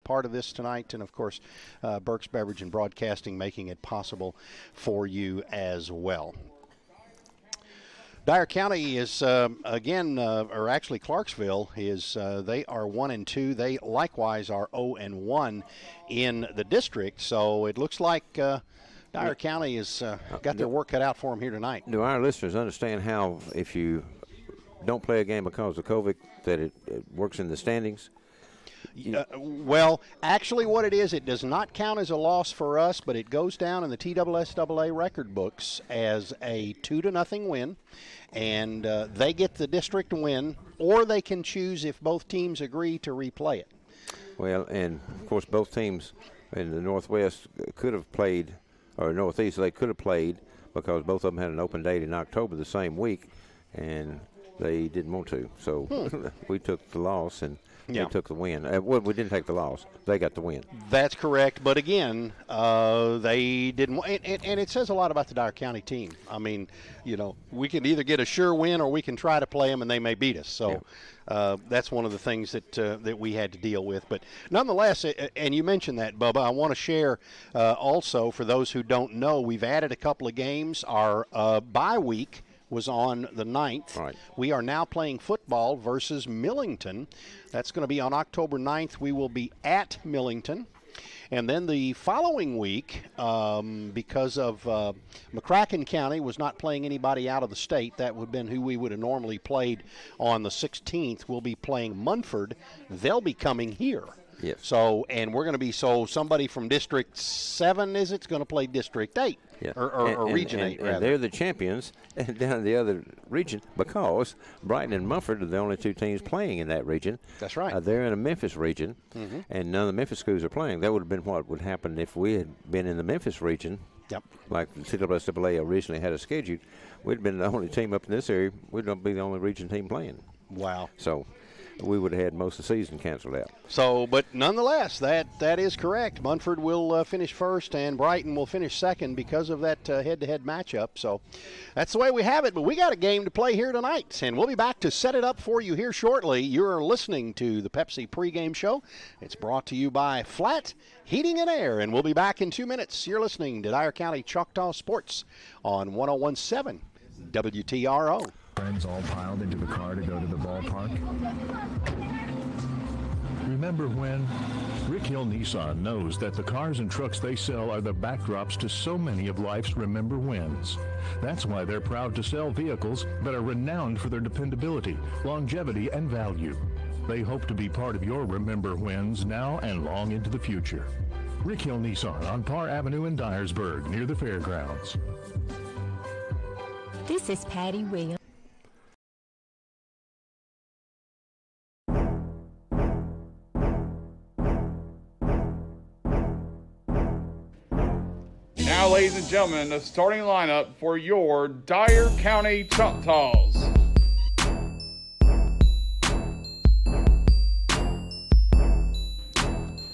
part of this tonight. And, of course, Burke's Beverage and Broadcasting making it possible for you as well. Dyer County is, or actually Clarksville is, they are 1-2. They likewise are 0-1 in the district. So it looks like Dyer County has got their work cut out for them here tonight. Do our listeners understand how, if you don't play a game because of COVID, that it works in the standings? Well, actually what it is, it does not count as a loss for us, but it goes down in the TSSAA record books as a 2-0 win, and they get the district win, or they can choose if both teams agree to replay it. Well, and of course both teams in the Northwest could have played, or Northeast, they could have played because both of them had an open date in October the same week, and they didn't want to. So we took the loss, and they took the win. Well, we didn't take the loss. They got the win. That's correct. But again, they didn't. And it says a lot about the Dyer County team. I mean, we can either get a sure win or we can try to play them and they may beat us. So that's one of the things that we had to deal with. But nonetheless, and you mentioned that, Bubba, I want to share also for those who don't know, we've added a couple of games. Our bye week was on the 9th. Right. We are now playing football versus Millington. That's going to be on October 9th. We will be at Millington. And then the following week, because of McCracken County was not playing anybody out of the state, that would have been who we would have normally played on the 16th. We'll be playing Munford. They'll be coming here. Yes. So, and we're going to be, somebody from District 7, is it's going to play District 8, or Region 8, rather. And they're the champions down in the other region because Brighton and Munford are the only two teams playing in that region. That's right. They're in the Memphis region, and none of the Memphis schools are playing. That would have been what would happen if we had been in the Memphis region. Yep. Like the TSSAA originally had a schedule. We'd have been the only team up in this area. We'd not be the only region team playing. Wow. So we would have had most of the season canceled out. So, but nonetheless, that is correct. Munford will finish first, and Brighton will finish second because of that head-to-head matchup. So that's the way we have it. But we got a game to play here tonight, and we'll be back to set it up for you here shortly. You're listening to the Pepsi pregame show. It's brought to you by Flat Heating and Air, and we'll be back in 2 minutes. You're listening to Dyer County Choctaw Sports on 101.7 WTRO. Friends all piled into the car to go to the ballpark. Remember when? Rick Hill Nissan knows that the cars and trucks they sell are the backdrops to so many of life's remember whens. That's why they're proud to sell vehicles that are renowned for their dependability, longevity, and value. They hope to be part of your remember whens now and long into the future. Rick Hill Nissan on Parr Avenue in Dyersburg, near the fairgrounds. This is Patty Williams. Now, ladies and gentlemen, the starting lineup for your Dyer County Choctaws.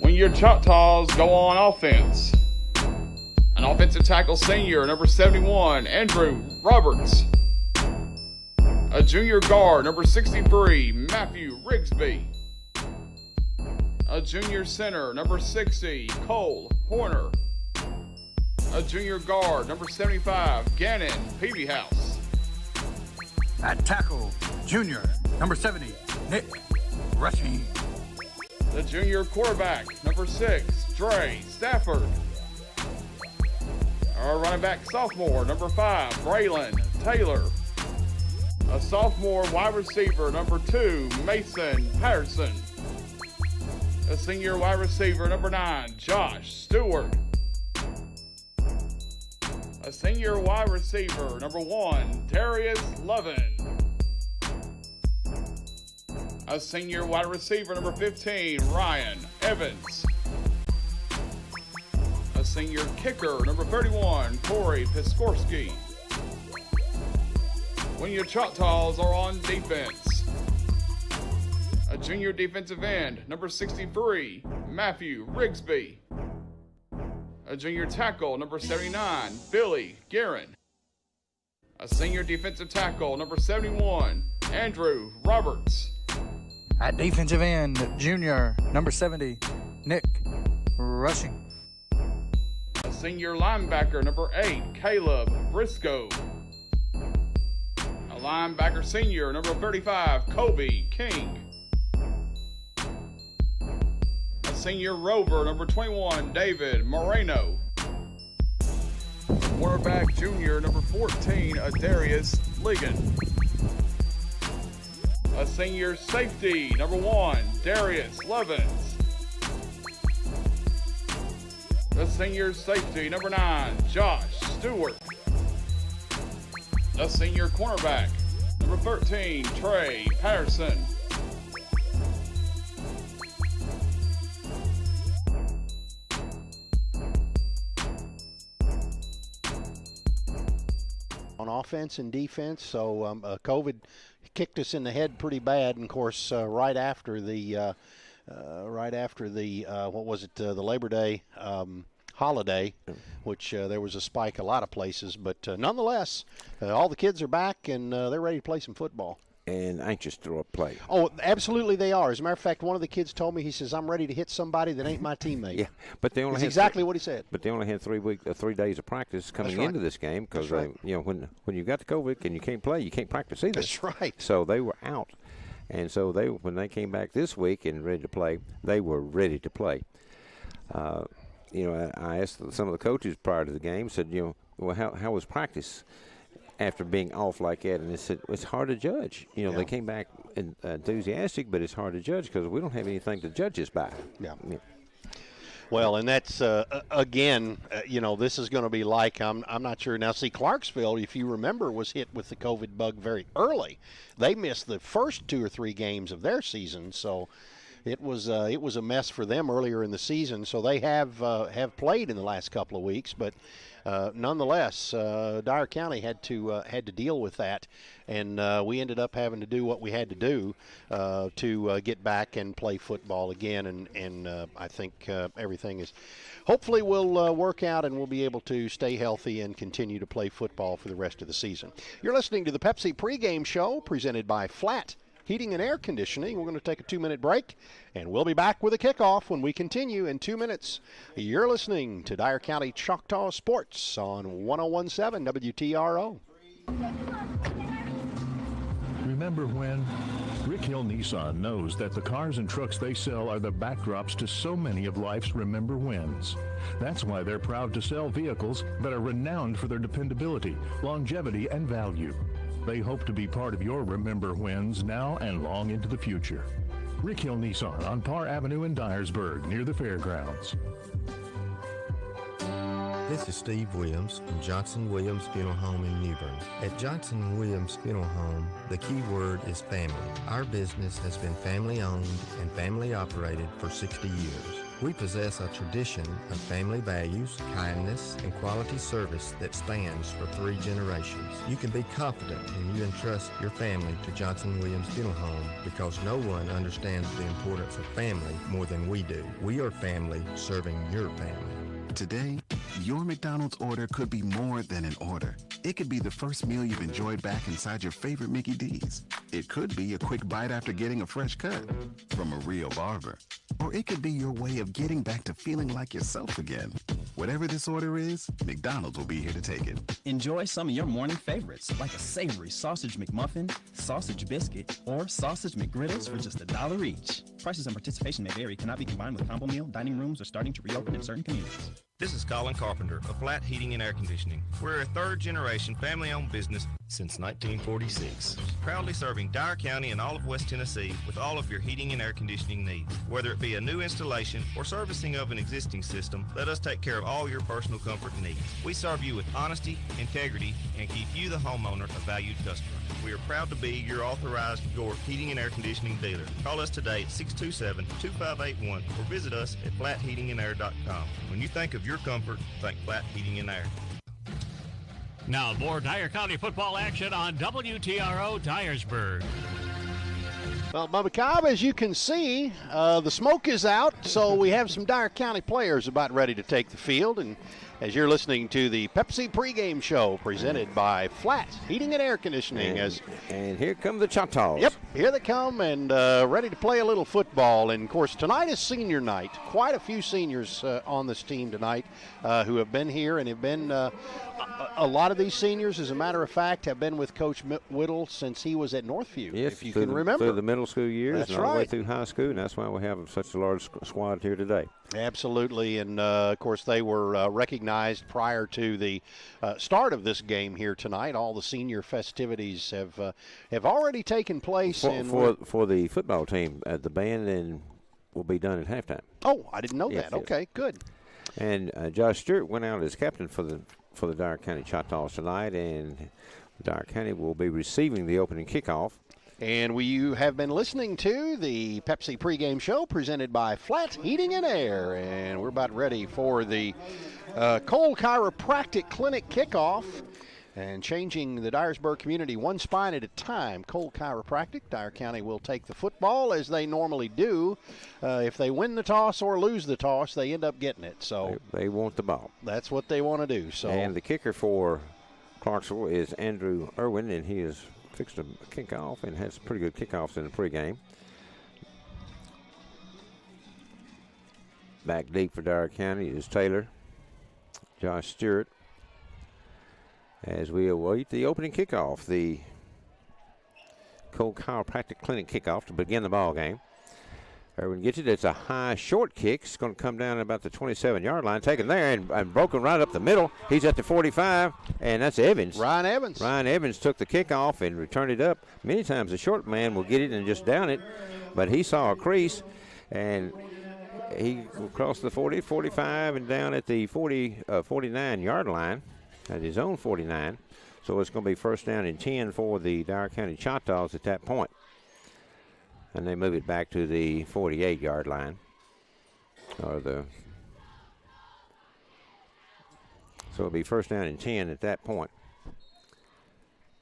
When your Choctaws go on offense, an offensive tackle senior, number 71, Andrew Roberts. A junior guard, number 63, Matthew Rigsby. A junior center, number 60, Cole Horner. A junior guard, number 75, Gannon Peavyhouse. At tackle, junior, number 70, Nick Rushing. The junior quarterback, number 6, Dre Stafford. Our running back sophomore, number 5, Braylon Taylor. A sophomore wide receiver, number 2, Mason Patterson. A senior wide receiver, number 9, Josh Stewart. A senior wide receiver, number 1, Darius Lovin. A senior wide receiver, number 15, Ryan Evans. A senior kicker, number 31, Corey Piskorski. When your Choctaws are on defense, a junior defensive end, number 63, Matthew Rigsby. A junior tackle, number 79, Billy Guerin. A senior defensive tackle, number 71, Andrew Roberts. At defensive end, junior, number 70, Nick. Rushing. A senior linebacker, number 8, Caleb Briscoe. A linebacker senior, number 35, Kobe King. A senior rover, number 21, David Moreno. Cornerback junior, number 14, Adarius Ligon. A senior safety, number 1, Darius Levins. A senior safety, number 9, Josh Stewart. A senior cornerback, number 13, Trey Patterson. On offense and defense, so COVID kicked us in the head pretty bad, and of course right after the what was it, the Labor Day holiday, which there was a spike a lot of places, but nonetheless all the kids are back and they're ready to play some football. And anxious to play. Oh, absolutely they are. As a matter of fact, one of the kids told me, he says, I'm ready to hit somebody that ain't my teammate. Yeah, but they only That's had exactly what he said. But they only had 3 days of practice coming into this game because when you got the COVID and you can't play, you can't practice either. That's right. So they were out, and so when they came back this week and ready to play, they were ready to play. I asked some of the coaches prior to the game, said, well, how was practice after being off like that? And they said, it's hard to judge. They came back enthusiastic, but it's hard to judge because we don't have anything to judge this by. Yeah. Well, and that's, again, this is going to be like, I'm not sure. Now, see, Clarksville, if you remember, was hit with the COVID bug very early. They missed the first 2 or 3 games of their season, so it was a mess for them earlier in the season. So they have played in the last couple of weeks, but nonetheless, Dyer County had to deal with that, and we ended up having to do what we had to do to get back and play football again. And I think everything is hopefully will work out, and we'll be able to stay healthy and continue to play football for the rest of the season. You're listening to the Pepsi Pregame Show presented by Flat Heating and Air Conditioning. We're going to take a 2-minute break, and we'll be back with a kickoff when we continue in 2 minutes. You're listening to Dyer County Choctaw Sports on 101.7 WTRO. Remember when? Rick Hill Nissan knows that the cars and trucks they sell are the backdrops to so many of life's remember whens. That's why they're proud to sell vehicles that are renowned for their dependability, longevity, and value. They hope to be part of your remember whens now and long into the future. Rick Hill Nissan on Parr Avenue in Dyersburg, near the fairgrounds. This is Steve Williams from Johnson Williams Funeral Home in New Bern. At Johnson Williams Funeral Home, the key word is family. Our business has been family-owned and family-operated for 60 years. We possess a tradition of family values, kindness, and quality service that spans for 3 generations. You can be confident when you entrust your family to Johnson Williams Funeral Home because no one understands the importance of family more than we do. We are family serving your family. Today, your McDonald's order could be more than an order. It could be the first meal you've enjoyed back inside your favorite Mickey D's. It could be a quick bite after getting a fresh cut from a real barber. Or it could be your way of getting back to feeling like yourself again. Whatever this order is, McDonald's will be here to take it. Enjoy some of your morning favorites, like a savory sausage McMuffin, sausage biscuit, or sausage McGriddles for just $1 each. Prices and participation may vary, cannot be combined with combo meal. Dining rooms are starting to reopen in certain communities. This is Colin Carpenter of Flat Heating and Air Conditioning. We're a third-generation family-owned business since 1946, proudly serving Dyer County and all of West Tennessee with all of your heating and air conditioning needs. Whether it be a new installation or servicing of an existing system, let us take care of all your personal comfort needs. We serve you with honesty, integrity, and keep you, the homeowner, a valued customer. We are proud to be your authorized York heating and air conditioning dealer. Call us today at 627-2581 or visit us at flatheatingandair.com. When you think of your comfort, think Flat Heating and Air. Now more Dyer County football action on WTRO Dyersburg. Well, Bubba Cobb, as you can see, the smoke is out, so we have some Dyer County players about ready to take the field, and as you're listening to the Pepsi pregame show presented by Flat Heating and Air Conditioning. And here come the Choctaws. Yep, here they come and ready to play a little football. And, of course, tonight is senior night. Quite a few seniors on this team tonight who have been here and have been a lot of these seniors, as a matter of fact, have been with Coach Whittle since he was at Northview, yes, if you can remember. Through the middle school years That's and all right. the way through high school, and that's why we have such a large squad here today. Absolutely, and of course they were recognized prior to the start of this game here tonight. All the senior festivities have already taken place. For the football team, the band will be done at halftime. Oh, I didn't know yes, that. Yes. Okay, good. And Josh Stewart went out as captain for the Dyer County Choctaws tonight, and Dyer County will be receiving the opening kickoff. And you have been listening to the Pepsi pregame show presented by Flat Heating and Air. And we're about ready for the Cole Chiropractic Clinic kickoff. And changing the Dyersburg community one spine at a time. Cole Chiropractic, Dyer County will take the football as they normally do. If they win the toss or lose the toss, they end up getting it. So they want the ball. That's what they want to do. So and the kicker for Clarksville is Andrew Irwin, and he is fixed to kick off and has pretty good kickoffs in the pregame. Back deep for Dyer County is Taylor, Josh Stewart. As we await the opening kickoff, the Cole Chiropractic Clinic kickoff to begin the ball game. Irwin gets it. It's a high, short kick. It's going to come down at about the 27-yard line. Taken there and broken right up the middle. He's at the 45, and that's Evans. Ryan Evans. Ryan Evans took the kickoff and returned it up. Many times the short man will get it and just down it, but he saw a crease, and he crossed the 40, 45, and down at the 49-yard line at his own 49. So it's going to be first down and 10 for the Dyer County Choctaws at that point. And they move it back to the 48-yard line. So it'll be first down and 10 at that point.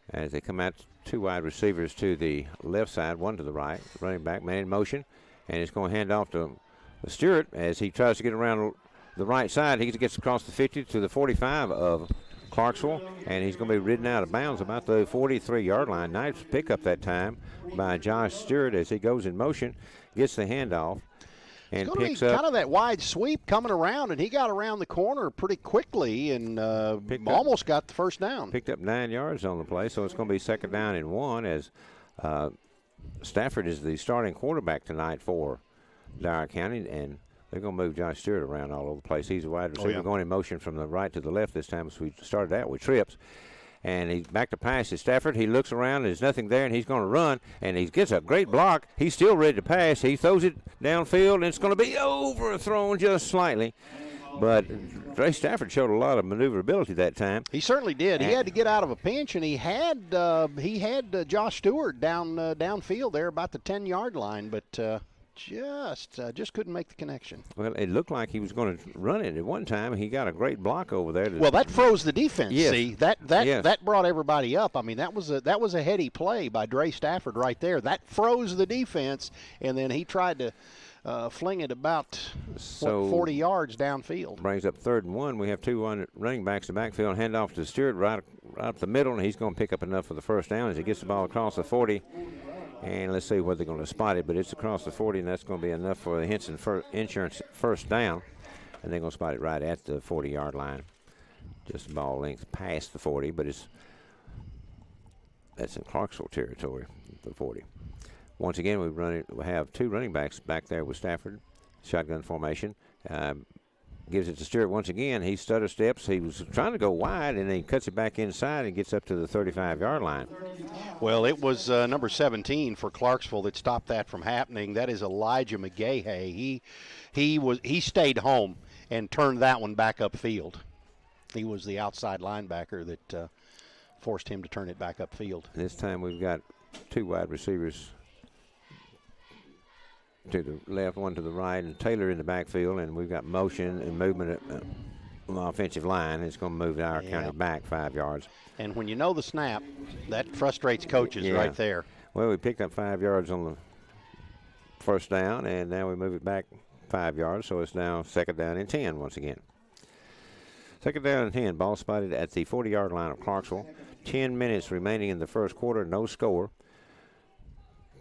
As they come out, two wide receivers to the left side, one to the right. Running back, man in motion. And it's going to hand off to Stewart as he tries to get around the right side. He gets across the 50 to the 45 of Clarksville, and he's going to be ridden out of bounds about the 43-yard line. Nice pickup that time by Josh Stewart as he goes in motion, gets the handoff, and it's picks up. up. Kind of that wide sweep coming around, and he got around the corner pretty quickly and almost got the first down. Picked up 9 yards on the play, so it's going to be second down and 1 as Stafford is the starting quarterback tonight for Dyer County, and they're going to move Josh Stewart around all over the place. He's a wide receiver going in motion from the right to the left this time as we started out with trips. And he's back to pass to Stafford. He looks around, there's nothing there, and he's going to run. And he gets a great block. He's still ready to pass. He throws it downfield, and it's going to be overthrown just slightly. But Dre Stafford showed a lot of maneuverability that time. He certainly did. He had to get out of a pinch, and he had Josh Stewart downfield there about the 10-yard line, but just couldn't make the connection. Well, it looked like he was going to run it at one time. He got a great block over there. Well, that froze the defense. Yes. See, that brought everybody up. I mean, that was a heady play by Dre Stafford right there. That froze the defense, and then he tried to fling it about 40 yards downfield. Brings up 3rd and 1. We have two running backs in the backfield. Hand off to Stewart right up the middle, and he's going to pick up enough for the first down as he gets the ball across the 40. And let's see whether they're going to spot it, but it's across the 40, and that's going to be enough for the Henson Insurance first down. And they're going to spot it right at the 40-yard line. Just ball length past the 40, but that's in Clarksville territory, the 40. Once again, we have two running backs back there with Stafford, shotgun formation. Gives it to Stewart once again. He stutter steps. He was trying to go wide, and then he cuts it back inside and gets up to the 35-yard line. Well, it was number 17 for Clarksville that stopped that from happening. That is Elijah McGahey. He stayed home and turned that one back upfield. He was the outside linebacker that forced him to turn it back upfield. This time we've got two wide receivers to the left, one to the right, and Taylor in the backfield, and we've got motion and movement on the offensive line. It's going to move Dyer County back 5 yards. And when you know the snap, that frustrates coaches right there. Well, we picked up 5 yards on the first down, and now we move it back 5 yards, so it's now second down and 10 once again. Second down and 10. Ball spotted at the 40-yard line of Clarksville. 10 minutes remaining in the first quarter. No score.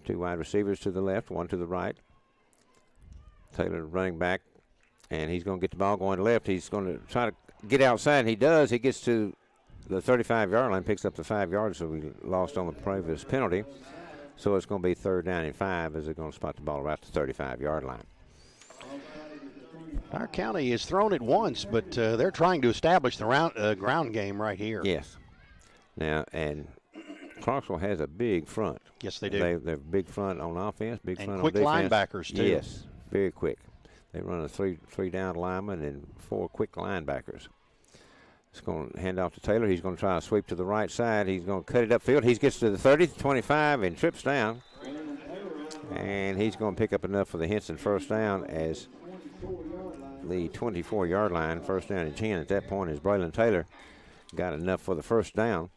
Two wide receivers to the left, one to the right. Taylor running back, and he's going to get the ball going left. He's going to try to get outside. He does. He gets to the 35-yard line, picks up the 5 yards, so we lost on the previous penalty. So it's going to be 3rd down and 5 as they're going to spot the ball right at the 35-yard line. Dyer County has thrown it once, but they're trying to establish the ground game right here. Yes. Now, and Clarksville has a big front. Yes, they do. They're big front on offense, big front on quick defense. linebackers, too. Yes, very quick. They run a three down lineman and 4 quick linebackers. It's going to hand off to Taylor. He's going to try a sweep to the right side. He's going to cut it upfield. He gets to the 30, 25, and trips down. And he's going to pick up enough for the Henson first down as the 24-yard line, 1st down and 10. At that point, as Braylon Taylor got enough for the first down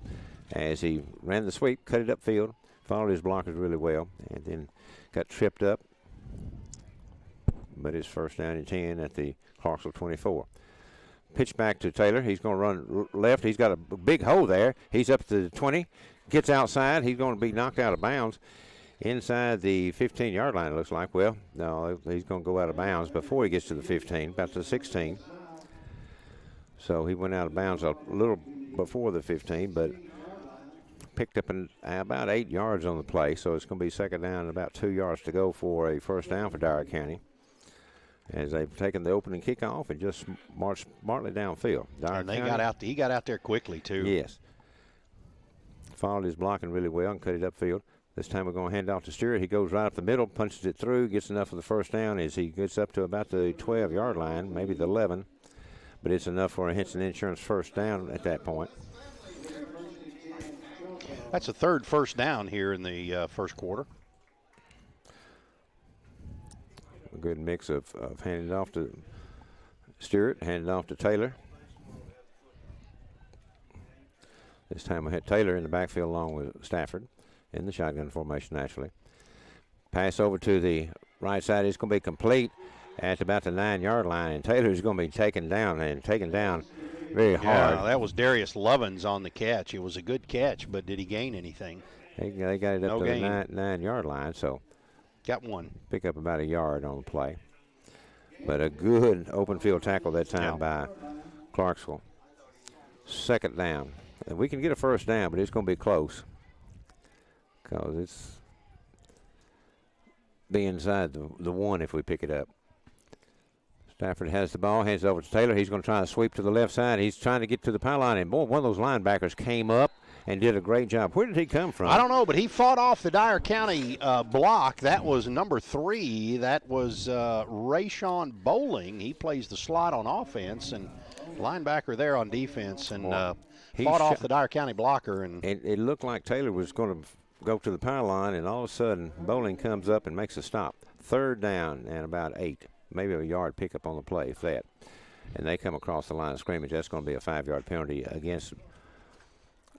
as he ran the sweep, cut it upfield, followed his blockers really well, and then got tripped up. But it's 1st down and 10 at the Clarksville 24. Pitch back to Taylor. He's going to run left. He's got a big hole there. He's up to the 20, gets outside. He's going to be knocked out of bounds inside the 15-yard line, it looks like. Well, no, he's going to go out of bounds before he gets to the 15, about the 16. So he went out of bounds a little before the 15, but picked up about 8 yards on the play. So it's going to be 2nd down and about 2 yards to go for a first down for Dyer County, as they've taken the opening kickoff and just marched smartly downfield. And he got out there quickly, too. Yes. Followed his blocking really well and cut it upfield. This time we're going to hand off to Stewart. He goes right up the middle, punches it through, gets enough for the first down as he gets up to about the 12-yard line, maybe the 11. But it's enough for a Henson Insurance first down at that point. That's a 3rd first down here in the first quarter. A good mix of handing it off to Stewart, handing it off to Taylor. This time we had Taylor in the backfield along with Stafford in the shotgun formation, actually. Pass over to the right side is going to be complete at about the 9-yard line, and Taylor's going to be taken down very hard. Yeah, that was Darius Lovins on the catch. It was a good catch, but did he gain anything? They got it up to the 9-yard line, so got one. Pick up about a yard on the play. But a good open field tackle that time by Clarksville. 2nd down. And we can get a first down, but it's going to be close, because it's be inside the 1 if we pick it up. Stafford has the ball, hands it over to Taylor. He's going to try to sweep to the left side. He's trying to get to the pylon, and boy, one of those linebackers came up and did a great job. Where did he come from? I don't know, but he fought off the Dyer County block. That was number 3. That was Rayshawn Bowling. He plays the slot on offense, and linebacker there on defense, and fought off the Dyer County blocker. And it looked like Taylor was going to go to the pylon, and all of a sudden Bowling comes up and makes a stop. 3rd down and about 8. Maybe a yard pickup on the play, if that. And they come across the line of scrimmage. That's going to be a 5-yard penalty against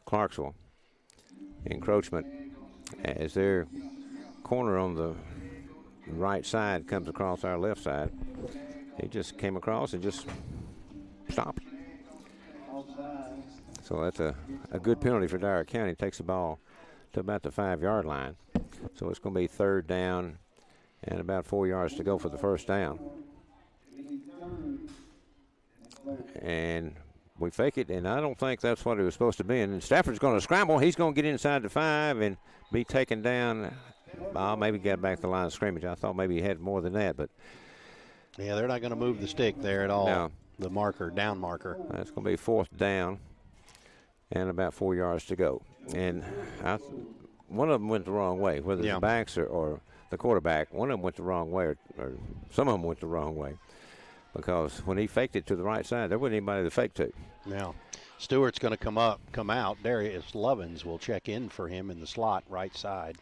Clarksville. Encroachment as their corner on the right side comes across our left side. He just came across and just stopped. So that's a good penalty for Dyer County. Takes the ball to about the 5-yard line. So it's going to be 3rd down and about 4 yards to go for the first down. And we fake it, and I don't think that's what it was supposed to be. And Stafford's going to scramble. He's going to get inside the 5 and be taken down. Maybe get back to the line of scrimmage. I thought maybe he had more than that, but yeah, they're not going to move the stick there at all. No. The marker, down marker. That's going to be 4th down and about 4 yards to go. And one of them went the wrong way, whether the backs or the quarterback. One of them went the wrong way, or some of them went the wrong way, because when he faked it to the right side, there wasn't anybody to fake to. Now, Stewart's going to come out. Darius Lovins will check in for him in the slot right side.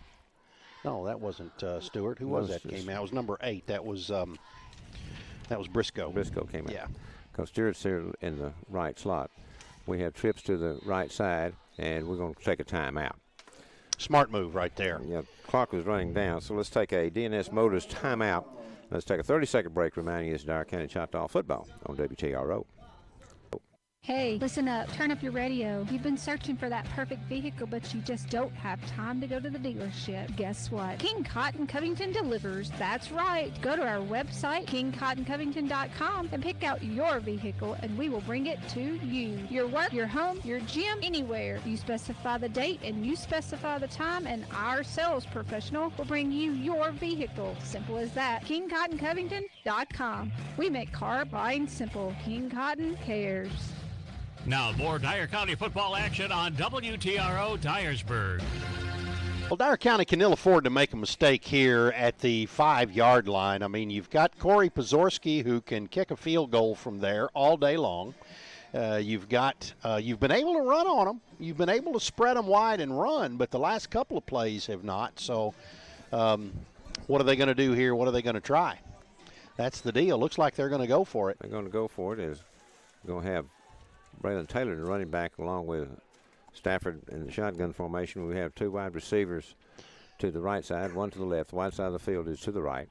No, that wasn't Stewart. Who was that came out? It was number 8. That was Briscoe. Briscoe came out. Yeah. Because Stewart's here in the right slot. We have trips to the right side, and we're going to take a timeout. Smart move right there. Yeah, clock was running down, so let's take a DNS Motors timeout. Let's take a 30-second break, reminding you it's Dyer County Choctaw football on WTRO. Hey, listen up. Turn up your radio. You've been searching for that perfect vehicle, but you just don't have time to go to the dealership. Guess what? King Cotton Covington delivers. That's right. Go to our website, kingcottoncovington.com, and pick out your vehicle, and we will bring it to you. Your work, your home, your gym, anywhere. You specify the date, and you specify the time, and our sales professional will bring you your vehicle. Simple as that. kingcottoncovington.com. We make car buying simple. King Cotton cares. Now more Dyer County football action on WTRO Dyersburg. Well, Dyer County can ill afford to make a mistake here at the 5-yard line. I mean, you've got Corey Pazorski who can kick a field goal from there all day long. You've been able to run on them. You've been able to spread them wide and run, but the last couple of plays have not. So what are they going to do here? What are they going to try? That's the deal. Looks like they're going to go for it. They're going to go for it. They're going to have Braylon Taylor, the running back, along with Stafford in the shotgun formation. We have 2 wide receivers to the right side, 1 to the left. The wide side of the field is to the right.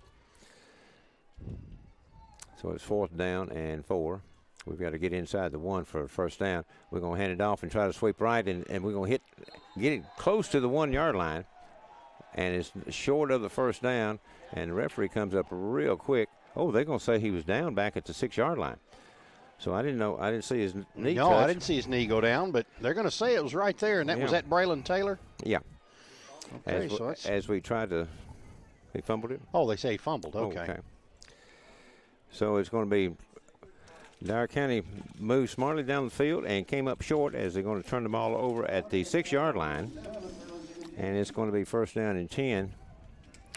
So it's 4th down and 4. We've got to get inside the 1 for a first down. We're going to hand it off and try to sweep right, and we're going to get it close to the 1-yard line. And it's short of the first down, and the referee comes up real quick. Oh, they're going to say he was down back at the 6-yard line. So I didn't see his knee touch. I didn't see his knee go down, but they're going to say it was right there, and that was at Braylon Taylor? Yeah. Okay, as we tried to – he fumbled it? Oh, they say he fumbled. Okay. Okay. So it's going to be Dyer County moved smartly down the field and came up short as they're going to turn the ball over at the 6-yard line. And it's going to be first down and 10.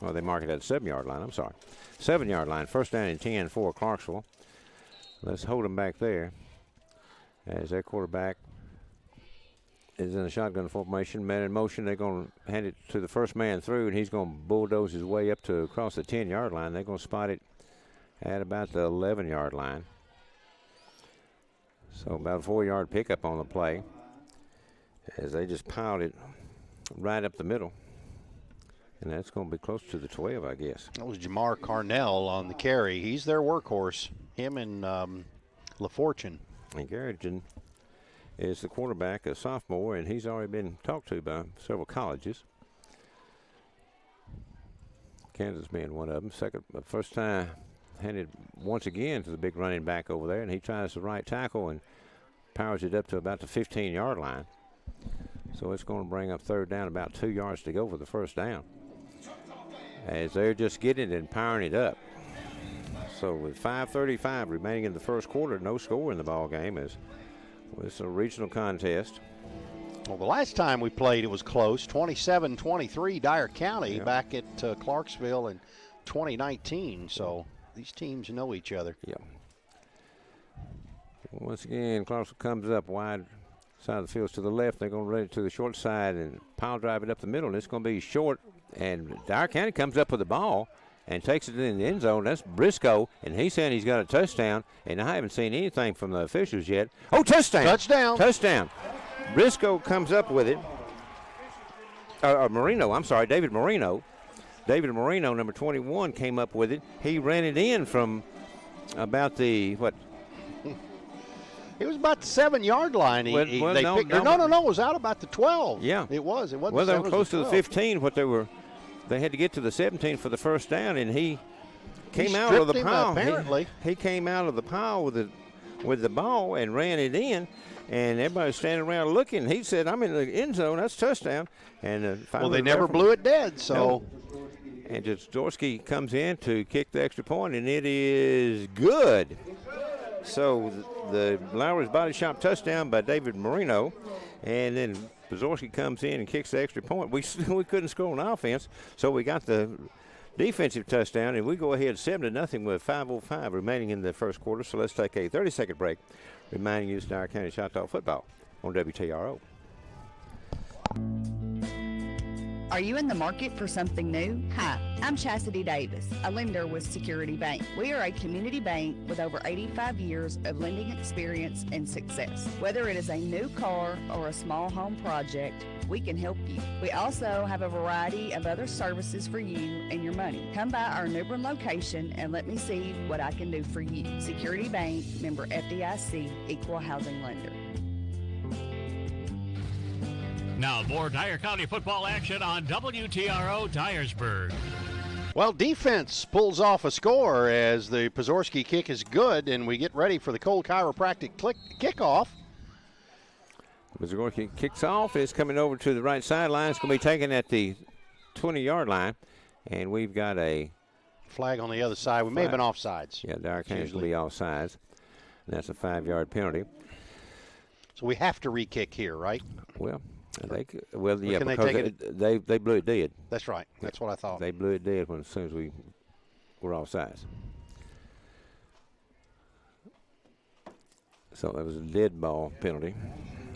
Well, they mark it at the 7-yard line. I'm sorry. 7-yard line. First down and 10 for Clarksville. Let's hold them back there as their quarterback is in a shotgun formation. Man in motion. They're going to hand it to the first man through, and he's going to bulldoze his way up to across the 10-yard line. They're going to spot it at about the 11-yard line. So about a 4-yard pickup on the play as they just piled it right up the middle. And that's going to be close to the 12, I guess. That was Jamar Carnell on the carry. He's their workhorse, him and LaFortune. And Garrison is the quarterback, a sophomore, and he's already been talked to by several colleges. Kansas being one of them. First time handed once again to the big running back over there, and he tries the right tackle and powers it up to about the 15-yard line. So it's going to bring up 3rd down, about 2 yards to go for the first down, as they're just getting it and powering it up. So with 5:35 remaining in the first quarter, no score in the ball game. It's a regional contest. Well, the last time we played, it was close, 27-23 Dyer County back at Clarksville in 2019. So these teams know each other. Yeah. Once again, Clarksville comes up wide side of the field to the left. They're going to run it to the short side and pile drive it up the middle, and it's going to be short. And Dyer County comes up with the ball and takes it in the end zone. That's Briscoe, and he's saying he's got a touchdown, and I haven't seen anything from the officials yet. Oh, touchdown! Touchdown! Briscoe comes up with it. Marino, I'm sorry, David Marino. David Marino, number 21, came up with it. He ran it in from about the, what? It was about the 7-yard line. No, it was out about the 12. Yeah. It was. It wasn't. Well, they were close to the 15, they had to get to the 17 for the first down, and he came out of the pile. Apparently. He came out of the pile with the ball and ran it in, and everybody was standing around looking. He said, "I'm in the end zone. That's touchdown." And they never blew it dead. So, no. And Jazdorski comes in to kick the extra point, and it is good. So the Lowry's Body Shop touchdown by David Marino, and then Pazorski comes in and kicks the extra point. We couldn't score on offense, so we got the defensive touchdown, and we go ahead 7-0 with 5:05 remaining in the first quarter. So let's take a 30-second break, reminding you it's Dyer County Choctaw football on WTRO. Are you in the market for something new? Hi, I'm Chastity Davis, a lender with Security Bank. We are a community bank with over 85 years of lending experience and success. Whether it is a new car or a small home project, we can help you. We also have a variety of other services for you and your money. Come by our New Bern location and let me see what I can do for you. Security Bank, member FDIC, equal housing lender. Now more Dyer County football action on WTRO Dyersburg. Well, defense pulls off a score as the Pazorski kick is good, and we get ready for the Cole Chiropractic kickoff. Pazorski kicks off. It's coming over to the right sideline. It's going to be taken at the 20-yard line, and we've got a flag on the other side. We may have been offsides. Yeah, Dyer County's going to be offsides, and that's a 5-yard penalty. So we have to re-kick here, right? Well, because they blew it dead. That's right. That's what I thought. They blew it dead as soon as we were offsides. So it was a dead ball penalty.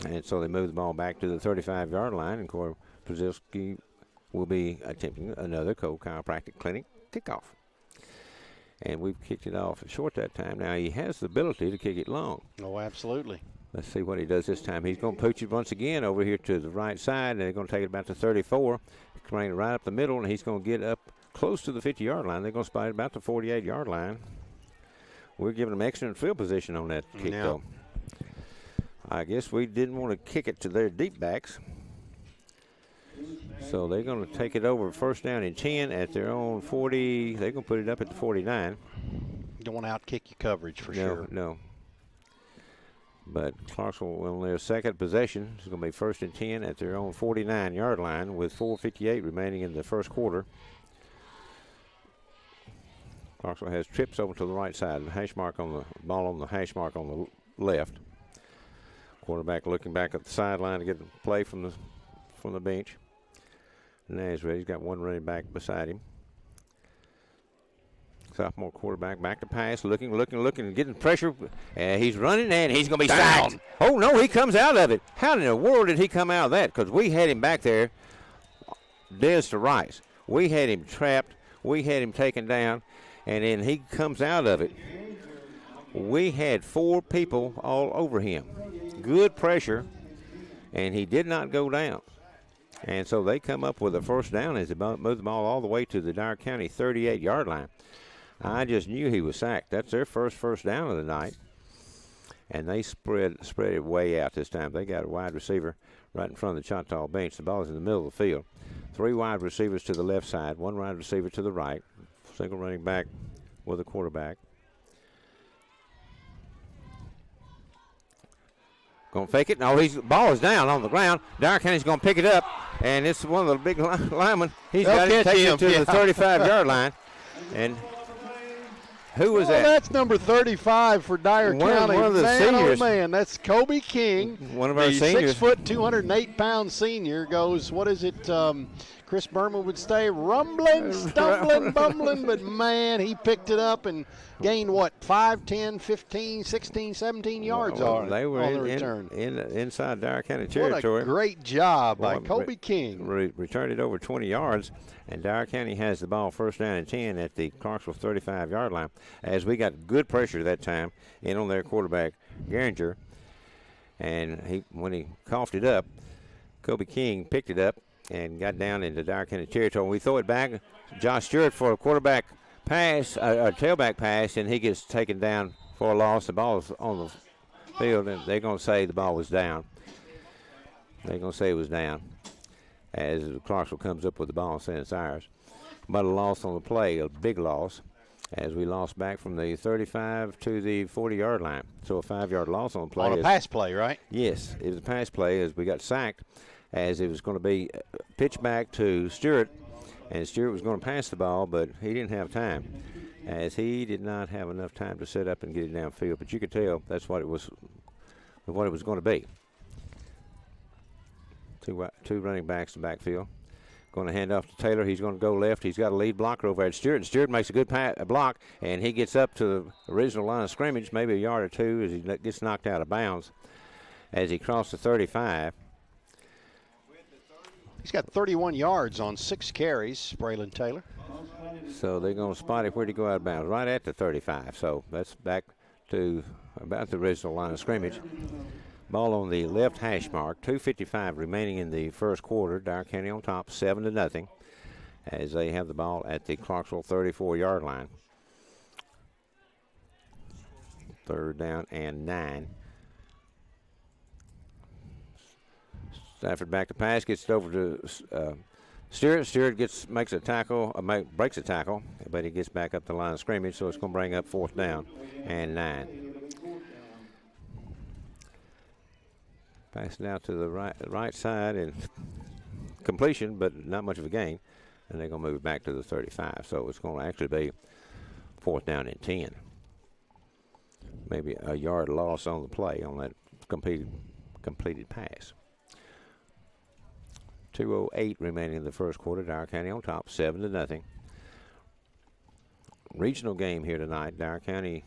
And so they moved the ball back to the 35-yard line, and Corey Pazilski will be attempting another Cole Chiropractic Clinic kickoff. And we've kicked it off short that time. Now he has the ability to kick it long. Oh, absolutely. Let's see what he does this time. He's going to pooch it once again over here to the right side, and they're going to take it about to 34. Bring it right up the middle, and he's going to get up close to the 50-yard line. They're going to spot it about the 48-yard line. We're giving them excellent field position on that kick, though. I guess we didn't want to kick it to their deep backs. So they're going to take it over first down and 10 at their own 40. They're going to put it up at the 49. Don't want to out-kick your coverage for sure. No. But Clarksville on their second possession. It's going to be first and 10 at their own 49-yard line with 4:58 remaining in the first quarter. Clarksville has trips over to the right side. The hash mark on the ball on the hash mark on the left. Quarterback looking back at the sideline to get the play from the bench. Now he's ready. He's got one running back beside him. Sophomore quarterback back to pass, looking, getting pressure. And he's running, and he's going to be sacked. Oh, no, he comes out of it. How in the world did he come out of that? Because we had him back there, dead to rights. We had him trapped. We had him taken down, and then he comes out of it. We had 4 people all over him. Good pressure, and he did not go down. And so they come up with a first down as they move the ball all the way to the Dyer County 38-yard line. I just knew he was sacked. That's their first down of the night. And they spread it way out this time. They got a wide receiver right in front of the Choctaw bench. The ball is in the middle of the field. 3 wide receivers to the left side, 1 wide receiver to the right. Single running back with a quarterback. Going to fake it. No, the ball is down on the ground. Dyer County's going to pick it up, and it's one of the big linemen. He's got it, taking it to the 35-yard line. And who was that? That's number 35 for Dyer County. One of the seniors. Oh, man, that's Kobe King. One of our seniors. 6 foot, 208-pound senior goes, what is it, Chris Berman would say, rumbling, stumbling, bumbling, but, man, he picked it up and gained, 5, 10, 15, 16, 17 yards on they were on the return. Inside Dyer County territory. What a great job by Kobe King. Returned it over 20 yards, and Dyer County has the ball first down and 10 at the Clarksville 35-yard line, as we got good pressure that time in on their quarterback, Geringer. And when he coughed it up, Kobe King picked it up and got down into Dyer County territory. We throw it back. Josh Stewart for a quarterback pass, a tailback pass, and he gets taken down for a loss. The ball is on the field, and they're going to say the ball was down. They're going to say it was down as Clarksville comes up with the ball and saying it's ours. But a loss on the play, a big loss, as we lost back from the 35 to the 40-yard line. So a 5-yard loss on the play. On a pass play, right? Yes, it was a pass play as we got sacked, as it was going to be pitched back to Stewart, and Stewart was going to pass the ball, but he didn't have time, as he did not have enough time to set up and get it downfield. But you could tell that's what it was going to be. Two running backs in the backfield. Going to hand off to Taylor. He's going to go left. He's got a lead blocker over at Stewart. And Stewart makes a good block, and he gets up to the original line of scrimmage, maybe a yard or two, as he gets knocked out of bounds as he crossed the 35. He's got 31 yards on 6 carries, Braylon Taylor. So they're going to spot it. Where'd he go out of bounds? Right at the 35. So that's back to about the original line of scrimmage. Ball on the left hash mark. 2:55 remaining in the first quarter. Dyer County on top, 7-0, as they have the ball at the Clarksville 34-yard line. 3rd down and 9. Stafford back to pass, gets it over to Stewart. Stewart makes a tackle, breaks a tackle, but he gets back up the line of scrimmage, so it's going to bring up 4th down and 9. Passing out to the right side and completion, but not much of a gain. And they're going to move it back to the 35. So it's going to actually be 4th down and 10. Maybe a yard loss on the play on that completed pass. 2:08 remaining in the first quarter. Dyer County on top, 7-0. Regional game here tonight. Dyer County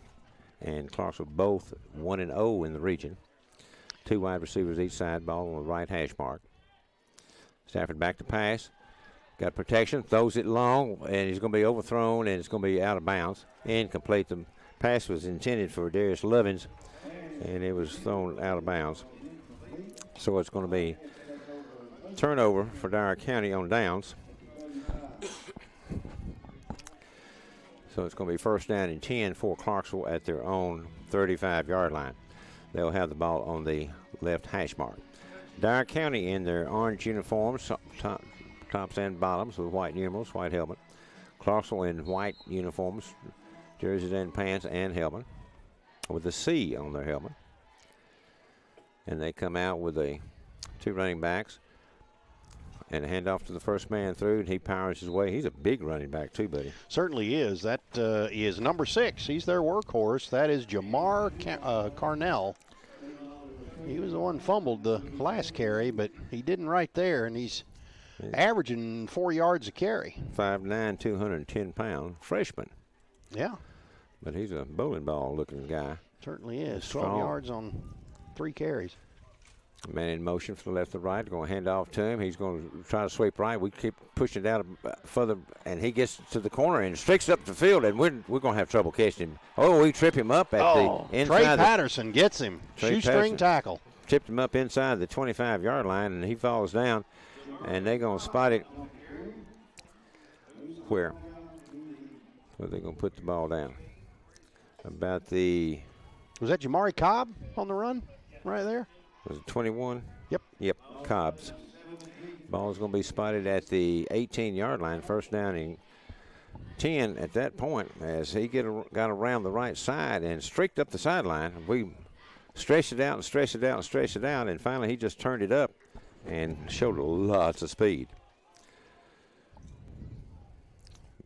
and Clarksville both 1-0 in the region. 2 wide receivers each side. Ball on the right hash mark. Stafford back to pass. Got protection. Throws it long, and he's going to be overthrown, and it's going to be out of bounds. Incomplete. The pass was intended for Darius Lovins, and it was thrown out of bounds. So it's going to be turnover for Dyer County on downs. So it's going to be 1st down and 10 for Clarksville at their own 35-yard line. They'll have the ball on the left hash mark. Dyer County in their orange uniforms, tops and bottoms with white numerals, white helmet. Clarksville in white uniforms, jerseys and pants and helmet, with a C on their helmet. And they come out with 2 running backs and a handoff to the first man through, and he powers his way. He's a big running back too, buddy. Certainly is. That is number 6. He's their workhorse. That is Jamar Carnell. He was the one fumbled the last carry, but he didn't right there, and he's averaging 4 yards a carry. 5'9", 210-pound freshman. Yeah. But he's a bowling ball looking guy. Certainly is. 12 yards on 3 carries. Man in motion from the left to right. Going to hand off to him. He's going to try to sweep right. We keep pushing it out further, and he gets to the corner and streaks up the field, and we're going to have trouble catching him. Oh, we trip him up at the inside. Trey Patterson gets him. Shoestring tackle. Tipped him up inside the 25-yard line, and he falls down, and they're going to spot it where they're going to put the ball down. About the... Was that Jamari Cobb on the run right there? Was it 21? Yep. Yep, Cobbs. Ball is going to be spotted at the 18-yard line, 1st down and 10 at that point, as he got around the right side and streaked up the sideline. We stretched it out and stretched it out and stretched it out, and finally he just turned it up and showed lots of speed.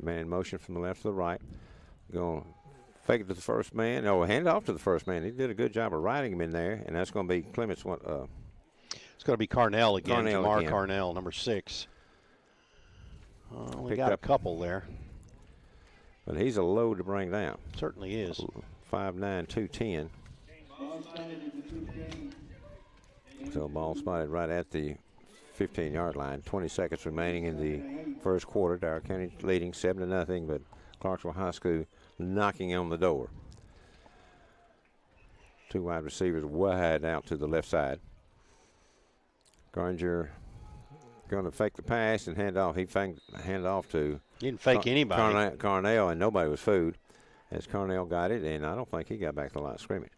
Man in motion from the left to the right. Going to fake it to the first man. Oh, hand off to the first man. He did a good job of riding him in there, and that's going to be Clement's one. It's going to be Carnell again. Jamar again. Carnell, number 6. We got a couple there. But he's a load to bring down. Certainly is. 5'9", 210. So ball spotted right at the 15-yard line. 20 seconds remaining in the first quarter. Dyer County leading 7-0, but Clarksville High School knocking on the door. 2 wide receivers wide out to the left side. Granger going to fake the pass and hand off. He hand off to... He didn't fake anybody. Carnell, and nobody was fooled as Carnell got it, and I don't think he got back to the line of scrimmage.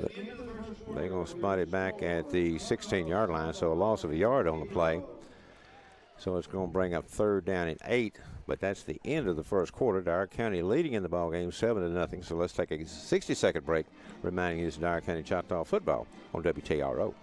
But they're going to spot it back at the 16-yard line, so a loss of a yard on the play. So it's going to bring up 3rd down and 8, but that's the end of the first quarter. Dyer County leading in the ball game 7-0. So let's take a 60-second break, reminding you it's Dyer County Choctaw football on WTRO.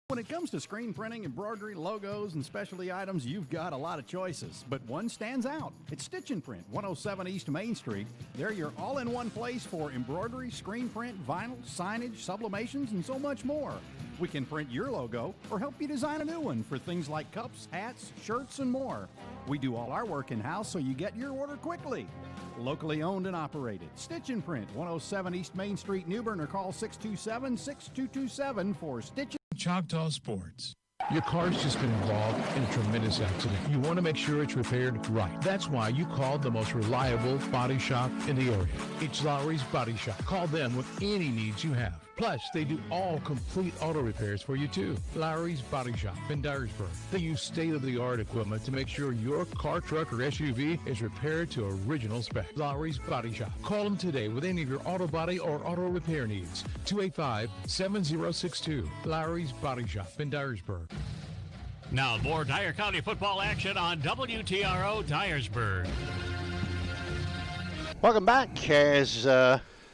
When it comes to screen printing, embroidery, logos, and specialty items, you've got a lot of choices, but one stands out. It's Stitch and Print, 107 East Main Street. They're your all-in-one place for embroidery, screen print, vinyl, signage, sublimations, and so much more. We can print your logo or help you design a new one for things like cups, hats, shirts, and more. We do all our work in-house so you get your order quickly. Locally owned and operated. Stitch and Print, 107 East Main Street, New Bern, or call 627-6227 for Stitch. Choctaw Sports. Your car's just been involved in a tremendous accident. You want to make sure it's repaired right. That's why you called the most reliable body shop in the area. It's Lowry's Body Shop. Call them with any needs you have. Plus, they do all complete auto repairs for you, too. Lowry's Body Shop in Dyersburg. They use state-of-the-art equipment to make sure your car, truck, or SUV is repaired to original spec. Lowry's Body Shop. Call them today with any of your auto body or auto repair needs. 285-7062. Lowry's Body Shop in Dyersburg. Now more Dyer County football action on WTRO Dyersburg. Welcome back as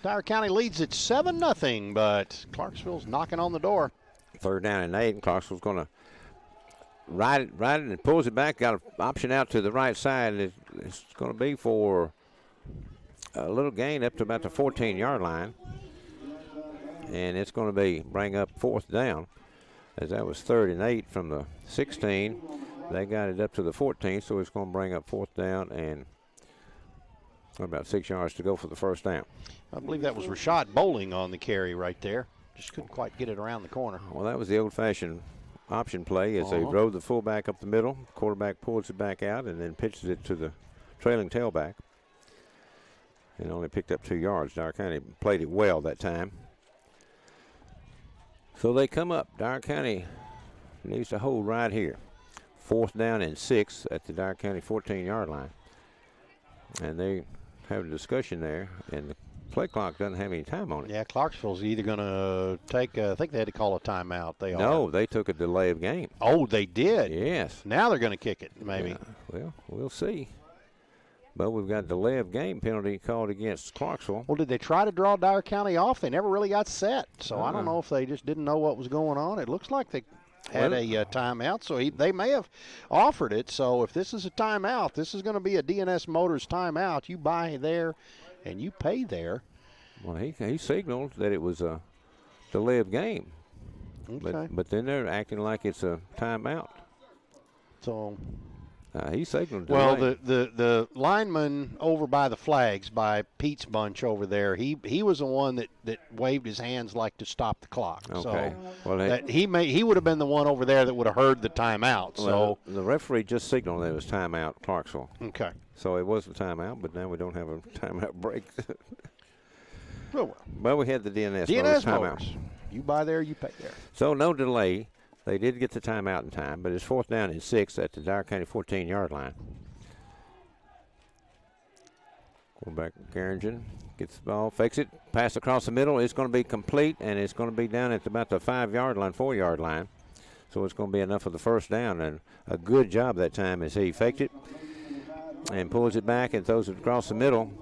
Dyer County leads at 7-0, but Clarksville's knocking on the door. 3rd down and 8, and Clarksville's going to ride it, and pulls it back. Got an option out to the right side. It's going to be for a little gain up to about the 14-yard line, and it's going to bring up 4th down, as that was 3rd and 8 from the 16. They got it up to the 14, so it's going to bring up 4th down and about 6 yards to go for the 1st down. I believe that was Rashad Bowling on the carry right there. Just couldn't quite get it around the corner. Well, that was the old-fashioned option play as they rode the fullback up the middle. Quarterback pulls it back out and then pitches it to the trailing tailback. And only picked up 2 yards. Dyer County played it well that time. So they come up. Dyer County needs to hold right here. 4th down and 6 at the Dyer County 14-yard line. And they have a discussion there, and the play clock doesn't have any time on it. Yeah, Clarksville's either going to take, I think they had to call a timeout. They took a delay of game. Oh, they did? Yes. Now they're going to kick it, maybe. Yeah, well, we'll see. But we've got a delay of game penalty called against Clarksville. Well, did they try to draw Dyer County off? They never really got set. So I don't know if they just didn't know what was going on. It looks like they had a timeout, so they may have offered it. So if this is a timeout, this is going to be a DNS Motors timeout. You buy there and you pay there. Well, he signaled that it was a delay of game. Okay. But then they're acting like it's a timeout. So he signaled. Well, the lineman over by the flags, by Pete's bunch over there, he was the one that waved his hands like to stop the clock. Okay. So well, he would have been the one over there that would have heard the timeout. Well, the referee just signaled that it was timeout, Clarksville. Okay. So it was a timeout, but now we don't have a timeout break. Well, we had the DNS timeout. You buy there, you pay there. So no delay. They did get the timeout in time, but it's 4th down and 6 at the Dyer County 14-yard line. Quarterback Garrigan gets the ball, fakes it, pass across the middle. It's going to be complete, and it's going to be down at about the 5-yard line, 4-yard line. So it's going to be enough for the 1st down, and a good job that time as he faked it and pulls it back and throws it across the middle.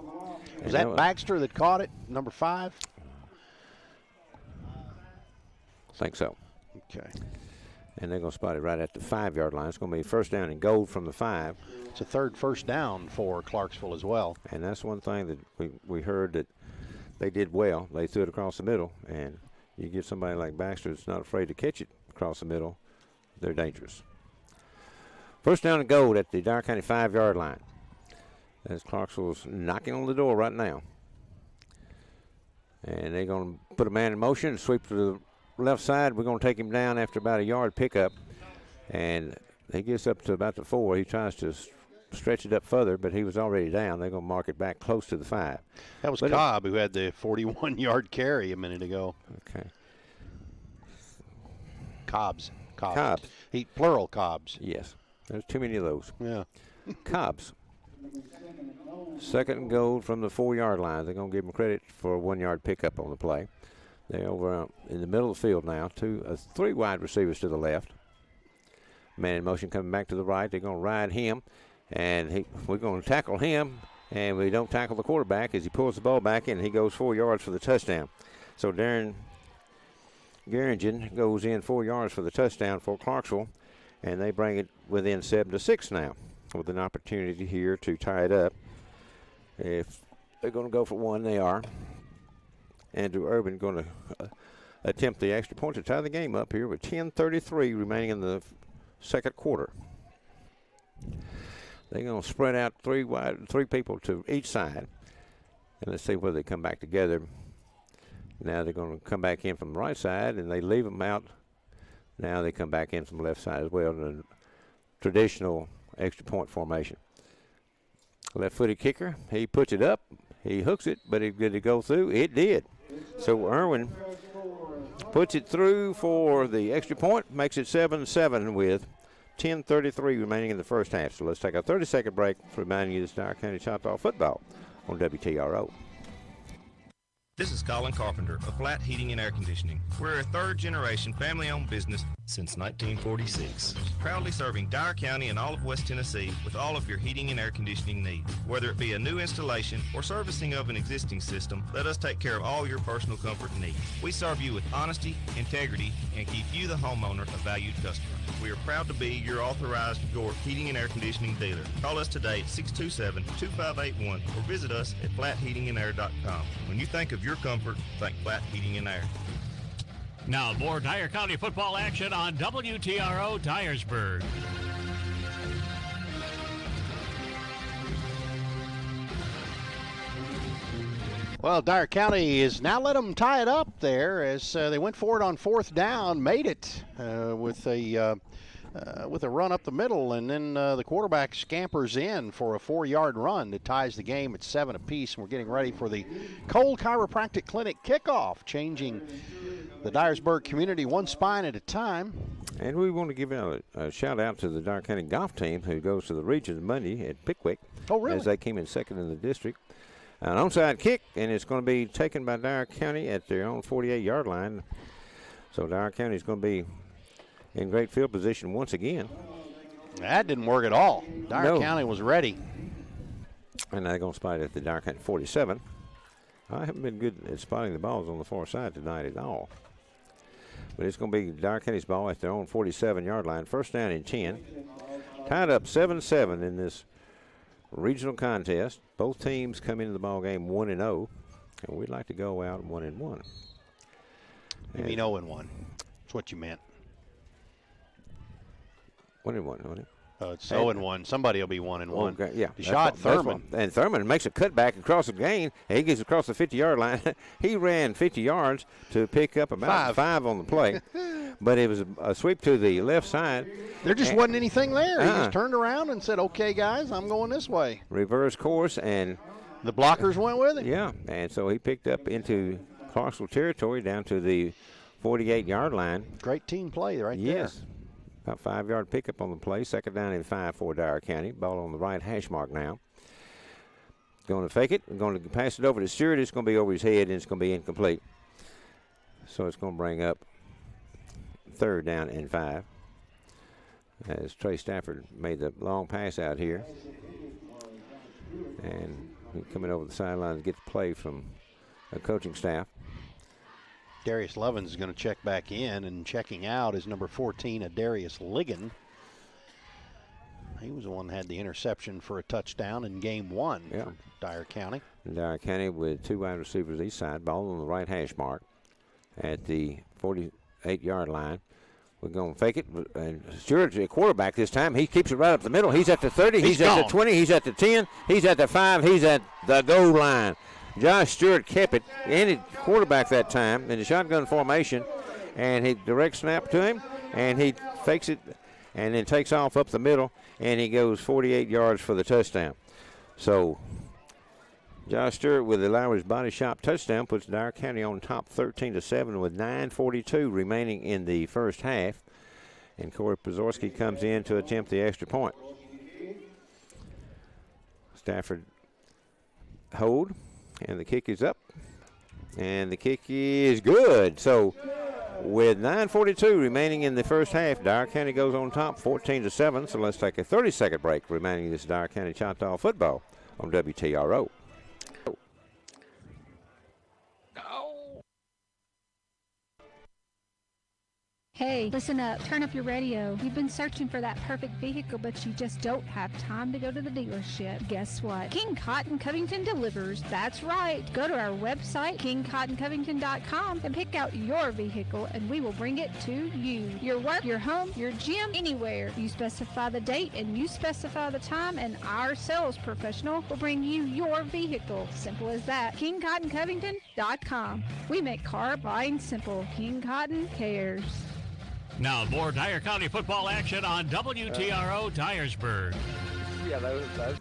Was that Baxter that caught it, number 5? I think so. Okay. And they're going to spot it right at the 5-yard line. It's going to be 1st down and goal from the 5. It's a 3rd 1st down for Clarksville as well. And that's one thing that we heard that they did well. They threw it across the middle, and you get somebody like Baxter that's not afraid to catch it across the middle, they're dangerous. 1st down and goal at the Dyer County 5-yard line. As Clarksville's knocking on the door right now. And they're going to put a man in motion, sweep to the left side. We're going to take him down after about a yard pickup. And he gets up to about the 4. He tries to stretch it up further, but he was already down. They're going to mark it back close to the 5. That was Cobb who had the 41-yard carry a minute ago. Okay. Cobbs. Plural Cobbs. Yes. There's too many of those. Yeah. Cobbs. 2nd and goal from the 4-yard line. They're going to give him credit for a 1-yard pickup on the play. They're over in the middle of the field now. 3 wide receivers to the left. Man in motion coming back to the right. They're going to ride him, and we're going to tackle him, and we don't tackle the quarterback as he pulls the ball back in, and he goes 4 yards for the touchdown. So Darren Garrigan goes in 4 yards for the touchdown for Clarksville, and they bring it within 7-6 now with an opportunity here to tie it up. If they're going to go for one, they are. Andrew Urban going to attempt the extra point to tie the game up here with 10:33 remaining in the 2nd quarter. They're going to spread out 3 people to each side. And let's see whether they come back together. Now they're going to come back in from the right side, and they leave them out Now they come back in from the left side as well in a traditional extra point formation. Left-footed kicker, he puts it up, he hooks it, but did it go through? It did. So Irwin puts it through for the extra point, makes it 7-7 with 10:33 remaining in the first half. So let's take a 30-second break, reminding you this Dyer County Choctaw football on WTRO. This is Colin Carpenter of Flat Heating and Air Conditioning. We're a third-generation family-owned business since 1946, proudly serving Dyer County and all of West Tennessee with all of your heating and air conditioning needs. Whether it be a new installation or servicing of an existing system, let us take care of all your personal comfort needs. We serve you with honesty, integrity, and keep you, the homeowner, a valued customer. We are proud to be your authorized York heating and air conditioning dealer. Call us today at 627-2581 or visit us at flatheatingandair.com. When you think of your comfort, think Flat Heating and Air. Now more Dyer County football action on WTRO Dyersburg. Well, Dyer County is now let them tie it up there as they went for it on fourth down, made it with a run up the middle, and then the quarterback scampers in for a 4-yard run that ties the game at 7 apiece. And we're getting ready for the Cole Chiropractic Clinic kickoff, changing the Dyersburg community one spine at a time. And we want to give a shout out to the Dyer County golf team who goes to the region Monday at Pickwick. Oh, really? As they came in second in the district. An onside kick, and it's going to be taken by Dyer County at their own 48-yard line. So Dyer County is going to be in great field position once again. That didn't work at all. Dyer County was ready. And they're going to spot it at the Dyer County 47. I haven't been good at spotting the balls on the far side tonight at all. But it's going to be Dyer County's ball at their own 47-yard line. First down and 10. Tied up 7-7 in this regional contest. Both teams come into the ball game 1-0, and we'd like to go out 1-1. You mean 0-1? That's what you meant. 1-1, wasn't it? It's 0-1. Somebody will be 1-1. Okay, yeah. Shot Thurman. And Thurman makes a cutback across the gain. He gets across the 50-yard line. He ran 50 yards to pick up about 5 on the play. But it was a sweep to the left side. There just wasn't anything there. He just turned around and said, okay, guys, I'm going this way. Reverse course, and the blockers went with him. Yeah, and so he picked up into Clarksville territory down to the 48-yard line. Great team play right there. Yes. About 5-yard pickup on the play. Second down and 5 for Dyer County. Ball on the right hash mark now. Going to fake it. Going to pass it over to Stewart. It's going to be over his head, and it's going to be incomplete. So it's going to bring up third down and 5. As Trey Stafford made the long pass out here. And coming over the sideline to get the play from the coaching staff. Darius Lovins is going to check back in, and checking out is number 14, Darius Ligon. He was the one that had the interception for a touchdown in game 1 for Dyer County. Dyer County with 2 wide receivers each side. Ball on the right hash mark at the 48-yard line. We're going to fake it. And Stewart's a quarterback this time. He keeps it right up the middle. He's at the 30. He's at the 20. He's at the 10. He's at the 5. He's at the goal line. Josh Stewart kept it. Ended quarterback that time in the shotgun formation. And he direct snap to him. And he fakes it and then takes off up the middle. And he goes 48 yards for the touchdown. So Josh Stewart with the Lowry's Body Shop touchdown puts Dyer County on top 13-7 with 9:42 remaining in the first half. And Corey Pazorski comes in to attempt the extra point. Stafford hold, and the kick is up. And the kick is good. So with 9:42 remaining in the first half, Dyer County goes on top 14-7. So let's take a 30-second break remaining this Dyer County Choctaw football on WTRO. Hey, listen up. Turn up your radio. You've been searching for that perfect vehicle, but you just don't have time to go to the dealership. Guess what? King Cotton Covington delivers. That's right. Go to our website, kingcottoncovington.com, and pick out your vehicle, and we will bring it to you. Your work, your home, your gym, anywhere. You specify the date, and you specify the time, and our sales professional will bring you your vehicle. Simple as that. kingcottoncovington.com. We make car buying simple. King Cotton cares. Now more Dyer County football action on WTRO Dyersburg. Yeah, that was.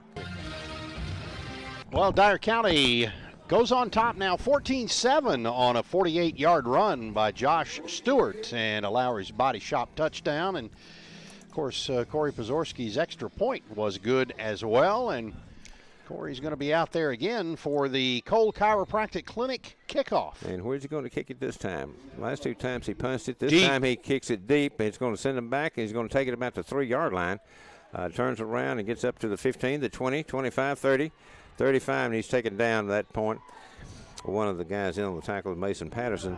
Well, Dyer County goes on top now, 14-7 on a 48-yard run by Josh Stewart and a Lowry's body shop touchdown. And, of course, Corey Pozorski's extra point was good as well. And Corey's going to be out there again for the Cole Chiropractic Clinic kickoff. And where's he going to kick it this time? Last 2 times he punched it. This Deep. time he kicks it deep. And it's going to send him back. And he's going to take it about the 3-yard line. Turns around and gets up to the 15, the 20, 25, 30. 35, and he's taken down at that point. One of the guys in on the tackle is Mason Patterson.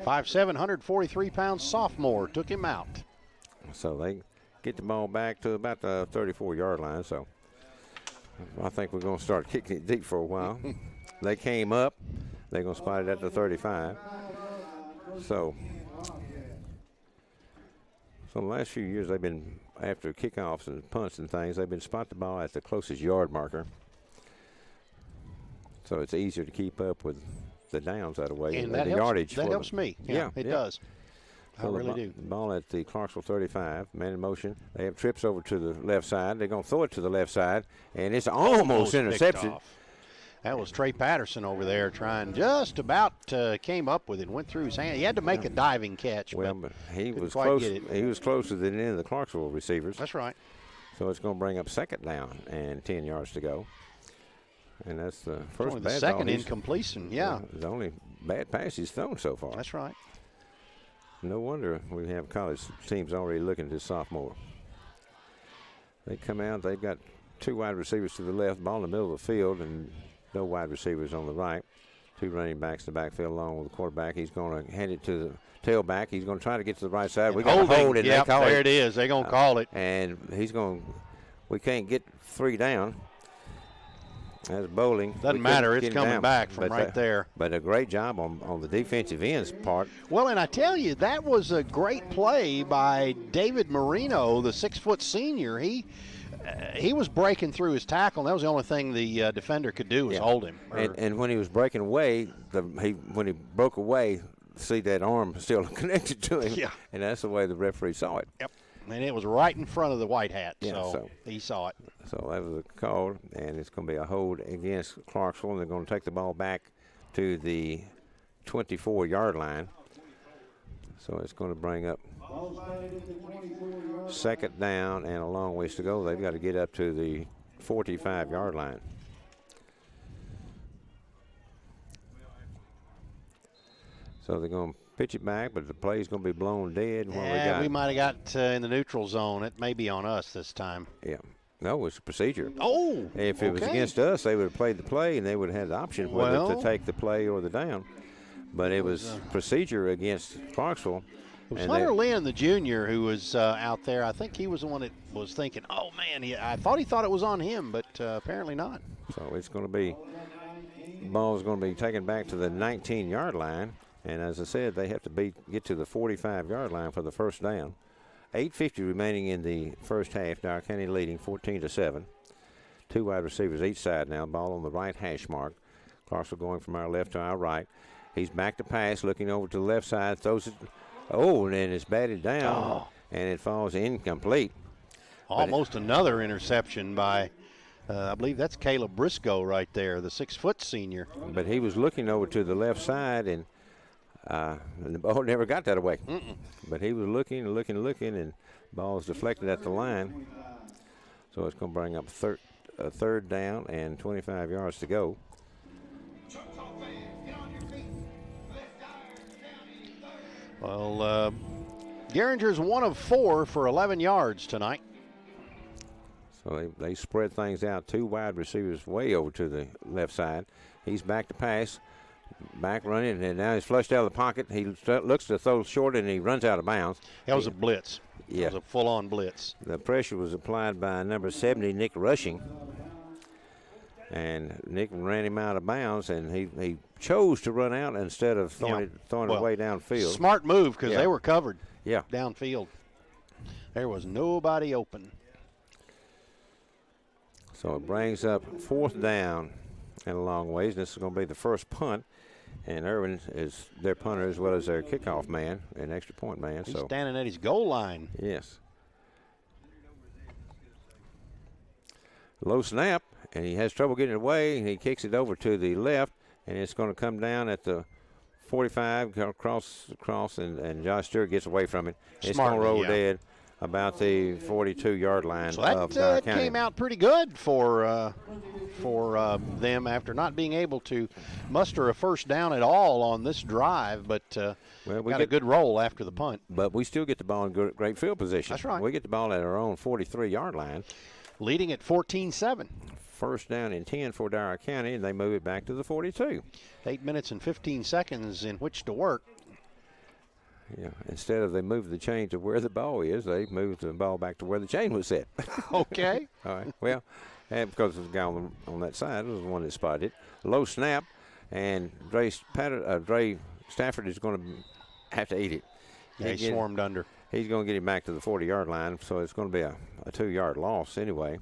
5'7", 143-pound sophomore took him out. So they get the ball back to about the 34-yard line. So I think we're going to start kicking it deep for a while. They came up. They're going to spot it at the 35. So the last few years they've been, after kickoffs and punts and things, they've been spot the ball at the closest yard marker. So it's easier to keep up with the downs that way and the yardage. That helps me. Yeah, it does. I really do. The ball at the Clarksville 35, man in motion. They have trips over to the left side. They're going to throw it to the left side, and it's almost intercepted. That was Trey Patterson over there trying, just about came up with it, went through his hand. He had to make a diving catch. Well, but he was close. He was closer than any of the Clarksville receivers. That's right. So it's going to bring up 2nd down and 10 yards to go. And that's the first only bad the second ball. incompletion, yeah. The only bad pass he's thrown so far. That's right. No wonder we have college teams already looking at this sophomore. They come out, they've got 2 wide receivers to the left, ball in the middle of the field, and no wide receivers on the right. 2 running backs in the backfield along with the quarterback. He's going to hand it to the tailback. He's going to try to get to the right side. We got a hold, and yep, they call there it is. They're going to call it. And he's going. We can't get 3 down. That's bowling. Doesn't matter. It's coming back from right there. But a great job on the defensive end's part. Well, and I tell you, that was a great play by David Marino, the 6-foot senior. He was breaking through his tackle, and that was the only thing the defender could do was hold him. And when he was breaking away, when he broke away, see that arm still connected to him. Yeah. And that's the way the referee saw it. Yep. And it was right in front of the white hat, yeah, so he saw it. So that was a call, and it's going to be a hold against Clarksville, and they're going to take the ball back to the 24-yard line. So it's going to bring up 2nd down and a long ways to go. They've got to get up to the 45-yard line. So they're going to pitch it back, but the play's going to be blown dead. We might have got in the neutral zone. It may be on us this time. Yeah. No, it's procedure. Oh, if it was against us, they would have played the play, and they would have had the option whether to take the play or the down. But it was procedure against Clarksville. It was Hunter Lynn, the junior, who was out there. I think he was the one that was thinking, oh, man, I thought he thought it was on him, but apparently not. So it's going to be, the ball is going to be taken back to the 19-yard line. And as I said, they have to get to the 45-yard line for the first down. 8:50 remaining in the first half. Dyer County leading 14-7. 2 wide receivers each side now. Ball on the right hash mark. Clarksville going from our left to our right. He's back to pass, looking over to the left side, throws it. Oh, and then it's batted down, and it falls incomplete. Almost another interception by, I believe that's Caleb Briscoe right there, the 6-foot senior. But he was looking over to the left side, and the ball never got that away. But he was looking, and the ball was deflected at the line. So it's going to bring up a 3rd down and 25 yards to go. Well, Geringer's 1 of 4 for 11 yards tonight. So they spread things out. 2 wide receivers way over to the left side. He's back to pass. Back running, and now he's flushed out of the pocket. He looks to throw short, and he runs out of bounds. That was a blitz. Yeah. It was a full-on blitz. The pressure was applied by number 70, Nick Rushing. And Nick ran him out of bounds, and he chose to run out instead of throwing it way downfield. Smart move because they were covered downfield. There was nobody open. So it brings up 4th down and a long ways. This is going to be the first punt. And Irwin is their punter as well as their kickoff man and extra point man. He's standing at his goal line. Yes. Low snap, and he has trouble getting it away, and he kicks it over to the left, and it's going to come down at the 45, across, and Josh Stewart gets away from it. It's going to roll dead about the 42-yard line of Dyer That County. came out pretty good for them after not being able to muster a first down at all on this drive, but we got a good roll after the punt. But we still get the ball in great field position. That's right. We get the ball at our own 43-yard line. Leading at 14-7. First down and 10 for Dyer County, and they move it back to the 42. 8 minutes and 15 seconds in which to work. Yeah, instead of they move the chain to where the ball is, they move the ball back to where the chain was set. Okay. All right. Well, and because the guy on that side was the one that spotted it. Low snap, and Dre Stafford is going to have to eat it. Yeah, he swarmed under. He's going to get him back to the 40-yard line, so it's going to be a 2-yard loss anyway.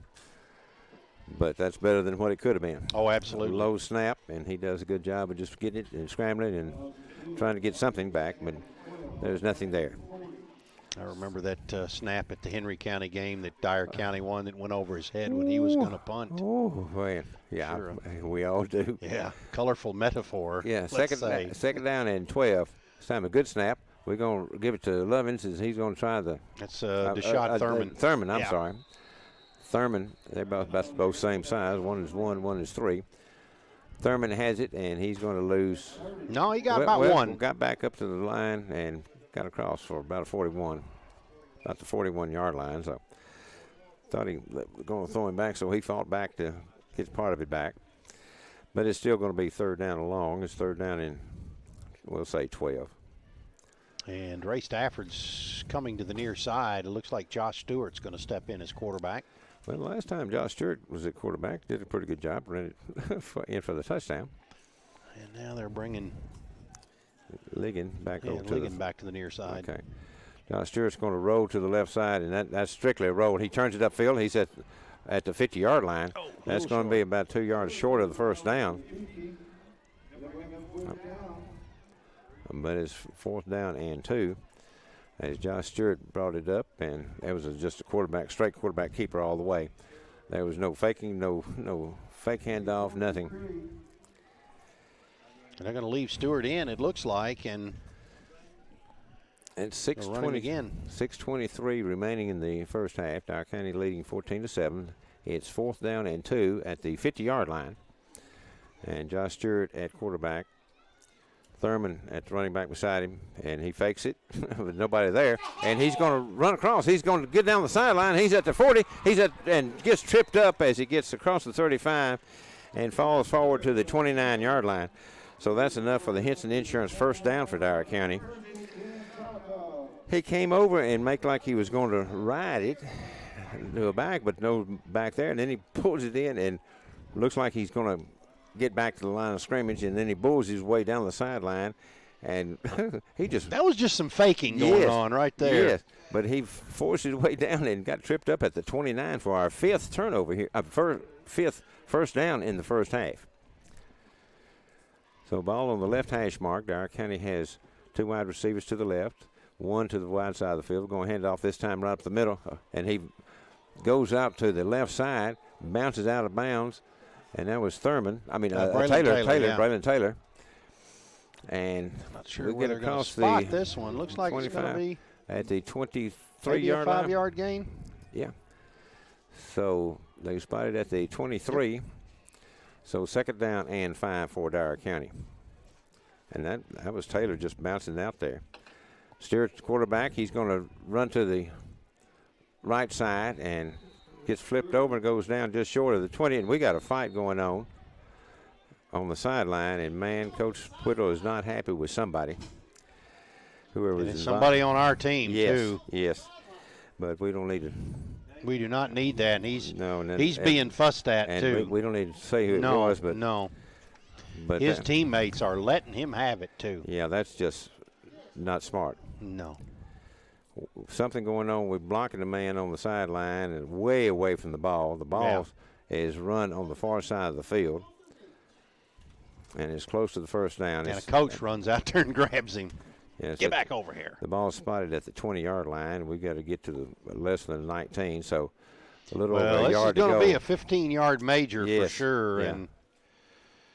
But that's better than what it could have been. Oh, absolutely. Low snap, and he does a good job of just getting it and scrambling and trying to get something back, but there's nothing there. I remember that snap at the Henry County game that Dyer County won that went over his head when he was going to punt. Oh, man. Yeah, sure. We all do. Yeah, colorful metaphor. Yeah, second down and 12. This time a good snap. We're going to give it to Lovins as he's going to try the. That's Deshad Thurman. Thurman, I'm sorry. Thurman, they're both same size. One is 1, one is 3. Thurman has it, and he's going to lose. No, he got about one. Got back up to the line and got across for about a 41, about the 41-yard line. So thought he was going to throw him back, so he fought back to get part of it back. But it's still going to be third down and long. It's third down in, we'll say, 12. And Ray Stafford's coming to the near side. It looks like Josh Stewart's going to step in as quarterback. Well, last time Josh Stewart was at quarterback, did a pretty good job, ran it in for the touchdown. And now they're bringing Ligon back over to Ligon back to the near side. Okay. Josh Stewart's going to roll to the left side, and that's strictly a roll. He turns it upfield. He's at the 50-yard line. That's going to be about 2 yards short of the first down. But it's fourth down and 2 as Josh Stewart brought it up, and it was just a straight quarterback keeper all the way. There was no faking, no fake handoff, nothing. And they're going to leave Stewart in, it looks like, and it's 6:23 remaining in the first half. Dyer County leading 14-7. It's fourth down and 2 at the 50-yard line, and Josh Stewart at quarterback. Thurman at the running back beside him, and he fakes it with nobody there, and he's going to run across. He's going to get down the sideline. He's at the 40. And gets tripped up as he gets across the 35 and falls forward to the 29-yard line. So that's enough for the Henson Insurance first down for Dyer County. He came over and make like he was going to ride it to a back, but no back there, and then he pulls it in and looks like he's going to get back to the line of scrimmage, and then he bulls his way down the sideline, and that was just some faking going on right there. Yes, but he forced his way down and got tripped up at the 29 for our fifth turnover here, fifth first down in the first half. So ball on the left hash mark. Dyer County has 2 wide receivers to the left, 1 to the wide side of the field. We're going to hand it off this time right up the middle, and he goes out to the left side, bounces out of bounds. And that was Thurman. Braylon Taylor. And not sure where they're going to spot this one. Looks like it's going to be at the 23-yard line. 5-yard gain. Yeah. So they spotted at the 23. Yep. So second down and 5 for Dyer County. And that was Taylor just bouncing out there. Stewart's quarterback. He's going to run to the right side and gets flipped over and goes down just short of the 20, and we got a fight going on the sideline, and man, Coach Whittle is not happy with somebody. Whoever was somebody on our team too. Yes, but we don't need to. We do not need that, and he's being fussed at too. We don't need to say who it was, but but his teammates are letting him have it too. Yeah, that's just not smart. No. Something going on with blocking the man on the sideline and way away from the ball. The ball is run on the far side of the field. And it's close to the first down. And a coach runs out there and grabs him. Yeah, Get back over here. The ball's spotted at the 20-yard line. We've got to get to the less than 19, so a little over a yard to go. Well, this is going to be a 15-yard major for sure. Yeah.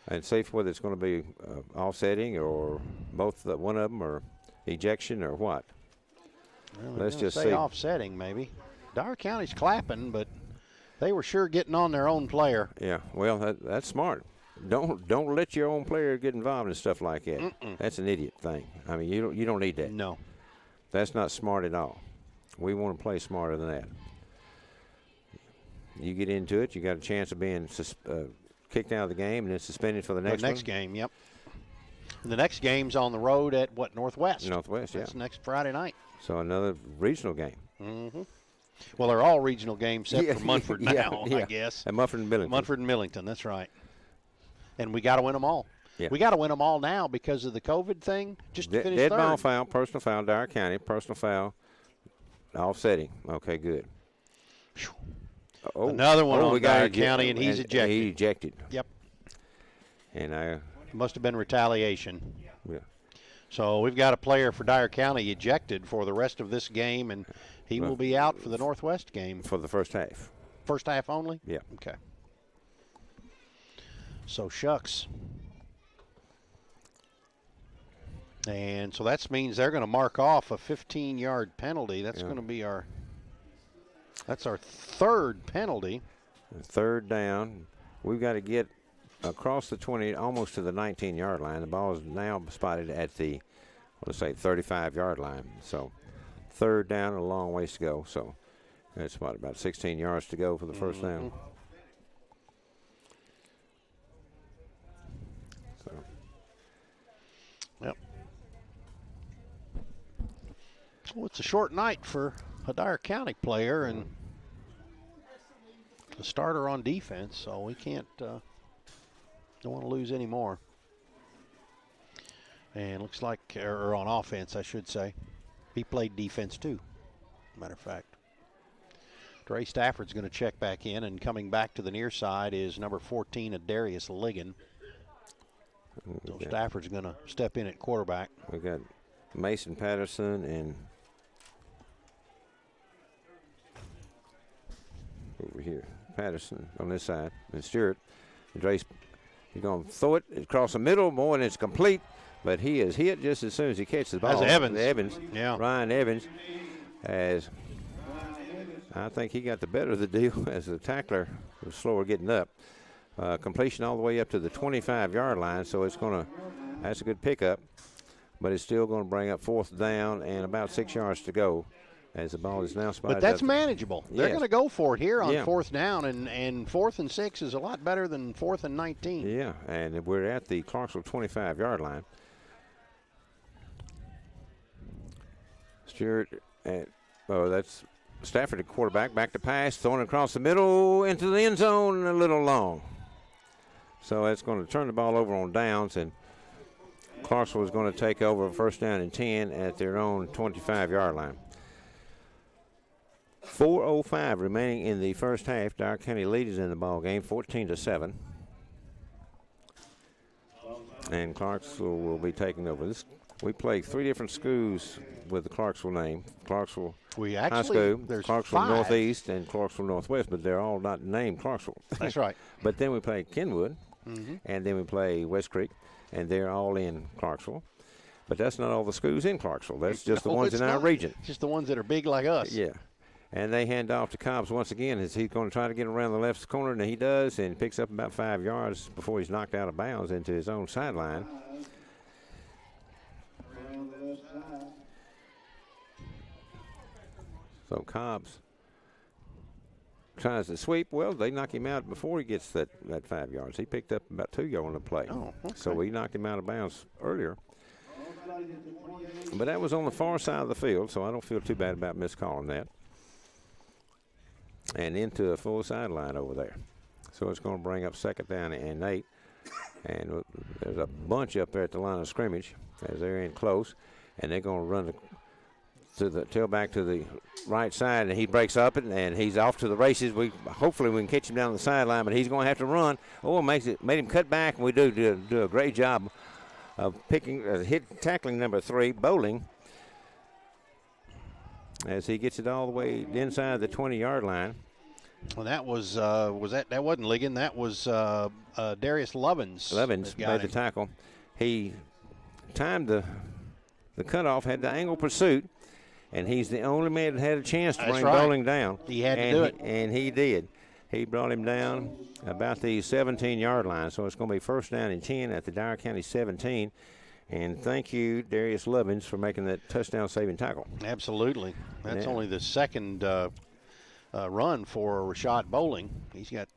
And see whether it's going to be offsetting or both one of them or ejection or what. Well, let's just say see. Offsetting maybe. Dyer County's clapping, but they were sure getting on their own player. Yeah, well, that's smart. Don't let your own player get involved in stuff like that. That's an idiot thing. I mean, you don't need that. No. That's not smart at all. We want to play smarter than that. You get into it, you got a chance of being kicked out of the game and then suspended for the next game, yep. And the next game's on the road at what, Northwest? Northwest, yeah. That's next Friday night. So another regional game. Mm-hmm. Well, they're all regional games except for Munford now, I guess. And Munford and Millington. Munford and Millington, that's right. And we got to win them all. Yeah. We got to win them all now because of the COVID thing. Just to finish dead third. ball foul, personal foul, Dyer County, personal foul, offsetting. Okay, good. Another one on Dyer County, and he's ejected. He ejected. Yep. And must have been retaliation. Yeah. So we've got a player for Dyer County ejected for the rest of this game, and he will be out for the Northwest game. For the first half. First half only? Yeah. Okay. So shucks. And so that means they're going to mark off a 15-yard penalty. That's going to be that's our third penalty. Third down. We've got to get across the 20, almost to the 19-yard line. The ball is now spotted at the, let's say, 35-yard line. So third down, a long ways to go. So that's about 16 yards to go for the first down. So. Yep. Well, it's a short night for a Dyer County player and a starter on defense, so we can't, don't want to lose any more. And looks like, or on offense, I should say. He played defense too, matter of fact. Dre Stafford's going to check back in, and coming back to the near side is number 14, Darius Ligon. So Stafford's going to step in at quarterback. We got Mason Patterson and over here, Patterson on this side, and Stewart. Dre's going to throw it across the middle, more, and it's complete. But he is hit just as soon as he catches the ball. That's Evans. Yeah. Ryan Evans, as I think he got the better of the deal as the tackler was slower getting up. Completion all the way up to the 25-yard line, so that's a good pickup. But it's still going to bring up fourth down and about 6 yards to go as the ball is now spotted. But that's manageable. They're going to go for it here on fourth down, and 4th and 6 is a lot better than 4th and 19. Yeah, and we're at the Clarksville 25-yard line. Stewart that's Stafford at quarterback, back to pass, thrown across the middle into the end zone, a little long. So that's going to turn the ball over on downs, and Clarksville is going to take over first down and 10 at their own 25-yard line. 4:05 remaining in the first half. Dyer County leads in the ball game, 14-7. And Clarksville will be taking over. We play 3 different schools with the Clarksville name. Clarksville High School, Clarksville 5. Northeast, and Clarksville Northwest, but they're all not named Clarksville. That's right. But then we play Kenwood, and then we play West Creek, and they're all in Clarksville. But that's not all the schools in Clarksville. That's just the ones in our region. Just the ones that are big like us. Yeah. And they hand off to Cobbs once again as he's going to try to get around the left corner, and he does, and picks up about 5 yards before he's knocked out of bounds into his own sideline. So Cobbs tries to sweep. Well, they knock him out before he gets that 5 yards. He picked up about 2 yards on the play. Oh, okay. So we knocked him out of bounds earlier. But that was on the far side of the field, so I don't feel too bad about miscalling that. And into a full sideline over there. So it's going to bring up second down and 8. And there's a bunch up there at the line of scrimmage as they're in close. And they're going to run to the tailback to the right side, and he breaks up it, and he's off to the races. Hopefully we can catch him down the sideline, but he's going to have to run. Oh, made him cut back, and we do a great job of tackling number 3, Bowling, as he gets it all the way inside the 20-yard line. Well, that that wasn't Ligon. That was Darius Lovins. Lovins made the tackle. He timed the cutoff, had the angle pursuit, and he's the only man that had a chance to bring Bowling down. He had to do it. And he did. He brought him down about the 17-yard line, so it's going to be first down and 10 at the Dyer County 17. And thank you, Darius Lovins, for making that touchdown-saving tackle. Absolutely. That's only the second run for Rashad Bowling. He's got...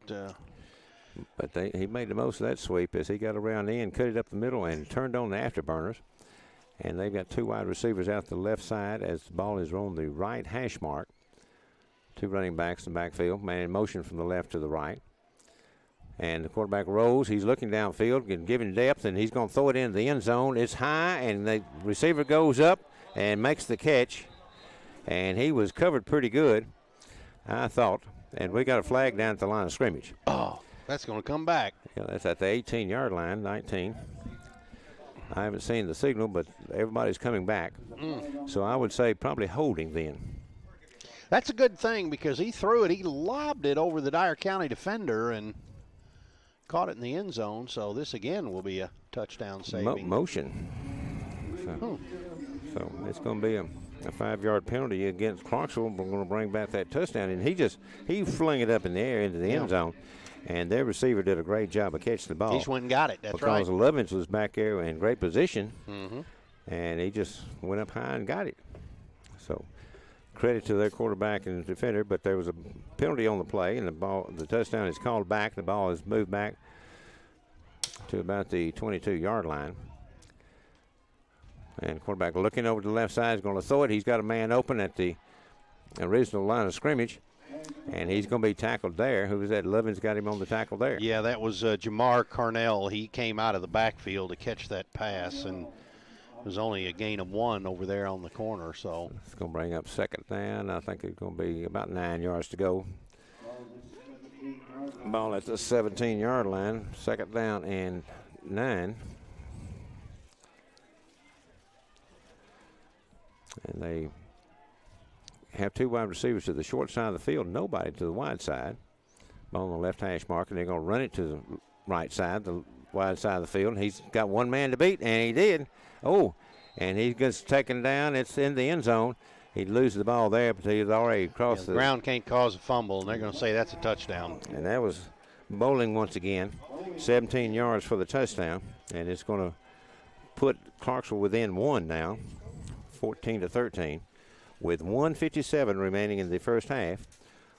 But he made the most of that sweep as he got around in, cut it up the middle, and turned on the afterburners. And they've got 2 wide receivers out the left side as the ball is on the right hash mark. 2 running backs in the backfield, man in motion from the left to the right. And the quarterback rolls. He's looking downfield and giving depth, and he's going to throw it into the end zone. It's high, and the receiver goes up and makes the catch. And he was covered pretty good, I thought. And we got a flag down at the line of scrimmage. Oh, that's going to come back. Yeah, that's at the 18-yard line, 19. I haven't seen the signal, but everybody's coming back. So I would say probably holding then. That's a good thing because he threw it. He lobbed it over the Dyer County defender and caught it in the end zone. So this again will be a touchdown saving. Motion. So it's going to be a 5-yard penalty against Clarksville. We're going to bring back that touchdown. And he flung it up in the air into the end zone. And their receiver did a great job of catching the ball. He just went and got it. That's right. Because Lovins was back there in great position. And he just went up high and got it. So credit to their quarterback and defender, but there was a penalty on the play, and the touchdown is called back. The ball is moved back to about the 22-yard line. And quarterback looking over to the left side is going to throw it. He's got a man open at the original line of scrimmage, and he's going to be tackled there. Who was that? Lovins got him on the tackle there. Yeah, that was Jamar Carnell. He came out of the backfield to catch that pass, and it was only a gain of 1 over there on the corner. So it's going to bring up second down. I think it's going to be about 9 yards to go. Ball at the 17-yard line. Second down and 9. And they have 2 wide receivers to the short side of the field, nobody to the wide side. Ball on the left hash mark, and they're going to run it to the right side, the wide side of the field. And he's got 1 man to beat, and he did. Oh, and he gets taken down. It's in the end zone. He loses the ball there, but he's already crossed the ground. Can't cause a fumble, and they're going to say that's a touchdown. And that was Bowling once again. 17 yards for the touchdown, and it's going to put Clarksville within 1 now, 14-13. With 1:57 remaining in the first half,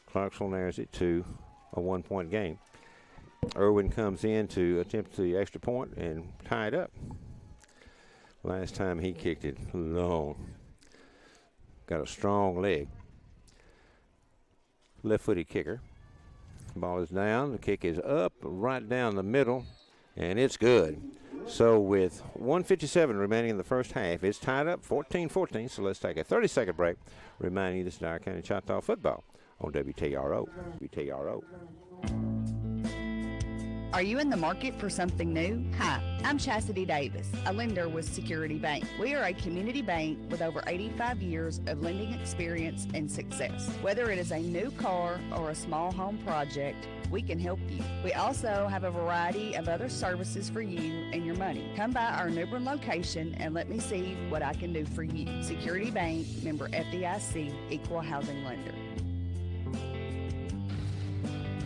Clarksville narrows it to a 1-point game. Irwin comes in to attempt the extra point and tie it up. Last time he kicked it long. Got a strong leg. Left-footed kicker. Ball is down. The kick is up, right down the middle, and it's good. So with 1:57 remaining in the first half, it's tied up 14-14. So let's take a 30-second break. Reminding you this is Dyer County Choctaw football on WTRO. WTRO. Are you in the market for something new? Hi, I'm Chastity Davis, a lender with Security Bank. We are a community bank with over 85 years of lending experience and success. Whether it is a new car or a small home project, we can help you. We also have a variety of other services for you and your money. Come by our New Bern location and let me see what I can do for you. Security Bank, member FDIC, equal housing lender.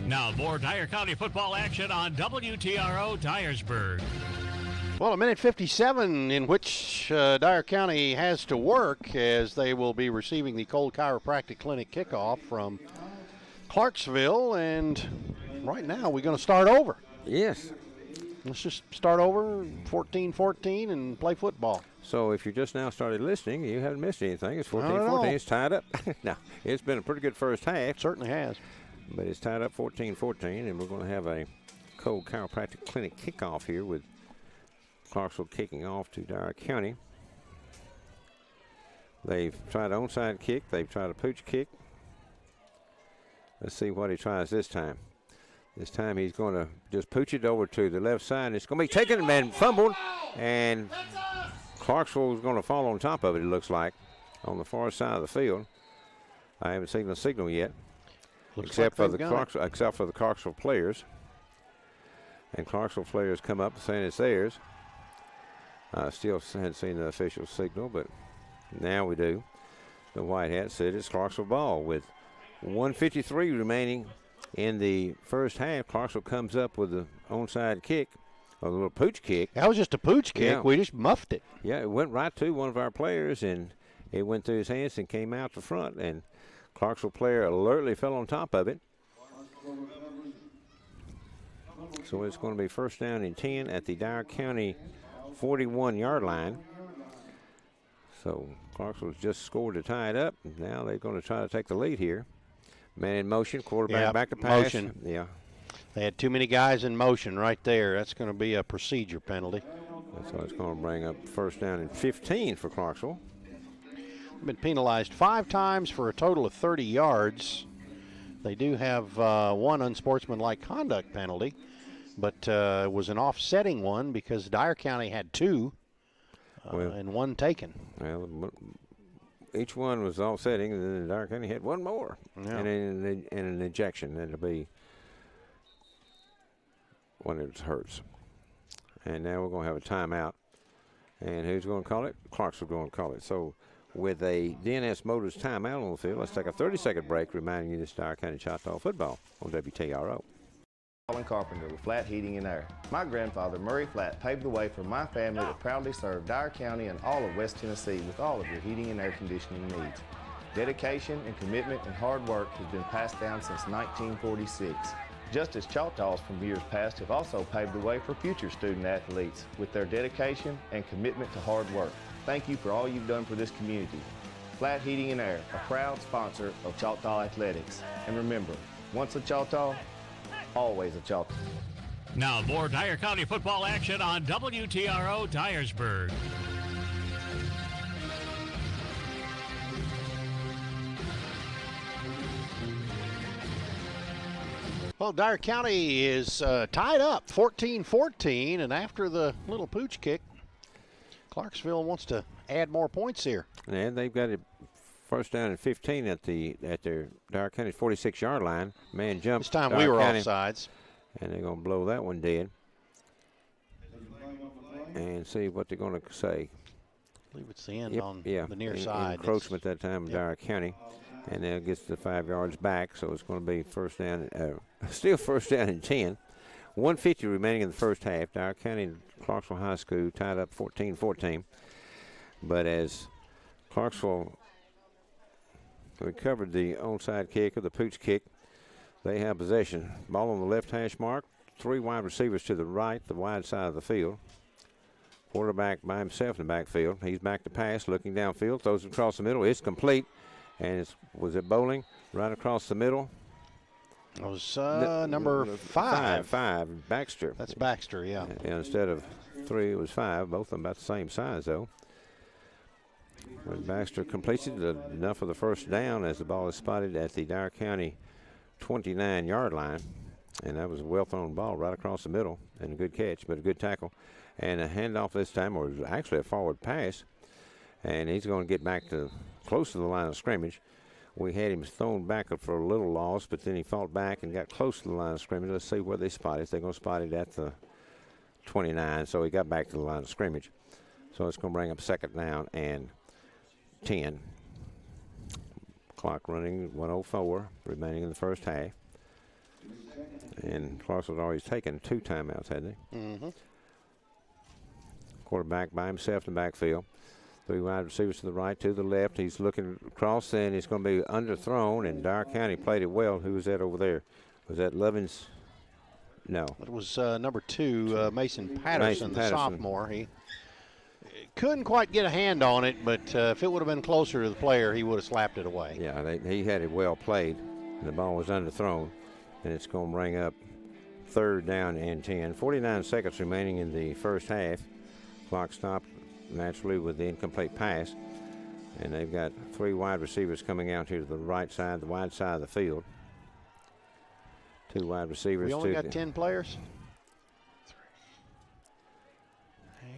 Now more Dyer County football action on WTRO Dyersburg. Well, a minute 57 in which Dyer County has to work as they will be receiving the Cold Chiropractic Clinic kickoff from Clarksville. And right now we're going to start over. Yes. Let's just start over 14-14 and play football. So if you just now started listening, you haven't missed anything. It's 14-14. It's tied up. No, it's been a pretty good first half. Certainly has. But it's tied up 14-14, and we're going to have a Cold Chiropractic Clinic kickoff here with Clarksville kicking off to Dyer County. They've tried an onside kick. They've tried a pooch kick. Let's see what he tries this time. This time he's going to just pooch it over to the left side. It's going to be taken and fumbled, and Clarksville is going to fall on top of it, it looks like, on the far side of the field. I haven't seen the signal yet, except for the Clarksville players. And Clarksville players come up saying it's theirs. I still hadn't seen the official signal, but now we do. The White Hat said it's Clarksville ball with 1:53 remaining in the first half. Clarksville comes up with the onside kick, a little pooch kick. That was just a pooch kick. Yeah. We just muffed it. Yeah, it went right to one of our players, and it went through his hands and came out the front. And Clarksville player alertly fell on top of it. So it's going to be first down and 10 at the Dyer County 41-yard line. So Clarksville's just scored to tie it up. Now they're going to try to take the lead here. Man in motion, quarterback back to pass. Motion. Yeah. They had too many guys in motion right there. That's going to be a procedure penalty. So it's going to bring up first down and 15 for Clarksville. Been penalized 5 times for a total of 30 yards. They do have one unsportsmanlike conduct penalty, but it was an offsetting one because Dyer County had 2 and 1 taken. Well, each one was offsetting, and then Dyer County had 1 more, and an ejection. That'll be when it hurts. And now we're going to have a timeout. And who's going to call it? Clarksville going to call it. So with a DNS Motors timeout on the field, let's take a 30-second break, reminding you this is Dyer County Choctaw football on WTRO. Alan Carpenter with Flat Heating and Air. My grandfather, Murray Flat, paved the way for my family to proudly serve Dyer County and all of West Tennessee with all of your heating and air conditioning needs. Dedication and commitment and hard work has been passed down since 1946. Just as Choctaws from years past have also paved the way for future student athletes with their dedication and commitment to hard work. Thank you for all you've done for this community. Flat Heating and Air, a proud sponsor of Choctaw Athletics. And remember, once a Choctaw, always a Choctaw. Now more Dyer County football action on WTRO Dyersburg. Well, Dyer County is tied up 14-14, and after the little pooch kick, Clarksville wants to add more points here. And they've got it first down and 15 at their Dyer County 46-yard line. Man jumped. This time Dyer we were County, offsides. and they're going to blow that one dead. And see what they're going to say. I believe it's the end on the near side. Encroachment that time of Dyer County. And now gets the 5 yards back, so it's going to be first down, still first down and 10. 1:50 remaining in the first half. Dyer County and Clarksville High School tied up 14-14. But as Clarksville recovered the onside kick or the pooch kick, they have possession. Ball on the left hash mark. 3 wide receivers to the right, the wide side of the field. Quarterback by himself in the backfield. He's back to pass, looking downfield, throws it across the middle. It's complete. And was it Bowling right across the middle? It was number 5. 5, Baxter. That's Baxter, yeah. And instead of 3, it was 5. Both of them about the same size, though. When Baxter completes it, enough for the first down as the ball is spotted at the Dyer County 29-yard line. And that was a well-thrown ball right across the middle. And a good catch, but a good tackle. And a handoff this time, or actually a forward pass. And he's going to get back to close to the line of scrimmage. We had him thrown back for a little loss, but then he fought back and got close to the line of scrimmage. Let's see where they spot it. They're going to spot it at the 29, so he got back to the line of scrimmage. So it's going to bring up second down and 10. Clock running 1:04 remaining in the first half. And Clarksville had always taken 2 timeouts, hadn't they? Mm-hmm. Quarterback by himself in the backfield. 3 wide receivers to the right, to the left. He's looking across, and it's going to be underthrown, and Dyer County played it well. Who was that over there? Was that Lovins? No. It was number 2, Mason Patterson, the sophomore. He couldn't quite get a hand on it, but if it would have been closer to the player, he would have slapped it away. Yeah, he had it well played, and the ball was underthrown, and it's going to bring up third down and 10. 49 seconds remaining in the first half. Clock stopped naturally with the incomplete pass. And they've got 3 wide receivers coming out here to the right side, the wide side of the field. 2 wide receivers. We only got 10 players.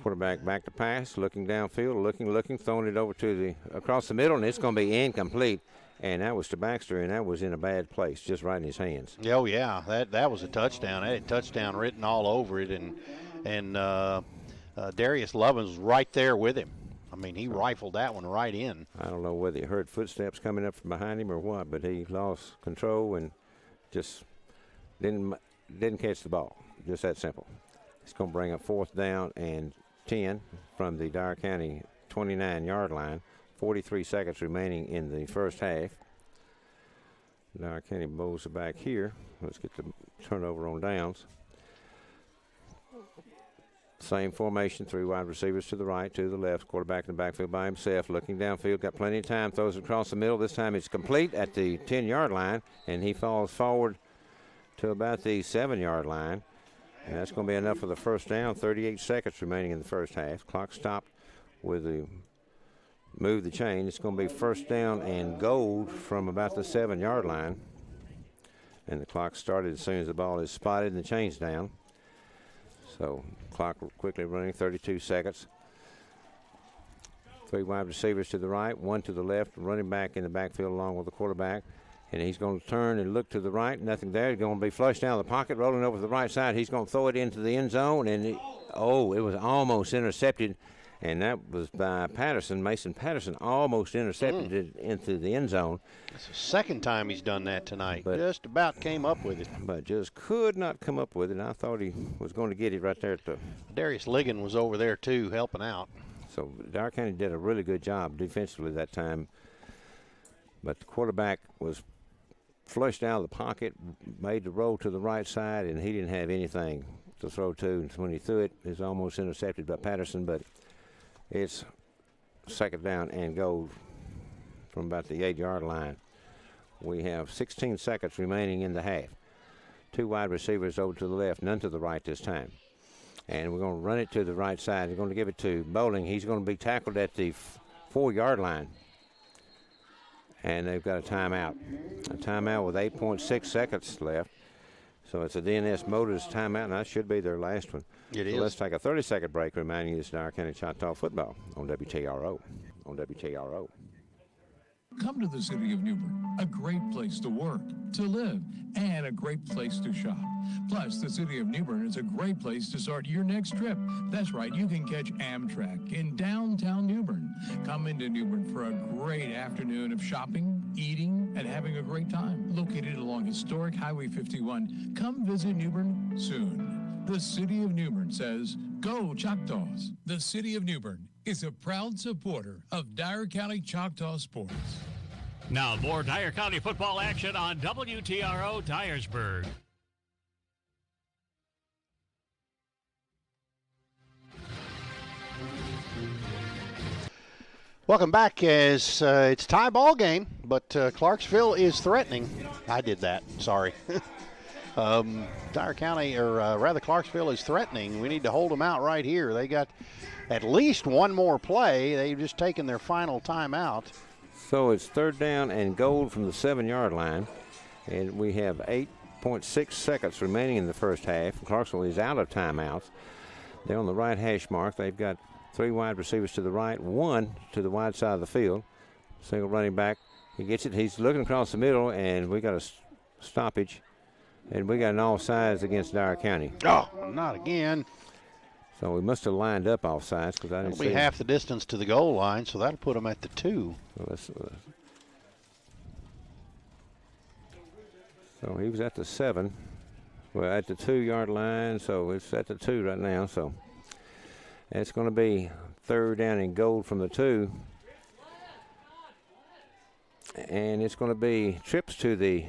Quarterback back to pass, looking downfield, looking, throwing it over to across the middle, and it's going to be incomplete. And that was to Baxter, and that was in a bad place, just right in his hands. Oh, yeah, that was a touchdown. That had touchdown written all over it, and Darius Lovins was right there with him. I mean, he rifled that one right in. I don't know whether he heard footsteps coming up from behind him or what, but he lost control and just didn't catch the ball. Just that simple. It's going to bring up 4th down and 10 from the Dyer County 29-yard line. 43 seconds remaining in the first half. Dyer County moves it back here. Let's get the turnover on downs. Same formation, 3 wide receivers to the right, to the left. Quarterback in the backfield by himself, looking downfield, got plenty of time, throws it across the middle. This time it's complete at the 10-yard line, and he falls forward to about the 7-yard line. And that's going to be enough for the first down. 38 seconds remaining in the first half. Clock stopped with the move the chain. It's going to be first down and goal from about the 7-yard line. And the clock started as soon as the ball is spotted and the chain's down. So clock quickly running, 32 seconds. 3 wide receivers to the right, 1 to the left, running back in the backfield along with the quarterback. And he's going to turn and look to the right. Nothing there. He's going to be flushed down the pocket, rolling over to the right side. He's going to throw it into the end zone. And it was almost intercepted. And that was by Patterson. Mason Patterson almost intercepted it into the end zone. That's the second time he's done that tonight. But just about came up with it. But just could not come up with it. And I thought he was going to get it right there at the. Darius Ligon was over there, too, helping out. So Dyer County did a really good job defensively that time. But the quarterback was flushed out of the pocket, made the roll to the right side, and he didn't have anything to throw to. And when he threw it, it was almost intercepted by Patterson. But it's second down and goal from about the 8-yard line. We have 16 seconds remaining in the half. 2 wide receivers over to the left, none to the right this time. And we're going to run it to the right side. We're going to give it to Bowling. He's going to be tackled at the 4-yard line. And they've got a timeout. A timeout with 8.6 seconds left. So it's a DNS Motors timeout, and that should be their last one. It so is. Let's take a 30-second break, reminding you this is Dyer County Choctaw football on WTRO. On WTRO. Come to the city of New Bern, a great place to work, to live, and a great place to shop. Plus, the city of New Bern is a great place to start your next trip. That's right, you can catch Amtrak in downtown New Bern. Come into New Bern for a great afternoon of shopping, eating, and having a great time. Located along historic Highway 51, come visit New Bern soon. The city of New Bern says, go Choctaws. The city of New Bern is a proud supporter of Dyer County Choctaw sports. Now more Dyer County football action on WTRO Dyersburg. Welcome back as it's tie ball game, but Clarksville is threatening. I did that, sorry. Dyer County, or rather Clarksville is threatening. We need to hold them out right here. They got at least one more play. They've just taken their final timeout. So it's third down and goal from the 7-yard line. And we have 8.6 seconds remaining in the first half. Clarksville is out of timeouts. They're on the right hash mark. They've got 3 wide receivers to the right, 1 to the wide side of the field. Single running back. He gets it. He's looking across the middle, and we got a stoppage. And we got an offsides against Dyer County. Oh, not again. So we must have lined up offsides because I didn't It'll see be half the distance to the goal line, so that'll put them at the 2. So he was at the 7. We're at the 2-yard line, so it's at the 2 right now. So it's going to be third down and goal from the 2. And it's going to be trips to the,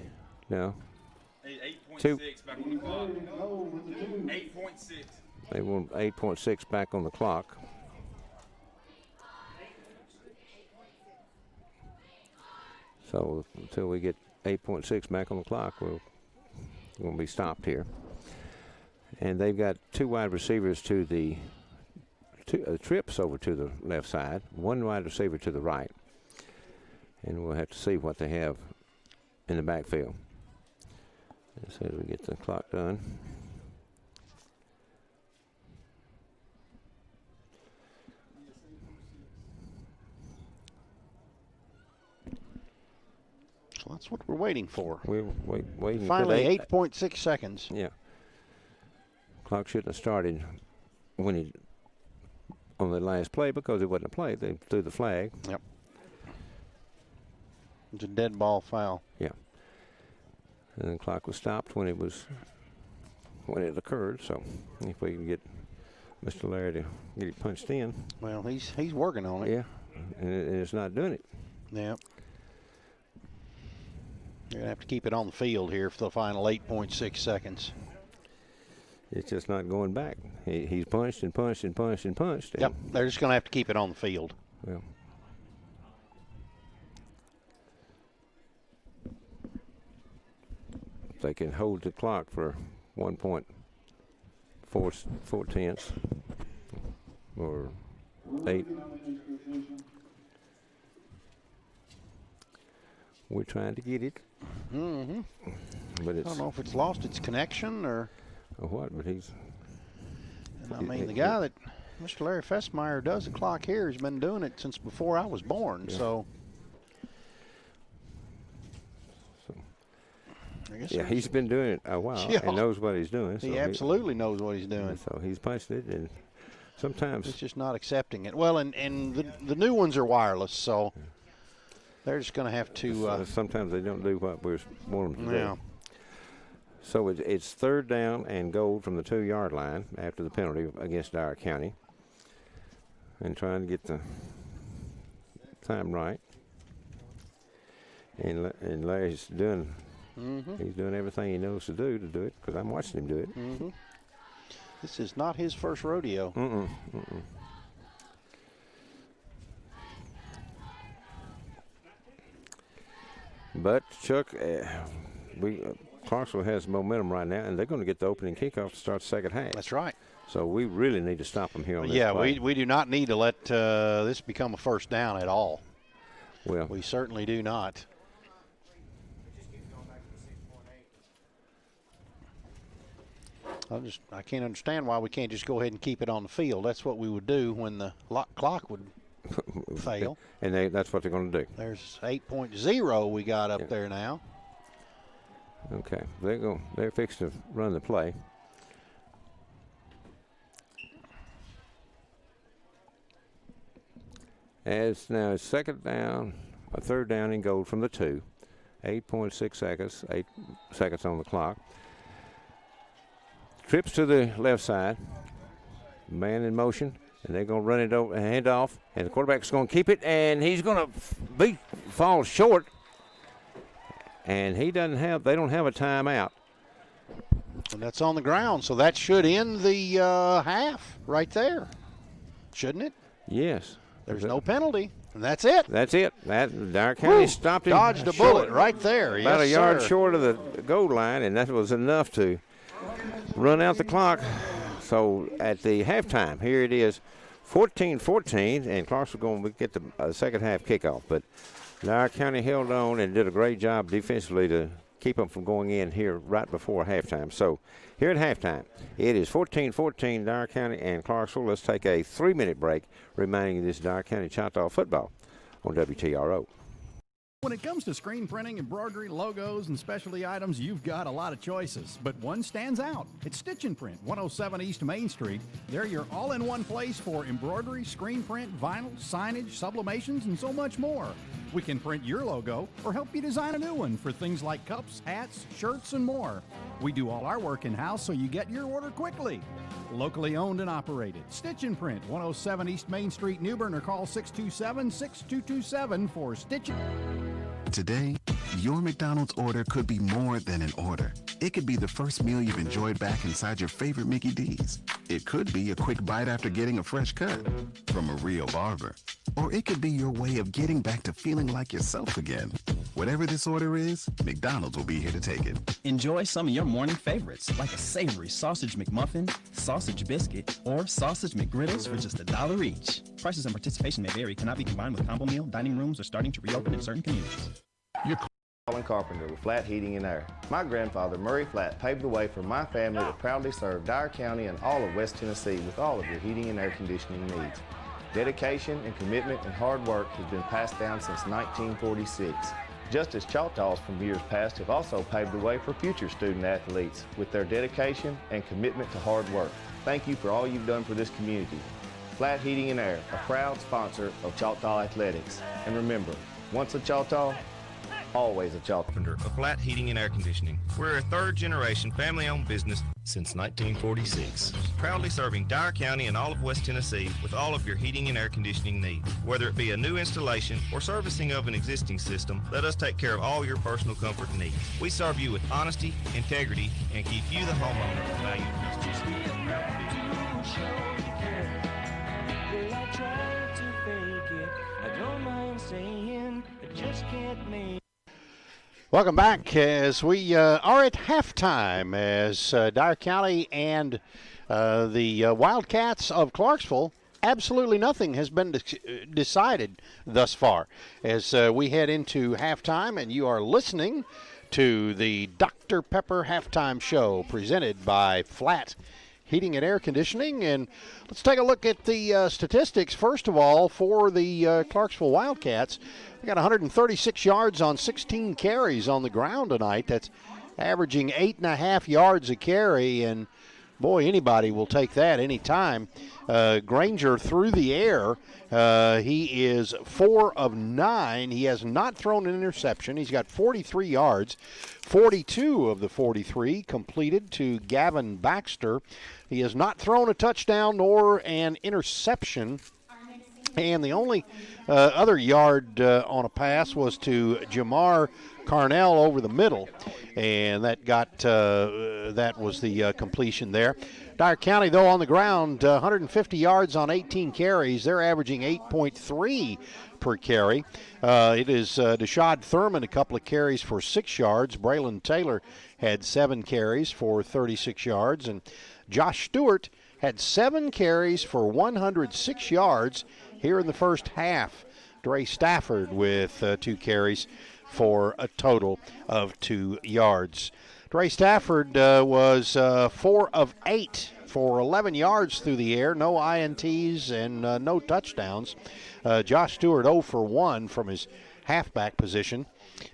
8.6 back on the clock. 8.6. They want 8.6 back on the clock. So until we get 8.6 back on the clock, we're going to be stopped here. And they've got 2 wide receivers to the trips over to the left side, 1 wide receiver to the right. and we'll have to see what they have in the backfield. As soon as we get the clock done. So that's what we're waiting for. We're waiting. Finally, 8.6 seconds. Yeah. Clock shouldn't have started when he on the last play because it wasn't a play. They threw the flag. Yep. It's a dead ball foul. Yeah. And the clock was stopped when it occurred. So if we can get Mr. Larry to get it punched in. Well, he's working on it. Yeah, and it's not doing it. Yeah. You're gonna have to keep it on the field here for the final 8.6 seconds. It's just not going back. He's punched and punched and punched and punched. Yep, they're just gonna have to keep it on the field. Well. They can hold the clock for 1.4 tenths or 8. We're trying to get it. Mm-hmm. But it's, I don't know if it's lost its connection or what, but he's. I mean, the guy that Mr. Larry Festmeyer does the clock here has been doing it since before I was born. Yeah. So I guess he's been doing it a while and knows what he's doing. He absolutely knows what he's doing. So he's punched it, and sometimes it's just not accepting it. Well, and the new ones are wireless, so they're just going to have to. Sometimes they don't do what we want them to Yeah. do. So it's 3rd down and goal from the 2-yard line after the penalty against Dyer County, and trying to get the time right. And Larry's doing. Mm-hmm. He's doing everything he knows to do it because I'm watching him do it. Mm-hmm. This is not his first rodeo. Mm-mm. But Chuck, Clarksville has momentum right now, and they're going to get the opening kickoff to start the second half. That's right. So we really need to stop them here on this play. we do not need to let this become a first down at all. Well, we certainly do not. I can't understand why we can't just go ahead and keep it on the field. That's what we would do when the clock would fail. And that's what they're going to do. There's 8.0 we got up there now. Okay, they're fixed to run the play. As now it's 2nd down, a 3rd down and goal from the 2. 8.6 seconds, 8 seconds on the clock. Trips to the left side, man in motion, and they're going to run it over, hand off, and the quarterback's going to keep it, and he's going to fall short, and they don't have a timeout. And that's on the ground, so that should end the half right there, shouldn't it? Yes. There's no penalty, and that's it. That's it. Dyer County stopped him. Dodged a bullet right there. About yes, a yard sir. short of the goal line, and that was enough to run out the clock. So at the halftime, here it is, 14-14, and Clarksville going to get the second half kickoff. But Dyer County held on and did a great job defensively to keep them from going in here right before halftime. So here at halftime, it is 14-14 Dyer County and Clarksville. Let's take a 3-minute break remaining in this Dyer County Choctaw football on WTRO. When it comes to screen printing, embroidery, logos, and specialty items, you've got a lot of choices, but one stands out. It's Stitch and Print, 107 East Main Street. They're your all-in-one place for embroidery, screen print, vinyl, signage, sublimations, and so much more. We can print your logo or help you design a new one for things like cups, hats, shirts, and more. We do all our work in-house so you get your order quickly. Locally owned and operated. Stitch and Print, 107 East Main Street, New Bern, or call 627-6227 for Stitch. Today, your McDonald's order could be more than an order. It could be the first meal you've enjoyed back inside your favorite Mickey D's. It could be a quick bite after getting a fresh cut from a real barber. Or it could be your way of getting back to feeling like yourself again. Whatever this order is, McDonald's will be here to take it. Enjoy some of your morning favorites, like a savory sausage McMuffin, sausage biscuit, or sausage McGriddles for just $1 each. Prices and participation may vary. Cannot be combined with combo meal. Dining rooms are starting to reopen in certain communities. Colin Carpenter with Flat Heating and Air. My grandfather, Murray Flat, paved the way for my family to proudly serve Dyer County and all of West Tennessee with all of your heating and air conditioning needs. Dedication and commitment and hard work has been passed down since 1946. Just as Choctaws from years past have also paved the way for future student athletes with their dedication and commitment to hard work. Thank you for all you've done for this community. Flat Heating and Air, a proud sponsor of Choctaw Athletics. And remember, once a Choctaw, always a Choctaw. Of Flat Heating and Air Conditioning. We're a third-generation family-owned business since 1946, proudly serving Dyer County and all of West Tennessee with all of your heating and air conditioning needs. Whether it be a new installation or servicing of an existing system, let us take care of all your personal comfort needs. We serve you with honesty, integrity, and keep you, the homeowner, a valued customer. I tried to fake it. I don't mind saying I just can't make. Welcome back as we are at halftime as Dyer County and the Wildcats of Clarksville, absolutely nothing has been decided thus far as we head into halftime, and you are listening to the Dr. Pepper Halftime Show presented by Flat Heating and Air Conditioning. And let's take a look at the statistics, first of all, for the Clarksville Wildcats. They got 136 yards on 16 carries on the ground tonight. That's averaging 8.5 yards a carry, and boy, anybody will take that anytime. Granger through the air. He is 4 of 9. He has not thrown an interception. He's got 43 yards. 42 of the 43 completed to Gavin Baxter. He has not thrown a touchdown nor an interception. And the only other yard on a pass was to Jamar Carnell over the middle, and that was the completion there. Dyer County, though, on the ground, 150 yards on 18 carries. They're averaging 8.3 per carry. It is Deshad Thurman, a couple of carries for 6 yards. Braylon Taylor had 7 carries for 36 yards, and Josh Stewart had 7 carries for 106 yards here in the first half. Dre Stafford with 2 carries for a total of 2 yards. Dre Stafford was 4 of 8 for 11 yards through the air, no INTs and no touchdowns. Josh Stewart 0 for 1 from his halfback position.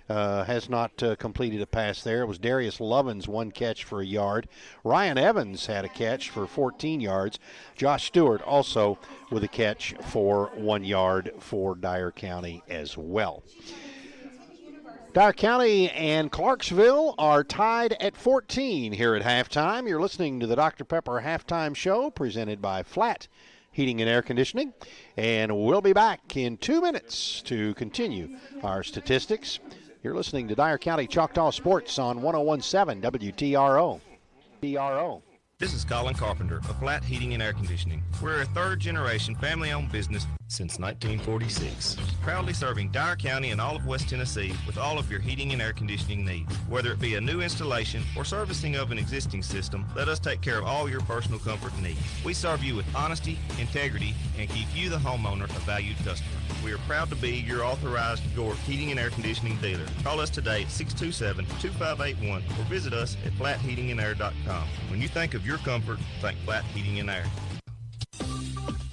Has not completed a pass there. It was Darius Lovins, 1 catch for a yard. Ryan Evans had a catch for 14 yards. Josh Stewart also with a catch for 1 yard for Dyer County as well. Dyer County and Clarksville are tied at 14 here at halftime. You're listening to the Dr. Pepper Halftime Show presented by Flat Heating and Air Conditioning. And we'll be back in 2 minutes to continue our statistics. You're listening to Dyer County Choctaw Sports on 101.7 WTRO. This is Colin Carpenter of Flat Heating and Air Conditioning. We're a third-generation family-owned business since 1946, proudly serving Dyer County and all of West Tennessee with all of your heating and air conditioning needs. Whether it be a new installation or servicing of an existing system, let us take care of all your personal comfort needs. We serve you with honesty, integrity, and keep you, the homeowner, a valued customer. We are proud to be your authorized York heating and air conditioning dealer. Call us today at 627-2581 or visit us at flatheatingandair.com. When you think of your comfort, think Flat Heating and Air.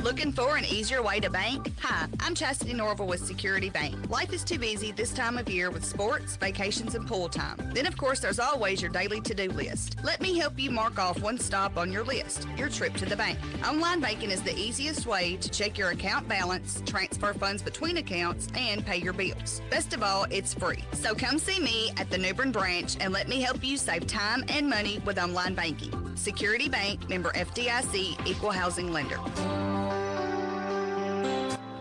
Looking for an easier way to bank? Hi, I'm Chastity Norville with Security Bank. Life is too busy this time of year with sports, vacations, and pool time. Then, of course, there's always your daily to-do list. Let me help you mark off one stop on your list, your trip to the bank. Online banking is the easiest way to check your account balance, transfer funds between accounts, and pay your bills. Best of all, it's free. So come see me at the New Bern branch and let me help you save time and money with online banking. Security Bank, member FDIC, equal housing lender.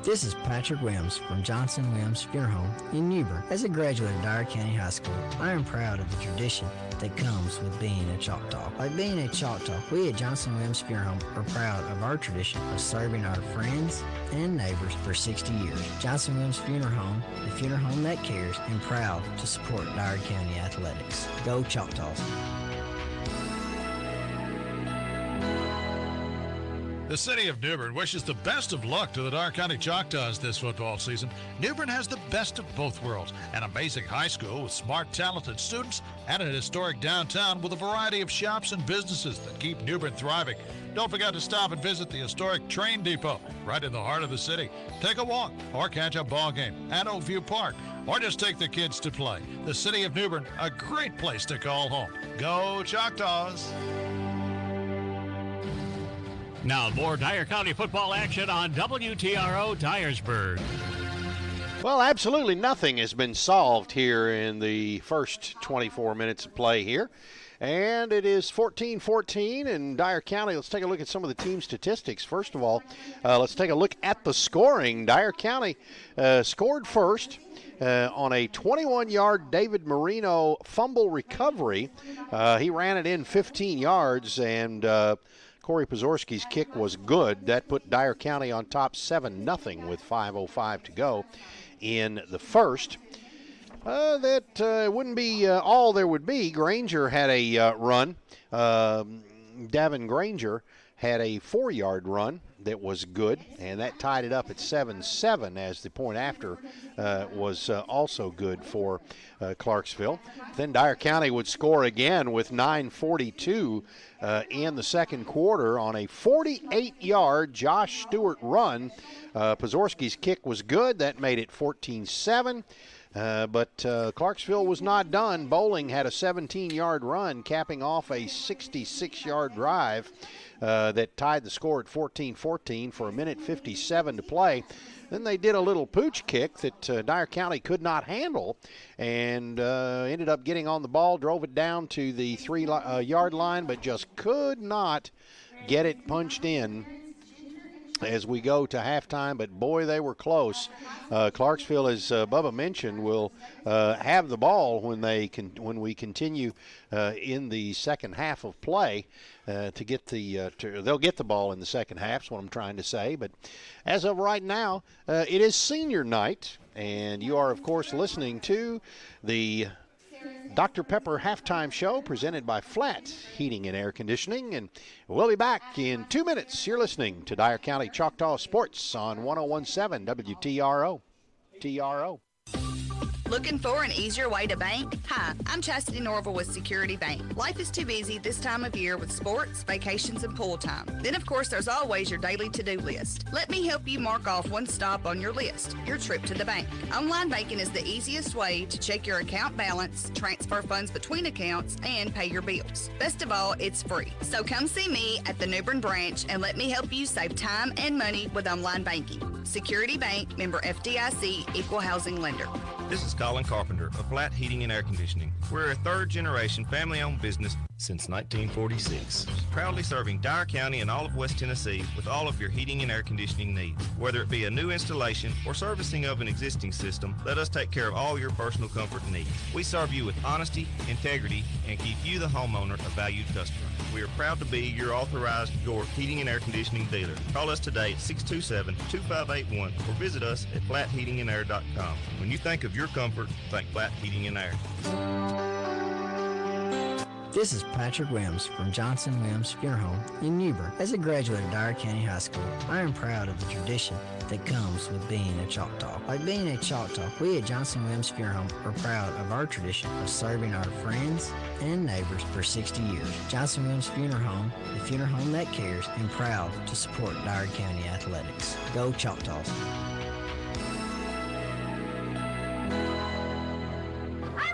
This is Patrick Williams from Johnson Williams Funeral Home in Newbern. As a graduate of Dyer County High School, I am proud of the tradition that comes with being a Choctaw. Like being a Choctaw, we at Johnson Williams Funeral Home are proud of our tradition of serving our friends and neighbors for 60 years. Johnson Williams Funeral Home, the funeral home that cares, and proud to support Dyer County athletics. Go Choctaws. The city of New Bern wishes the best of luck to the Dyer County Choctaws this football season. New Bern has the best of both worlds, an amazing high school with smart, talented students, and an historic downtown with a variety of shops and businesses that keep New Bern thriving. Don't forget to stop and visit the historic train depot right in the heart of the city. Take a walk or catch a ball game at Oakview Park, or just take the kids to play. The city of New Bern, a great place to call home. Go Choctaws! Now more Dyer County football action on WTRO Dyersburg. Well, absolutely nothing has been solved here in the first 24 minutes of play here. And it is 14-14 in Dyer County. Let's take a look at some of the team statistics. First of all, let's take a look at the scoring. Dyer County scored first on a 21-yard David Marino fumble recovery. He ran it in 15 yards, and Corey Pazorski's kick was good. That put Dyer County on top 7-0 with 5:05 to go in the first. That wouldn't be all there would be. Granger had a run. Davin Granger had a 4-yard run that was good, and that tied it up at 7-7 as the point after was also good for Clarksville. Then Dyer County would score again with 9:42 in the second quarter on a 48-yard Josh Stewart run. Pazorski's kick was good. That made it 14-7. But Clarksville was not done. Bowling had a 17-yard run, capping off a 66-yard drive that tied the score at 14-14 for a minute 57 to play. Then they did a little pooch kick that Dyer County could not handle, and ended up getting on the ball, drove it down to the 3-yard line, but just could not get it punched in as we go to halftime. But boy, they were close. Clarksville, as Bubba mentioned, will have the ball when we continue in the second half of play to get they'll get the ball in the second half is what I'm trying to say. But as of right now, it is senior night, and you are of course listening to the Dr. Pepper halftime show presented by Flat Heating and Air Conditioning, and we'll be back in 2 minutes. You're listening to Dyer County Choctaw Sports on 101.7 WTRO. TRO. Looking for an easier way to bank? Hi, I'm Chastity Norville with Security Bank. Life is too busy this time of year with sports, vacations, and pool time. Then, of course, there's always your daily to-do list. Let me help you mark off one stop on your list, your trip to the bank. Online banking is the easiest way to check your account balance, transfer funds between accounts, and pay your bills. Best of all, it's free. So come see me at the New Bern branch and let me help you save time and money with online banking. Security Bank, member FDIC, equal housing lender. This is Colin Carpenter of Flat Heating and Air Conditioning. We're a third-generation family-owned business since 1946, proudly serving Dyer County and all of West Tennessee with all of your heating and air conditioning needs. Whether it be a new installation or servicing of an existing system, let us take care of all your personal comfort needs. We serve you with honesty, integrity, and keep you, the homeowner, a valued customer. We are proud to be your authorized York heating and air conditioning dealer. Call us today at 627-2581 or visit us at flatheatingandair.com. When you think of your comfort, think Flat Heating and Air. This is Patrick Williams from Johnson Williams Funeral Home in Newbern. As a graduate of Dyer County High School, I am proud of the tradition that comes with being a Choctaw. Like being a Choctaw, we at Johnson Williams Funeral Home are proud of our tradition of serving our friends and neighbors for 60 years. Johnson Williams Funeral Home, the funeral home that cares, and proud to support Dyer County athletics. Go Choctaws.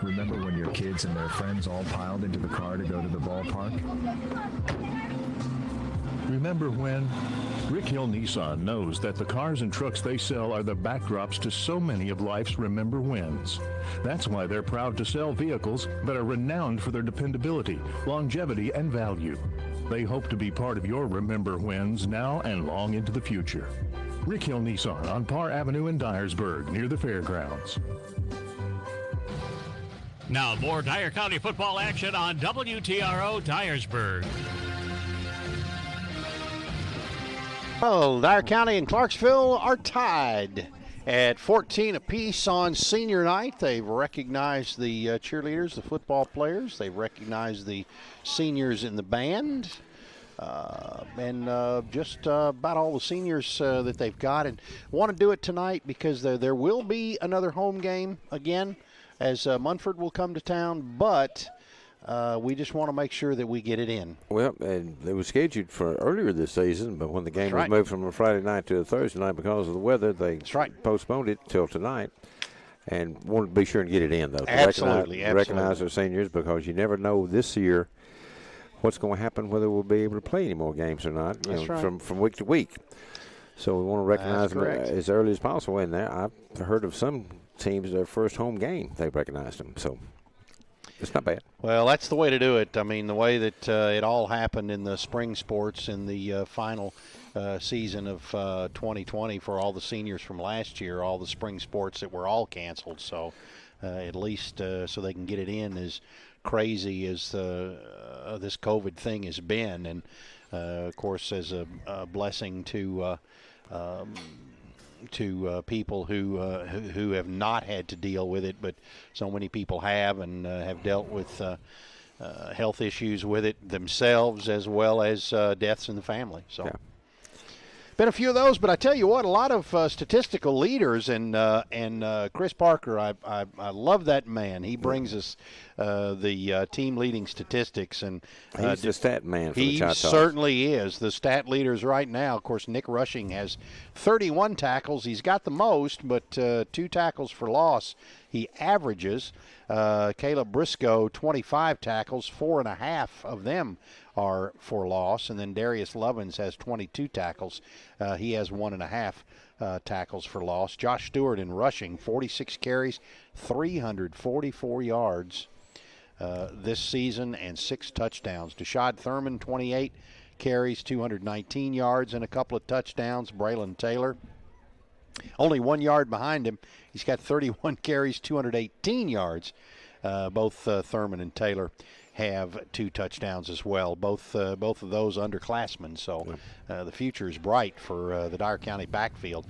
Remember when your kids and their friends all piled into the car to go to the ballpark? Remember when? Rick Hill Nissan knows that the cars and trucks they sell are the backdrops to so many of life's remember wins. That's why they're proud to sell vehicles that are renowned for their dependability, longevity, and value. They hope to be part of your remember wins now and long into the future. Rick Hill Nissan on Parr Avenue in Dyersburg, near the fairgrounds. Now more Dyer County football action on WTRO Dyersburg. Well, Dyer County and Clarksville are tied at 14 apiece on senior night. They've recognized the cheerleaders, the football players. They've recognized the seniors in the band. And just about all the seniors that they've got. And want to do it tonight because there will be another home game again as Munford will come to town. But we just want to make sure that we get it in. Well, and it was scheduled for earlier this season, but when the game was moved from a Friday night to a Thursday night because of the weather, they postponed it till tonight. And wanted to be sure and get it in, though. Absolutely. Recognize our seniors, because you never know this year what's going to happen, whether we'll be able to play any more games or not, from week to week. So we want to recognize them as early as possible. And I've heard of some teams, their first home game, they've recognized them. So it's not bad. Well, that's the way to do it. I mean, the way that it all happened in the spring sports in the final season of 2020 for all the seniors from last year, all the spring sports that were all canceled. So at least so they can get it in as crazy as this COVID thing has been. And, of course, as a blessing to people who have not had to deal with it, but so many people have and have dealt with health issues with it themselves, as well as deaths in the family. So. Yeah. Been a few of those, but I tell you what, a lot of statistical leaders, and Chris Parker, I love that man. He brings us the team leading statistics, and he's the stat man for the Choctaws. He certainly is. The stat leaders right now, of course, Nick Rushing has 31 tackles. He's got the most, but 2 tackles for loss he averages. Caleb Briscoe, 25 tackles, 4.5 of them are for loss. And then Darius Lovins has 22 tackles. He has 1.5 tackles for loss. Josh Stewart in rushing, 46 carries, 344 yards this season, and 6 touchdowns. Deshad Thurman, 28 carries, 219 yards, and a couple of touchdowns. Braylon Taylor, only 1 yard behind him. He's got 31 carries, 218 yards. Both Thurman and Taylor have 2 touchdowns as well. Both of those underclassmen. So the future is bright for the Dyer County backfield.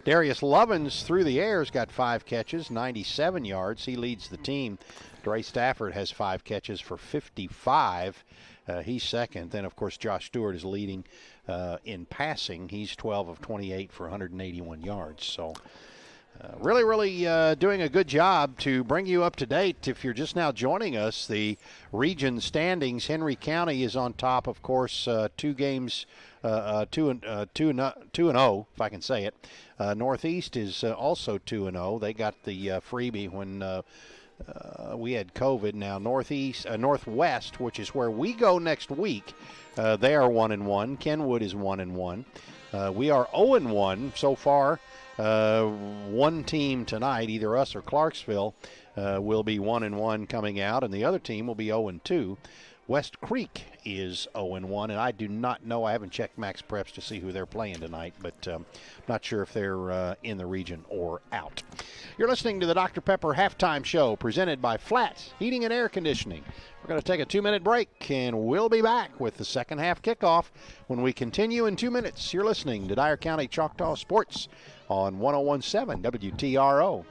Darius Lovins through the air has got 5 catches, 97 yards. He leads the team. Dre Stafford has 5 catches for 55. He's second. Then, of course, Josh Stewart is leading in passing. He's 12 of 28 for 181 yards. So really doing a good job to bring you up to date. If you're just now joining us, the region standings, Henry County is on top, of course, 2 games, 2-0, if I can say it. Northeast is also 2-0. They got the freebie when we had COVID. Now Northwest, which is where we go next week, they are 1-1. Kenwood is 1-1. We are 0-1 so far. One team tonight, either us or Clarksville, will be 1-1 coming out, and the other team will be 0-2. West Creek is 0-1, and I do not know. I haven't checked Max Preps to see who they're playing tonight, but not sure if they're in the region or out. You're listening to the Dr. Pepper Halftime Show, presented by Flat Heating and Air Conditioning. We're going to take a 2-minute break, and we'll be back with the second half kickoff when we continue in 2 minutes. You're listening to Dyer County Choctaw Sports on 101.7 WTRO.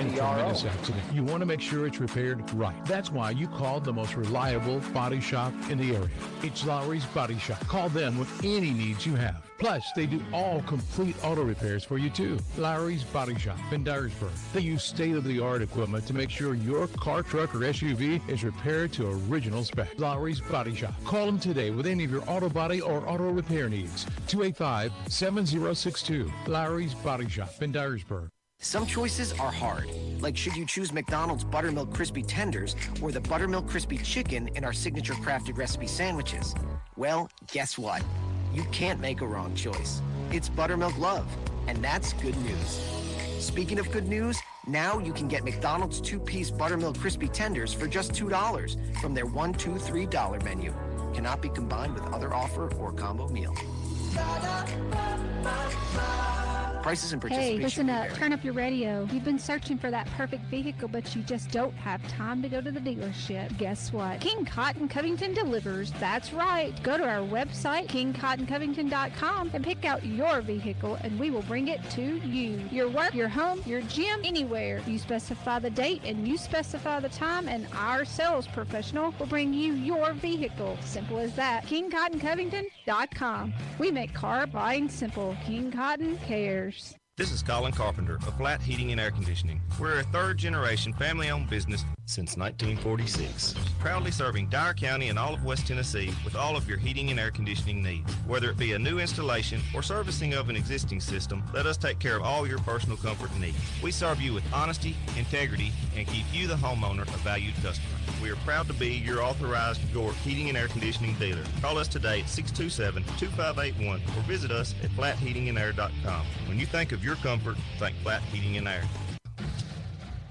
In a tremendous accident, you want to make sure it's repaired right. That's why you called the most reliable body shop in the area. It's Lowry's Body Shop. Call them with any needs you have. Plus, they do all complete auto repairs for you, too. Lowry's Body Shop in Dyersburg. They use state-of-the-art equipment to make sure your car, truck, or SUV is repaired to original spec. Lowry's Body Shop. Call them today with any of your auto body or auto repair needs. 285-7062. Lowry's Body Shop in Dyersburg. Some choices are hard, like should you choose McDonald's Buttermilk Crispy Tenders or the Buttermilk Crispy Chicken in our signature crafted recipe sandwiches? Well, guess what? You can't make a wrong choice. It's Buttermilk Love, and that's good news. Speaking of good news, now you can get McDonald's 2-piece Buttermilk Crispy Tenders for just $2 from their $1, $2, $3 menu. Cannot be combined with other offer or combo meal. Prices and Hey, participation listen may up. vary. Turn up your radio. You've been searching for that perfect vehicle, but you just don't have time to go to the dealership. Guess what? King Cotton Covington delivers. That's right. Go to our website, kingcottoncovington.com, and pick out your vehicle, and we will bring it to you. Your work, your home, your gym, anywhere. You specify the date, and you specify the time, and our sales professional will bring you your vehicle. Simple as that. kingcottoncovington.com. We make car buying simple. King Cotton cares. This is Colin Carpenter of Flat Heating and Air Conditioning. We're a third-generation family-owned business since 1946, proudly serving Dyer County and all of West Tennessee with all of your heating and air conditioning needs. Whether it be a new installation or servicing of an existing system, let us take care of all your personal comfort needs. We serve you with honesty, integrity, and keep you, the homeowner, a valued customer. We are proud to be your authorized York heating and air conditioning dealer. Call us today at 627-2581 or visit us at flatheatingandair.com. When you think of your comfort, think Flat Heating and Air.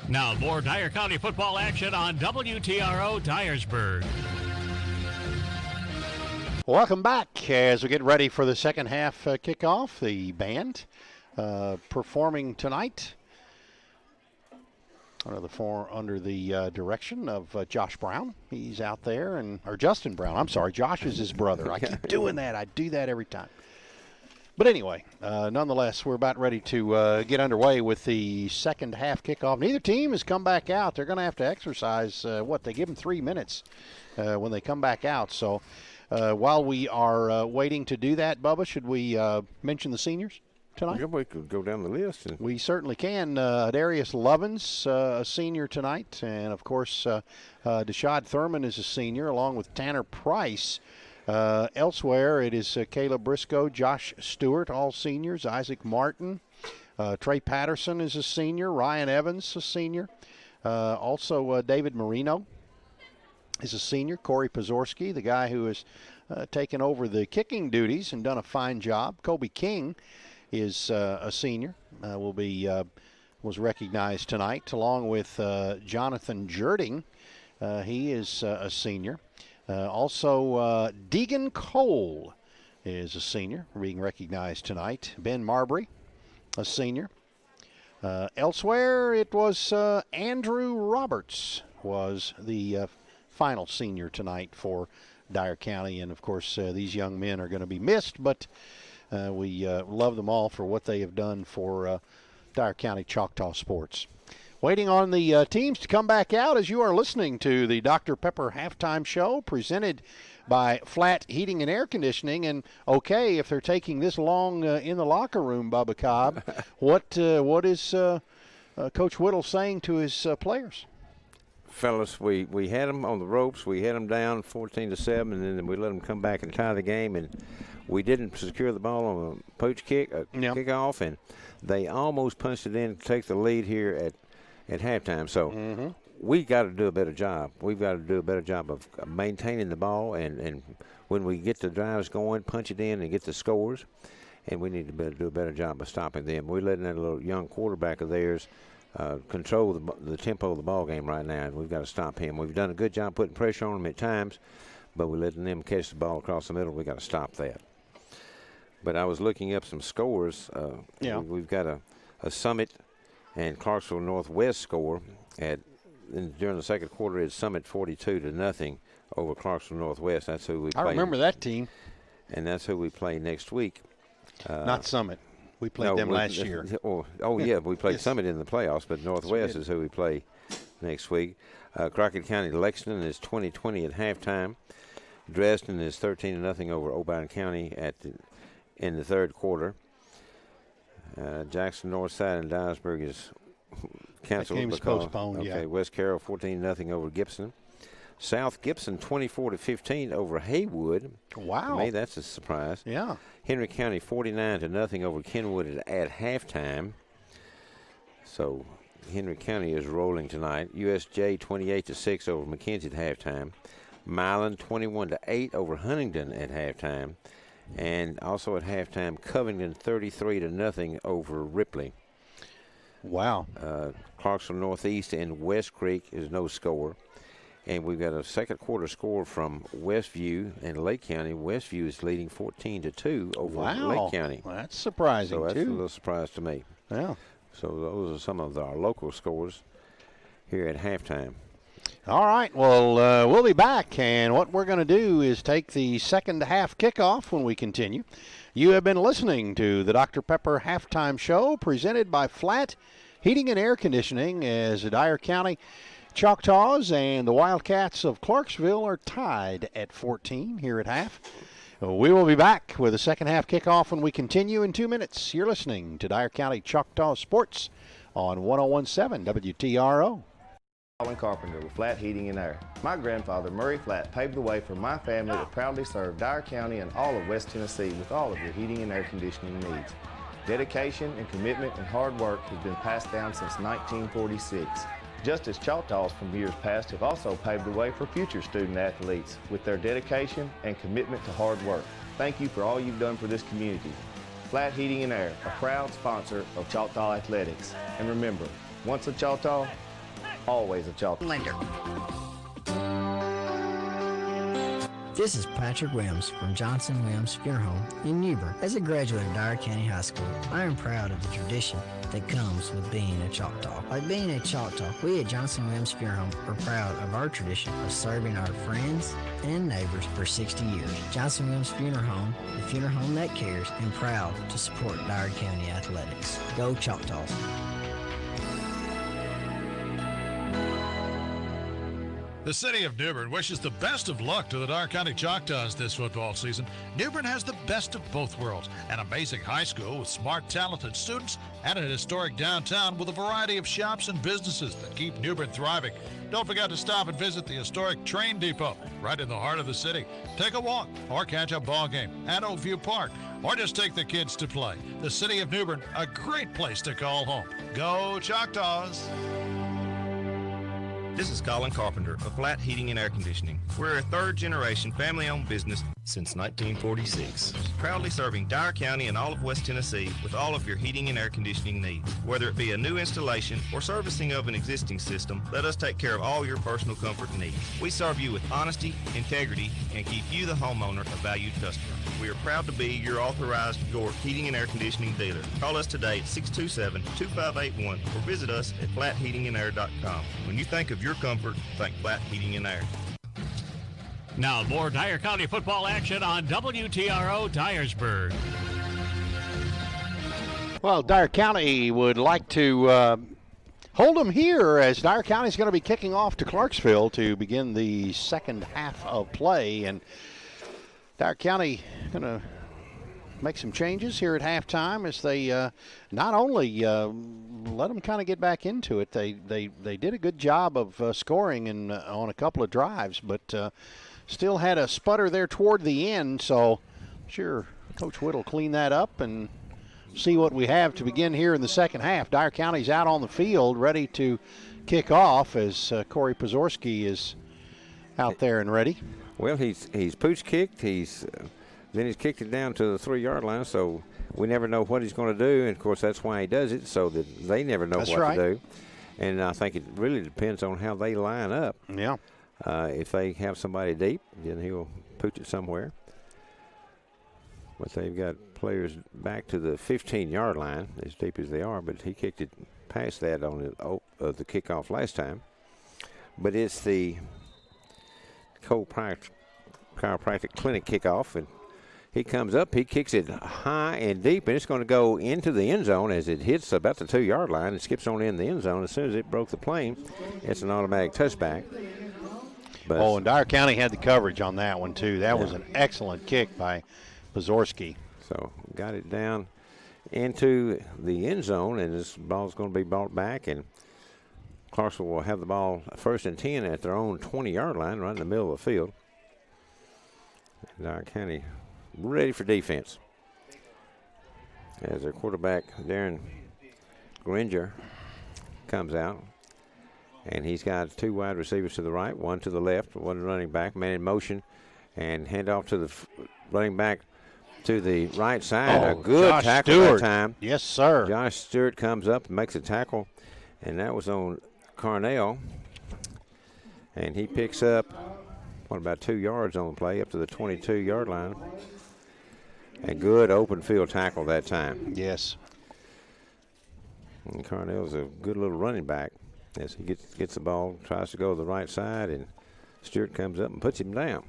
Now more Dyer County football action on WTRO Dyersburg. Welcome back as we get ready for the second half kickoff. The band performing tonight under the direction of Josh Brown. He's out there, or Justin Brown. I'm sorry, Josh is his brother. I keep doing that. I do that every time. But anyway, nonetheless, we're about ready to get underway with the second half kickoff. Neither team has come back out. They're going to have to exercise, they give them 3 minutes when they come back out. So while we are waiting to do that, Bubba, should we mention the seniors tonight? Yeah, we could go down the list. We certainly can. Darius Lovins, a senior tonight. And, of course, Deshad Thurman is a senior, along with Tanner Price. Elsewhere, it is Caleb Briscoe, Josh Stewart, all seniors, Isaac Martin, Trey Patterson is a senior, Ryan Evans, a senior. Also, David Marino is a senior, Corey Pazorski, the guy who has taken over the kicking duties and done a fine job. Kobe King is a senior, was recognized tonight, along with Jonathan Jerding. He is a senior. Also, Deegan Cole is a senior, being recognized tonight. Ben Marbury, a senior. Elsewhere, it was Andrew Roberts was the final senior tonight for Dyer County. And, of course, these young men are going to be missed, but we love them all for what they have done for Dyer County Choctaw sports. Waiting on the teams to come back out as you are listening to the Dr. Pepper Halftime Show presented by Flat Heating and Air Conditioning. And, okay, if they're taking this long in the locker room, Bubba Cobb, what is Coach Whittle saying to his players? Fellas, we had them on the ropes. We had them down 14-7, and then we let them come back and tie the game. And we didn't secure the ball on a poach kick, kickoff, and they almost punched it in to take the lead here at halftime. So we got to do a better job. We've got to do a better job of maintaining the ball, and when we get the drives going, punch it in and get the scores. And we need to do a better job of stopping them. We're letting that little young quarterback of theirs control the tempo of the ball game right now, and we've got to stop him. We've done a good job putting pressure on them at times, but we're letting them catch the ball across the middle. We've got to stop that. But I was looking up some scores. We've got a Summit and Clarksville Northwest score during the second quarter. It's Summit 42-0 over Clarksville Northwest. That's who we play. I remember that team. And that's who we play next week. Not Summit. We played them last year. Yeah, we played Summit in the playoffs, but Northwest is who we play next week. Crockett County Lexington is 20-20 at halftime. Dresden is 13-0 over Obion County in the third quarter. Jackson Northside and Dyersburg is canceled. That game is postponed, okay, West Carroll 14-0 over Gibson. South Gibson 24-15 over Haywood. Wow. To me, that's a surprise. Yeah. Henry County 49-0 over Kenwood at halftime. So Henry County is rolling tonight. USJ 28-6 over McKenzie at halftime. Milan 21-8 over Huntingdon at halftime. And also at halftime, Covington 33-0 over Ripley. Wow. Clarksville Northeast and West Creek is no score. And we've got a second quarter score from Westview and Lake County. Westview is leading 14-2 over Lake County. Well, that's surprising, so that's too. a little surprise to me. Yeah. So those are some of our local scores here at halftime. All right, well, we'll be back, and what we're going to do is take the second half kickoff when we continue. You have been listening to the Dr. Pepper Halftime Show presented by Flat Heating and Air Conditioning as the Dyer County Choctaws and the Wildcats of Clarksville are tied at 14 here at half. We will be back with the second half kickoff when we continue in 2 minutes. You're listening to Dyer County Choctaw Sports on 101.7 WTRO. Colin Carpenter with Flat Heating and Air. My grandfather, Murray Flat, paved the way for my family to proudly serve Dyer County and all of West Tennessee with all of your heating and air conditioning needs. Dedication and commitment and hard work has been passed down since 1946. Just as Choctaws from years past have also paved the way for future student athletes with their dedication and commitment to hard work. Thank you for all you've done for this community. Flat Heating and Air, a proud sponsor of Choctaw Athletics. And remember, once a Choctaw, always a Choctaw. Lender. This is Patrick Williams from Johnson Williams Funeral Home in Newbern. As a graduate of Dyer County High School, I am proud of the tradition that comes with being a Choctaw. Like being a Choctaw, we at Johnson Williams Funeral Home are proud of our tradition of serving our friends and neighbors for 60 years. Johnson Williams Funeral Home, the funeral home that cares, and proud to support Dyer County athletics. Go Choctaws. The city of Newbern wishes the best of luck to the Dyer County Choctaws this football season. Newbern has the best of both worlds, an amazing high school with smart, talented students, and an historic downtown with a variety of shops and businesses that keep Newbern thriving. Don't forget to stop and visit the historic train depot right in the heart of the city. Take a walk or catch a ball game at Oakview Park, or just take the kids to play. The city of Newbern, a great place to call home. Go Choctaws! This is Colin Carpenter of Flat Heating and Air Conditioning. We're a third-generation family-owned business since 1946, proudly serving Dyer County and all of West Tennessee with all of your heating and air conditioning needs. Whether it be a new installation or servicing of an existing system, let us take care of all your personal comfort needs. We serve you with honesty, integrity, and keep you, the homeowner, a valued customer. We are proud to be your authorized York heating and air conditioning dealer. Call us today at 627-2581 or visit us at flatheatingandair.com. When you think of your comfort, think Flat Heating and Air. Now more Dyer County football action on WTRO Dyersburg. Well, Dyer County would like to hold them here as Dyer County is going to be kicking off to Clarksville to begin the second half of play. And Dyer County going to make some changes here at halftime as they not only let them kind of get back into it. They did a good job of scoring on a couple of drives, but still had a sputter there toward the end. So sure, Coach Whitt will clean that up and see what we have to begin here in the second half. Dyer County's out on the field ready to kick off as Corey Pozorski is out there and ready. Well, he's pooch kicked. Then he's kicked it down to the 3-yard line, so we never know what he's going to do. And, of course, that's why he does it, so that they never know what to do. And I think it really depends on how they line up. Yeah. If they have somebody deep, then he'll pooch it somewhere. But they've got players back to the 15-yard line, as deep as they are, but he kicked it past that on the kickoff last time. But it's the chiropractic clinic kickoff, and he comes up, he kicks it high and deep, and it's going to go into the end zone as it hits about the 2-yard line and skips on in the end zone. As soon as it broke the plane, it's an automatic touchback. But and Dyer County had the coverage on that one, too. That was an excellent kick by Pozorski. So got it down into the end zone, and this ball's going to be brought back, and Clarksville will have the ball 1st and 10 at their own 20-yard line right in the middle of the field. Dyer County ready for defense as their quarterback, Darren Gringer, comes out. And he's got 2 wide receivers to the right, 1 to the left, 1 running back, man in motion, and hand off to the running back to the right side. A good Josh tackle Stewart. that time. Yes, sir. Josh Stewart comes up and makes a tackle, and that was on Carnell. And he picks up, about 2 yards on the play, up to the 22-yard line. A good open field tackle that time. Yes. And Carnell's a good little running back as he gets the ball, tries to go to the right side, and Stewart comes up and puts him down.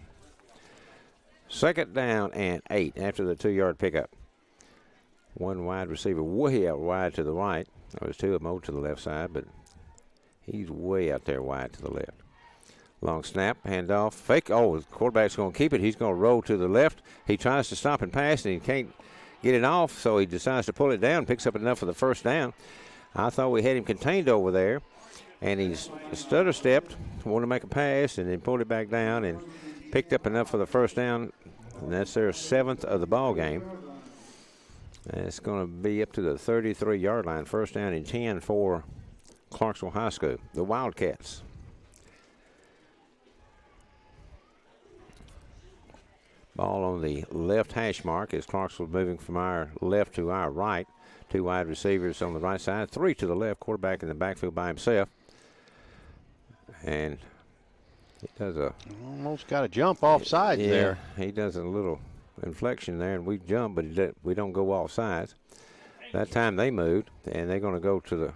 2nd down and 8 after the 2-yard pickup. One wide receiver way out wide to the right. There's 2 of them over to the left side, but he's way out there wide to the left. Long snap, handoff, fake. Oh, the quarterback's going to keep it. He's going to roll to the left. He tries to stop and pass, and he can't get it off, so he decides to pull it down, picks up enough for the 1st down. I thought we had him contained over there, and he stutter stepped, wanted to make a pass, and then pulled it back down and picked up enough for the 1st down, and that's their 7th of the ball game. And it's going to be up to the 33-yard line, 1st down and 10 for Clarksville High School, the Wildcats. Ball on the left hash mark as Clarksville moving from our left to our right. 2 wide receivers on the right side, 3 to the left, quarterback in the backfield by himself. And he does almost got a jump off sides there. He does a little inflection there, and we jump, but we don't go off sides. That time they moved, and they're going to go to the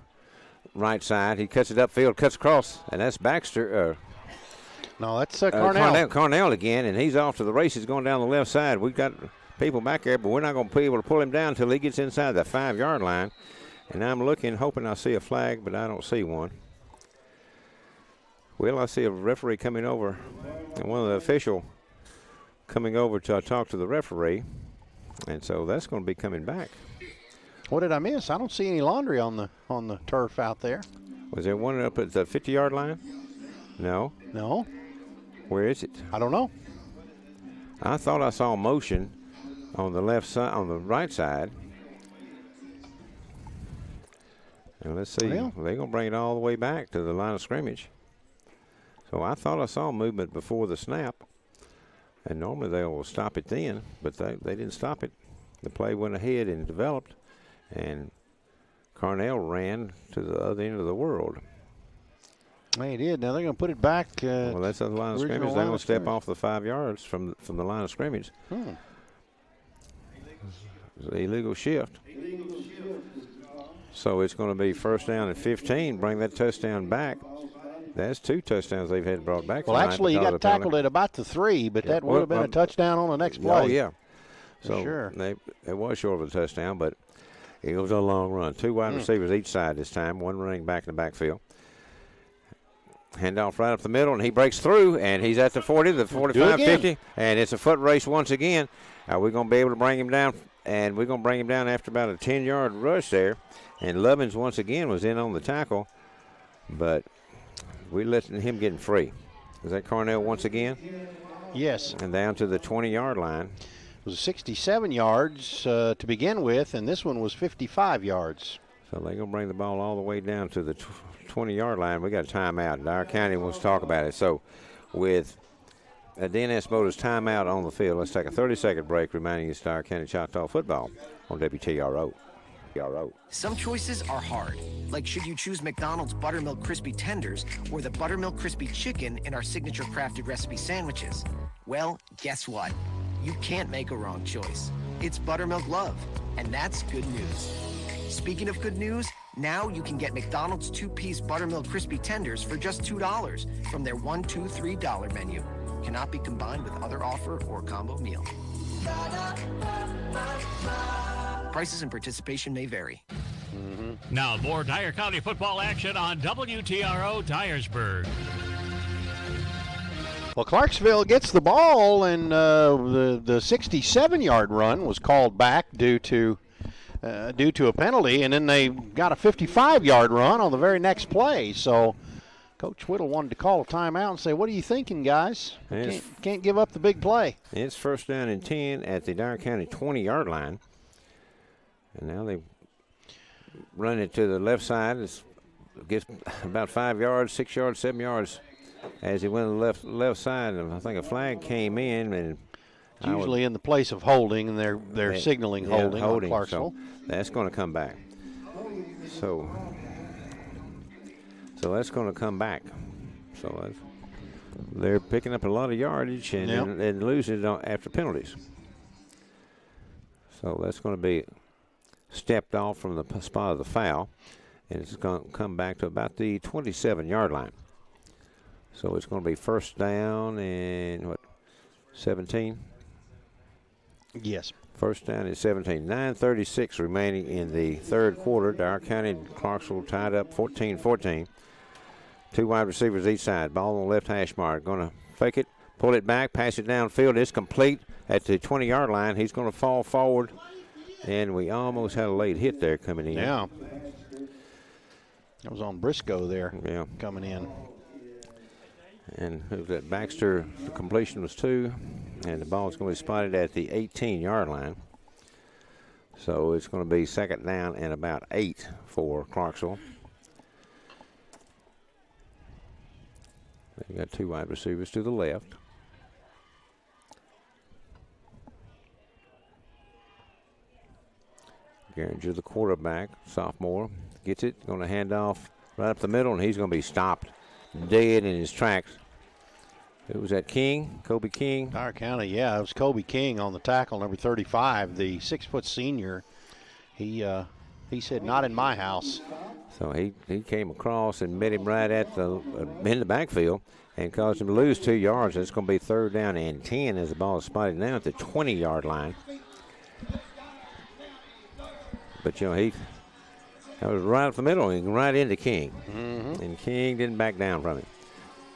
right side. He cuts it upfield, cuts across, and that's Baxter. No, that's Carnell. Carnell again, and he's off to the races going down the left side. We've got people back there, but we're not going to be able to pull him down until he gets inside the 5-yard line. And I'm looking, hoping I see a flag, but I don't see one. Well, I see a referee coming over, and one of the official coming over to talk to the referee, and so that's going to be coming back. What did I miss? I don't see any laundry on the turf out there. Was there one up at the 50-yard line? No. No. Where is it? I don't know. I thought I saw motion on the left side, on the right side. And let's see. Well, they're going to bring it all the way back to the line of scrimmage. So I thought I saw movement before the snap. And normally they will stop it then, but they didn't stop it. The play went ahead and developed, and Carnell ran to the other end of the world. They did. Now they're going to put it back. Well, that's the line of scrimmage. They're going to step off the 5 yards from the line of scrimmage. It's an illegal shift. So it's going to be 1st down and 15. Bring that touchdown back. That's 2 touchdowns they've had brought back. Well, actually, he got tackled at about the 3, but that would have been a touchdown on the next play. Oh, yeah. So sure. It was short of a touchdown, but it was a long run. 2 wide receivers each side this time, 1 running back in the backfield. Handoff right up the middle, and he breaks through, and he's at the 40, the 45, 50, and it's a foot race once again. Are we going to be able to bring him down? And we're going to bring him down after about a 10-yard rush there. And Lovins once again was in on the tackle, but we letting him get free. Is that Carnell once again? Yes. And down to the 20-yard line. It was 67 yards to begin with, and this one was 55 yards. So they're going to bring the ball all the way down to the 20-yard line. We got a timeout. Dyer County wants to talk about it. So with a DNS Motors timeout on the field, let's take a 30-second break, reminding you it's Dyer County Choctaw football on WTRO. Some choices are hard, like should you choose McDonald's Buttermilk Crispy Tenders or the Buttermilk Crispy Chicken in our signature crafted recipe sandwiches? Well, guess what? You can't make a wrong choice. It's Buttermilk Love, and that's good news. Speaking of good news, now you can get McDonald's 2-piece Buttermilk Crispy Tenders for just $2 from their $1, $2, $3 menu. Cannot be combined with other offer or combo meal. Prices and participation may vary. Now more Dyer County football action on WTRO Dyersburg. Well, Clarksville gets the ball, and the 67-yard run was called back due to a penalty, and then they got a 55-yard run on the very next play. So Coach Whittle wanted to call a timeout and say, what are you thinking, guys? Can't give up the big play. It's 1st down and 10 at the Dyer County 20-yard line. And now they run it to the left side. It gets about 5 yards, 6 yards, 7 yards as he went to the left side. And I think a flag came in. And it's usually in the place of holding, and they're signaling holding on Clarksville. So that's going to come back. So that's going to come back. So they're picking up a lot of yardage and losing it after penalties. So that's going to be stepped off from the spot of the foul, and it's going to come back to about the 27-yard line. So it's going to be first down and 17? Yes. First down is 17. 9:36 remaining in the third quarter. Dyer County and Clarksville tied up 14-14. Two wide receivers each side. Ball on the left hash mark. Going to fake it, pull it back, pass it downfield. It's complete at the 20-yard line. He's going to fall forward, and we almost had a late hit there coming in. Yeah. That was on Briscoe there coming in. And who was that? Baxter, the completion was 2, and the ball is going to be spotted at the 18-yard line. So it's going to be second down and about 8 for Clarksville. They got two wide receivers to the left. Garinger, the quarterback, sophomore, gets it, going to hand off right up the middle, and he's going to be stopped dead in his tracks. Who was that, King? Kobe King? Dyer County, yeah, it was Kobe King on the tackle, number 35, the 6-foot senior. He said, not in my house. So he came across and met him right at in the backfield and caused him to lose 2 yards. It's going to be third down and 10 as the ball is spotted now at the 20-yard line. But, that was right up the middle and right into King. Mm-hmm. And King didn't back down from it.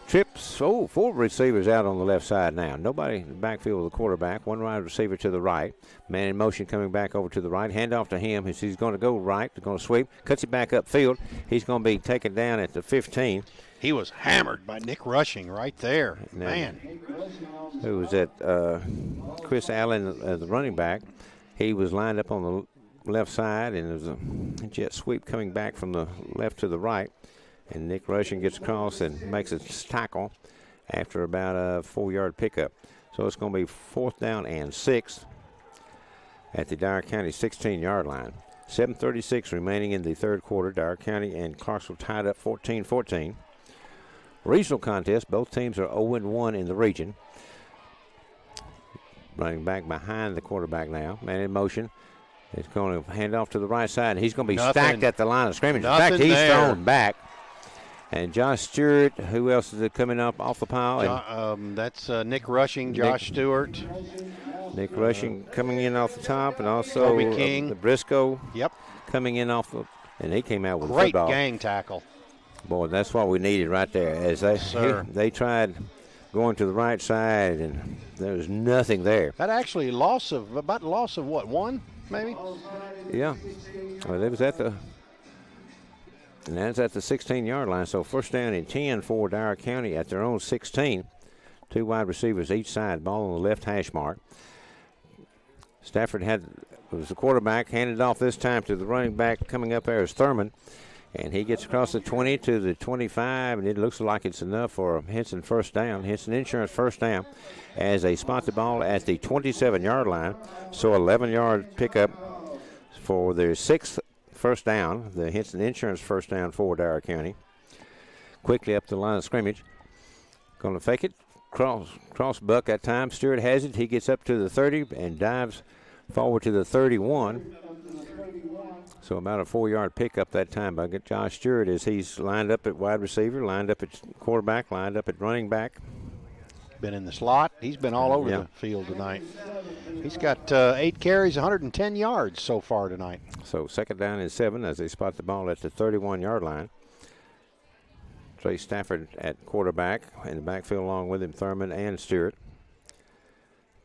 Trips, 4 receivers out on the left side now. Nobody in the backfield with the quarterback. One wide receiver to the right. Man in motion coming back over to the right. Hand off to him. He's going to go right. He's going to sweep. Cuts it back upfield. He's going to be taken down at the 15. He was hammered by Nick Rushing right there. Man. Who was that? Chris Allen, the running back. He was lined up on the left side, and there was a jet sweep coming back from the left to the right. And Nick Rushing gets across and makes a tackle after about a 4-yard pickup. So it's going to be fourth down and 6 at the Dyer County 16-yard line. 7:36 remaining in the third quarter. Dyer County and Clarksville tied up 14-14. Regional contest. Both teams are 0-1 in the region. Running back behind the quarterback now. Man in motion. It's going to hand off to the right side. He's going to be stacked at the line of scrimmage. In fact, he's thrown back. And Josh Stewart, who else is it coming up off the pile? That's Nick Rushing, Josh Stewart. Nick Rushing coming in off the top, and also Kobe King. The Briscoe. Yep. Coming in off the, and he came out with great football. gang tackle. Boy, that's what we needed right there. As they tried going to the right side, and there was nothing there. That actually loss of what, 1 maybe? Yeah. Well, it was at the. And that's at the 16-yard line. So first down and 10 for Dyer County at their own 16. Two wide receivers each side. Ball on the left hash mark. Stafford was the quarterback. Handed off this time to the running back coming up there is Thurman. And he gets across the 20 to the 25. And it looks like it's enough for Henson first down. Henson Insurance first down as they spot the ball at the 27-yard line. So 11-yard pickup for their 6th first down, the Henson Insurance first down for Dyer County. Quickly up the line of scrimmage. Going to fake it. Cross buck that time. Stewart has it. He gets up to the 30 and dives forward to the 31. So about a 4-yard pickup that time by Josh Stewart as he's lined up at wide receiver, lined up at quarterback, lined up at running back. Been in the slot. He's been all over the field tonight. He's got 8 carries, 110 yards so far tonight. So second down and 7 as they spot the ball at the 31-yard line. Trey Stafford at quarterback in the backfield along with him, Thurman and Stewart.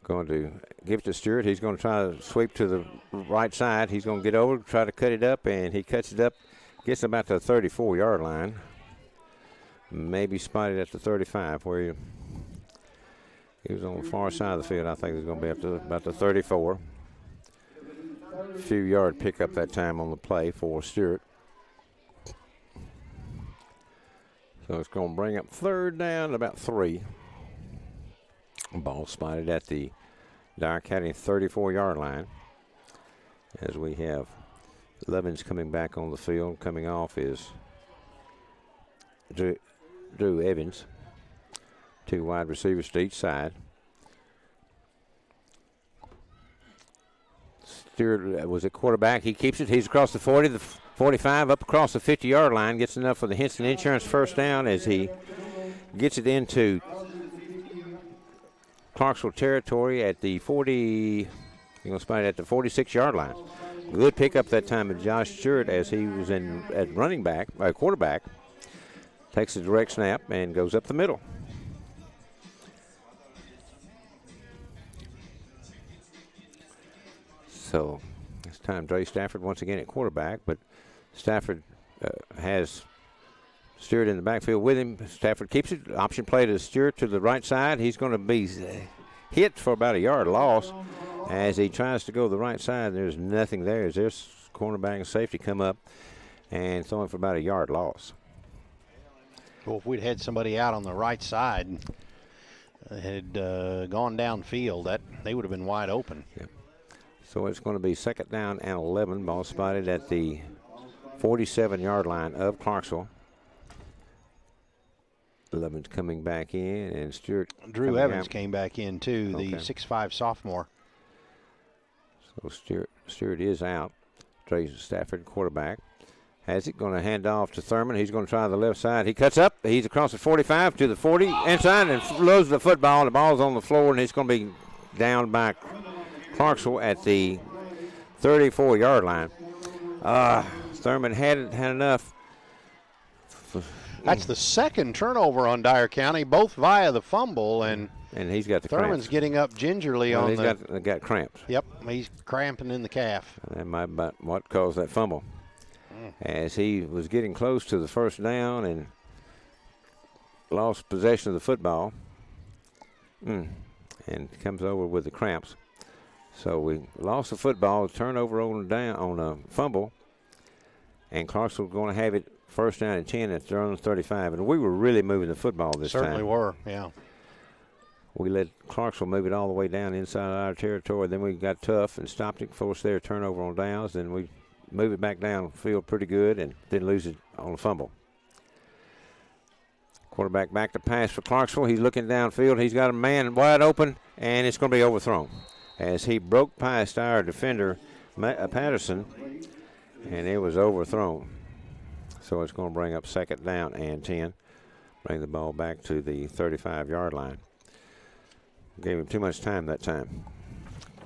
Going to give it to Stewart. He's going to try to sweep to the right side. He's going to get over, try to cut it up, and he cuts it up, gets about to the 34-yard line. Maybe spotted at the 35 where he was on the far side of the field. I think he's going to be up to about the 34. Few yard pickup that time on the play for Stewart. So it's going to bring up third down about 3. Ball spotted at the Dyer County 34-yard line. As we have Levins coming back on the field. Coming off is Drew Evans. 2 wide receivers to each side. Stewart was at quarterback. He keeps it. He's across the 40, the 45, up across the 50-yard line. Gets enough for the Henson Insurance first down as he gets it into Clarksville territory at the 40. You're going to spot it at the 46-yard line. Good pickup that time of Josh Stewart as he was in at running back, quarterback. Takes a direct snap and goes up the middle. So this time Dre Stafford once again at quarterback, but Stafford has Stewart in the backfield with him. Stafford keeps it. Option play to Stewart to the right side. He's going to be hit for about a yard loss as he tries to go the right side. There's nothing there as there's cornerback and safety come up and throw him for about a yard loss. Well, if we'd had somebody out on the right side had gone downfield, that they would have been wide open. Yep. So it's going to be 2nd down and 11. Ball spotted at the 47-yard line of Clarksville. 11's coming back in, and Stewart. Drew Evans came back in, too, the 6'5 sophomore. So Stewart is out. Dre Stafford, quarterback. Has it, going to hand off to Thurman. He's going to try the left side. He cuts up. He's across the 45 to the 40 inside and loses the football. The ball's on the floor, and it's going to be down by Clarksville at the 34-yard line. Thurman had enough. That's the second turnover on Dyer County, both via the fumble, and he's got the Thurman's cramps. Getting up gingerly on he's got cramps. Yep, he's cramping in the calf. That might be what caused that fumble. As he was getting close to the first down and lost possession of the football, and comes over with the cramps. So we lost the football, turnover on a fumble, and Clarksville going to have it 1st down and 10 at their own 35. And we were really moving the football this time. Certainly were, yeah. We let Clarksville move it all the way down inside our territory. Then we got tough and stopped it, forced their turnover on downs. Then we move it back downfield pretty good and then lose it on a fumble. Quarterback back to pass for Clarksville. He's looking downfield. He's got a man wide open, and it's going to be overthrown as he broke past our defender, Patterson, and it was overthrown. So it's going to bring up 2nd down and 10. Bring the ball back to the 35-yard line. Gave him too much time that time.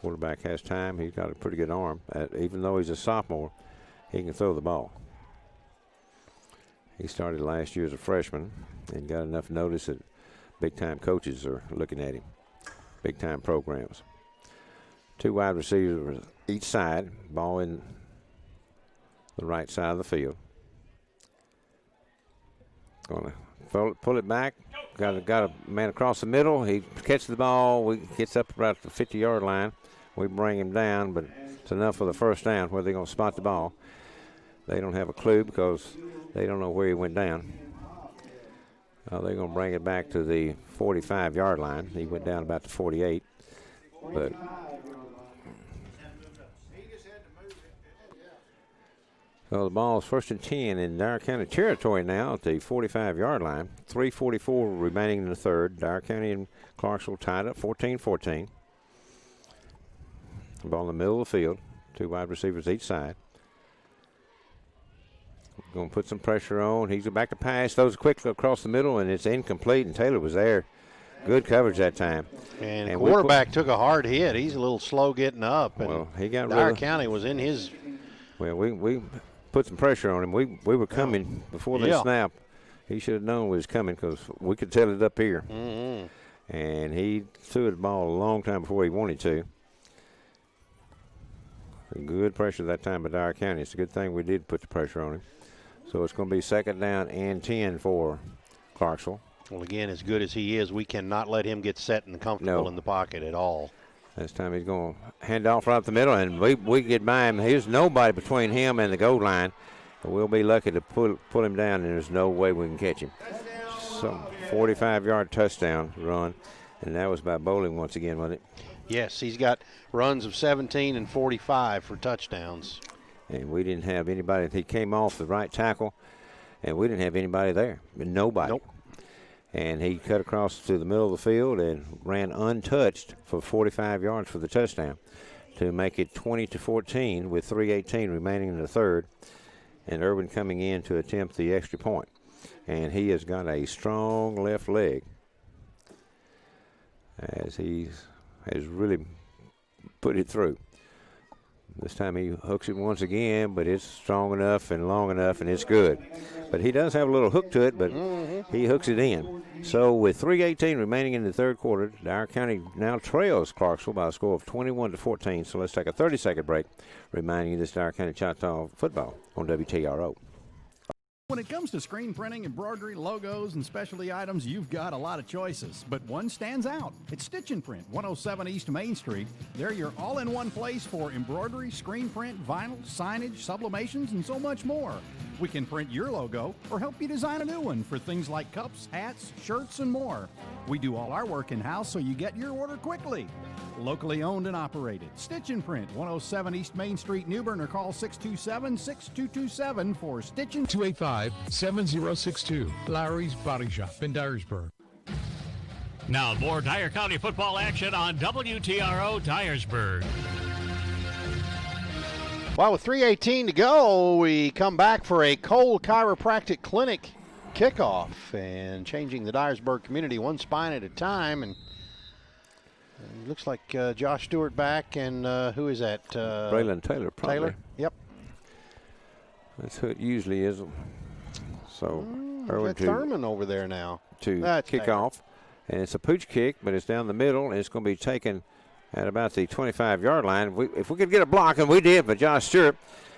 Quarterback has time. He's got a pretty good arm. Even though he's a sophomore, he can throw the ball. He started last year as a freshman and got enough notice that big-time coaches are looking at him, big-time programs. 2 wide receivers each side, ball in the right side of the field. Going to pull it back. Got a man across the middle. He catches the ball. He gets up about the 50-yard line. We bring him down, but it's enough for the 1st down where they're going to spot the ball. They don't have a clue because they don't know where he went down. They're going to bring it back to the 45-yard line. He went down about the 48. But so the ball is 1st and 10 in Dyer County territory now at the 45-yard line. 3:44 remaining in the 3rd. Dyer County and Clarksville tied up 14-14. Ball in the middle of the field. 2 wide receivers each side. Going to put some pressure on. He's back to pass. Throws quickly across the middle, and it's incomplete, and Taylor was there. Good coverage that time. And quarterback took a hard hit. He's a little slow getting up. And well, he got Dyer County was in his. Well, we put some pressure on him. We were coming before they snapped. He should have known we was coming because we could tell it up here. Mm-hmm. And he threw the ball a long time before he wanted to. Good pressure that time by Dyer County. It's a good thing we did put the pressure on him. So it's going to be 2nd down and 10 for Clarksville. Well, again, as good as he is, we cannot let him get set and comfortable in the pocket at all. This time he's going to hand off right up the middle, and we get by him. There's nobody between him and the goal line. We'll be lucky to pull him down, and there's no way we can catch him. So 45-yard touchdown run, and that was by Bowling once again, wasn't it? Yes, he's got runs of 17 and 45 for touchdowns. And we didn't have anybody. He came off the right tackle, and we didn't have anybody there. Nobody. Nope. And he cut across to the middle of the field and ran untouched for 45 yards for the touchdown to make it 20-14 with 3:18 remaining in the third. And Irwin coming in to attempt the extra point. And he has got a strong left leg as he has really put it through. This time he hooks it once again, but it's strong enough and long enough, and it's good. But he does have a little hook to it, but he hooks it in. So with 3:18 remaining in the third quarter, Dyer County now trails Clarksville by a score of 21-14. So let's take a 30-second break, reminding you this Dyer County Choctaw football on WTRO. When it comes to screen printing, embroidery, logos, and specialty items, you've got a lot of choices, but one stands out. It's Stitch and Print, 107 East Main Street. They're your all-in-one place for embroidery, screen print, vinyl, signage, sublimations, and so much more. We can print your logo or help you design a new one for things like cups, hats, shirts, and more. We do all our work in-house so you get your order quickly. Locally owned and operated. Stitch and Print, 107 East Main Street, New Bern, or call 627-6227 for Stitch and 285-7062. Lowry's Body Shop in Dyersburg. Now more Dyer County football action on WTRO Dyersburg. Well, with 3:18 to go, we come back for a Cole Chiropractic Clinic kickoff and changing the Dyersburg community one spine at a time. And it looks like Josh Stewart back, and who is that? Braylon Taylor, probably. Taylor, yep. That's who it usually is. So, Irwin Thurman over there now. To kick off. And it's a pooch kick, but it's down the middle, and it's going to be taken at about the 25-yard line. If we could get a block, and we did, but Josh Stewart,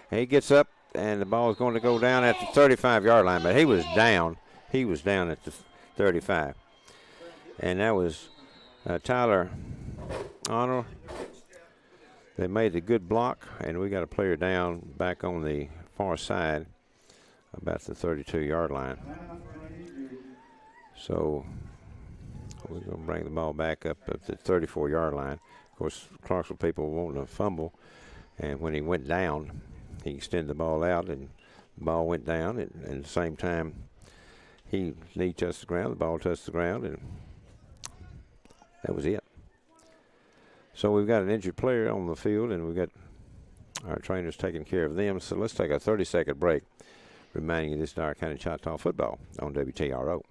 he gets up, and the ball is going to go down at the 35-yard line, but he was down. He was down at the 35. And that was Tyler Honor. They made the good block, and we got a player down back on the far side about the 32-yard line. So we're going to bring the ball back up at the 34-yard line. Of course, Clarksville people wanting to fumble, and when he went down, he extended the ball out, and the ball went down, and at the same time, he knee touched the ground, the ball touched the ground, and that was it. So we've got an injured player on the field, and we've got our trainers taking care of them. So let's take a 30-second break, reminding you this Dyer County Choctaw football on WTRO.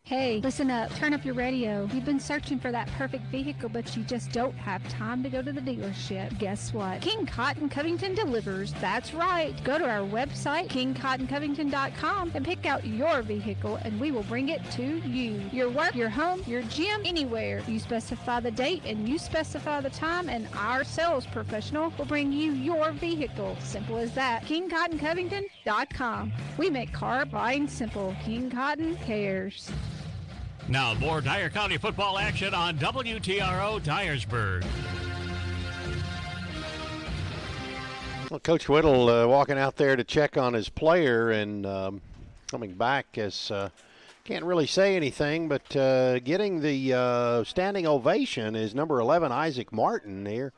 Hey, listen up. Turn up your radio. You've been searching for that perfect vehicle, but you just don't have time to go to the dealership. Guess what? King Cotton Covington delivers. That's right. Go to our website, kingcottoncovington.com, and pick out your vehicle, and we will bring it to you. Your work, your home, your gym, anywhere. You specify the date, and you specify the time, and our sales professional will bring you your vehicle. Simple as that. kingcottoncovington.com. We make car buying simple. King Cotton cares. Now more Dyer County football action on WTRO Dyersburg. Well, Coach Whittle walking out there to check on his player and coming back as can't really say anything, but getting the standing ovation is number 11, Isaac Martin here,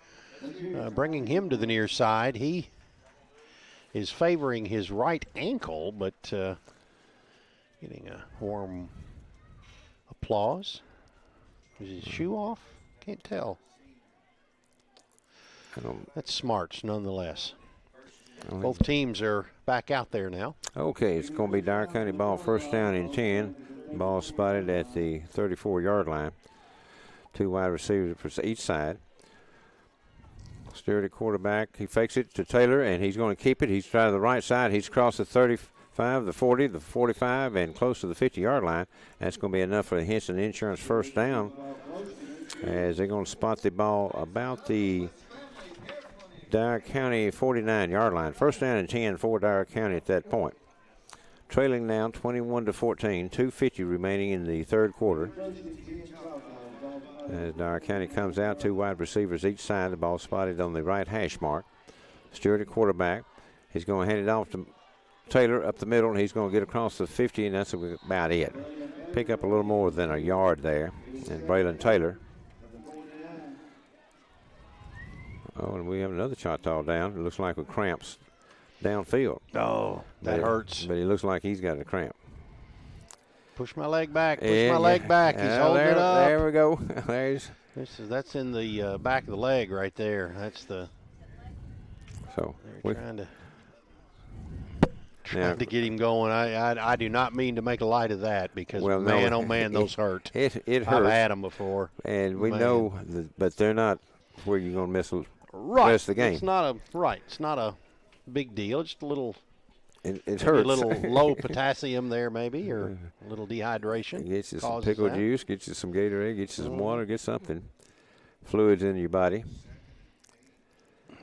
bringing him to the near side. He is favoring his right ankle, but getting a warm applause. Is his shoe off? Can't tell. That's smarts nonetheless. Both teams are back out there now. Okay, it's going to be Dyer County ball, first down and 10. Ball spotted at the 34-yard line. Two wide receivers for each side. Stewart at quarterback. He fakes it to Taylor, and he's going to keep it. He's trying to the right side. He's crossed the 35, the 40, the 45, and close to the 50-yard line. That's going to be enough for the Henson Insurance first down, as they're going to spot the ball about the Dyer County 49-yard line. First down and 10 for Dyer County at that point. Trailing now 21-14, 2:50 remaining in the third quarter. As Dyer County comes out, two wide receivers each side. The ball spotted on the right hash mark. Stewart at quarterback. He's going to hand it off to Taylor up the middle, and he's going to get across the 50, and that's about it. Pick up a little more than a yard there. And Braylon Taylor. Oh, and we have another Choctaw down. It looks like with cramps downfield. Oh, that hurts. But he looks like he's got a cramp. Push my leg back. Push my leg back. He's holding it up. There we go. That's in the back of the leg right there. That's the. So they're trying to get him going. I do not mean to make a light of that because man, oh man, those hurt. It hurts. I've had them before, and we know, but they're not where you're going to miss the rest of the game. It's not a big deal. Just a little. It hurts. A little low potassium there, maybe, or a little dehydration. Get you some pickle juice, get you some Gatorade, get you some water, get something, fluids in your body.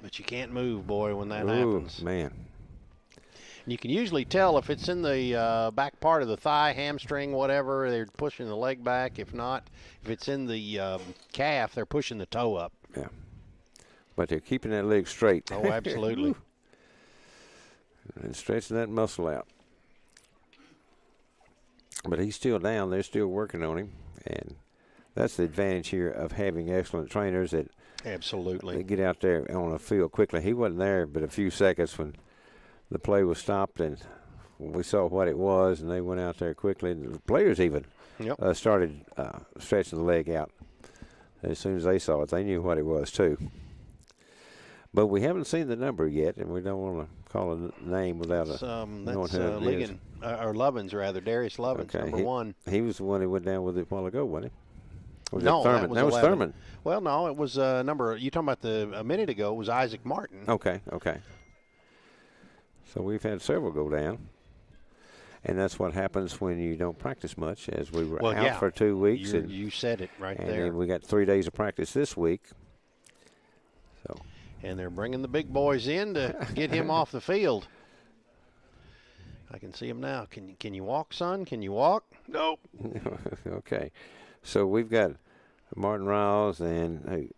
But you can't move, boy, when that happens. Man. You can usually tell if it's in the back part of the thigh, hamstring, whatever, they're pushing the leg back. If not, if it's in the calf, they're pushing the toe up. Yeah. But they're keeping that leg straight. Oh, absolutely. And stretching that muscle out. But he's still down. They're still working on him. And that's the advantage here of having excellent trainers that absolutely get out there on the field quickly. He wasn't there but a few seconds when the play was stopped and we saw what it was, and they went out there quickly. And the players even started stretching the leg out as soon as they saw it. They knew what it was too. But we haven't seen the number yet, and we don't want to call a name without knowing who it is. Or Lovins, rather. Darius Lovins, number 1. He was the one who went down with it a while ago, wasn't he? No, Thurman? That was Thurman. Well, no, it was number. You talking about a minute ago? It was Isaac Martin. Okay. So we've had several go down, and that's what happens when you don't practice much. As we were out for 2 weeks, and you said it right and there. And we got 3 days of practice this week. So. And they're bringing the big boys in to get him off the field. I can see him now. Can you walk, son? Can you walk? Nope. Okay. So we've got Martin Riles and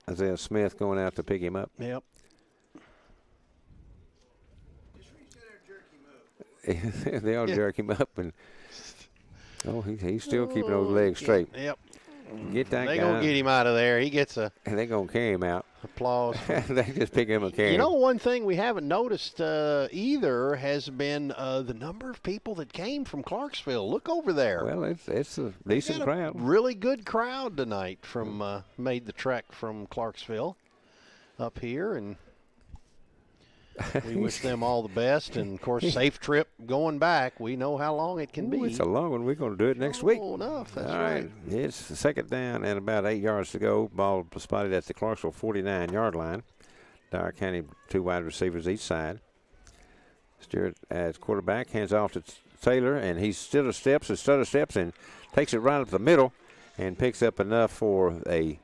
Isaiah Smith going out to pick him up. Yep. They all jerk him up, and he's still keeping those legs straight. Yep. Get that guy. They're going to get him out of there. He gets and they're going to carry him out. Applause. They just pick him and carry him. You know, one thing we haven't noticed either has been the number of people that came from Clarksville. Look over there. Well, it's a decent crowd. Really good crowd tonight from made the trek from Clarksville up here, and we wish them all the best. And, of course, safe trip going back. We know how long it can be. It's a long one. We're going to do it next week. Enough. That's all right. It's the second down and about 8 yards to go. Ball spotted at the Clarksville 49-yard line. Dyer County, 2 wide receivers each side. Stewart as quarterback, hands off to Taylor, and he stutter steps and takes it right up the middle and picks up enough for a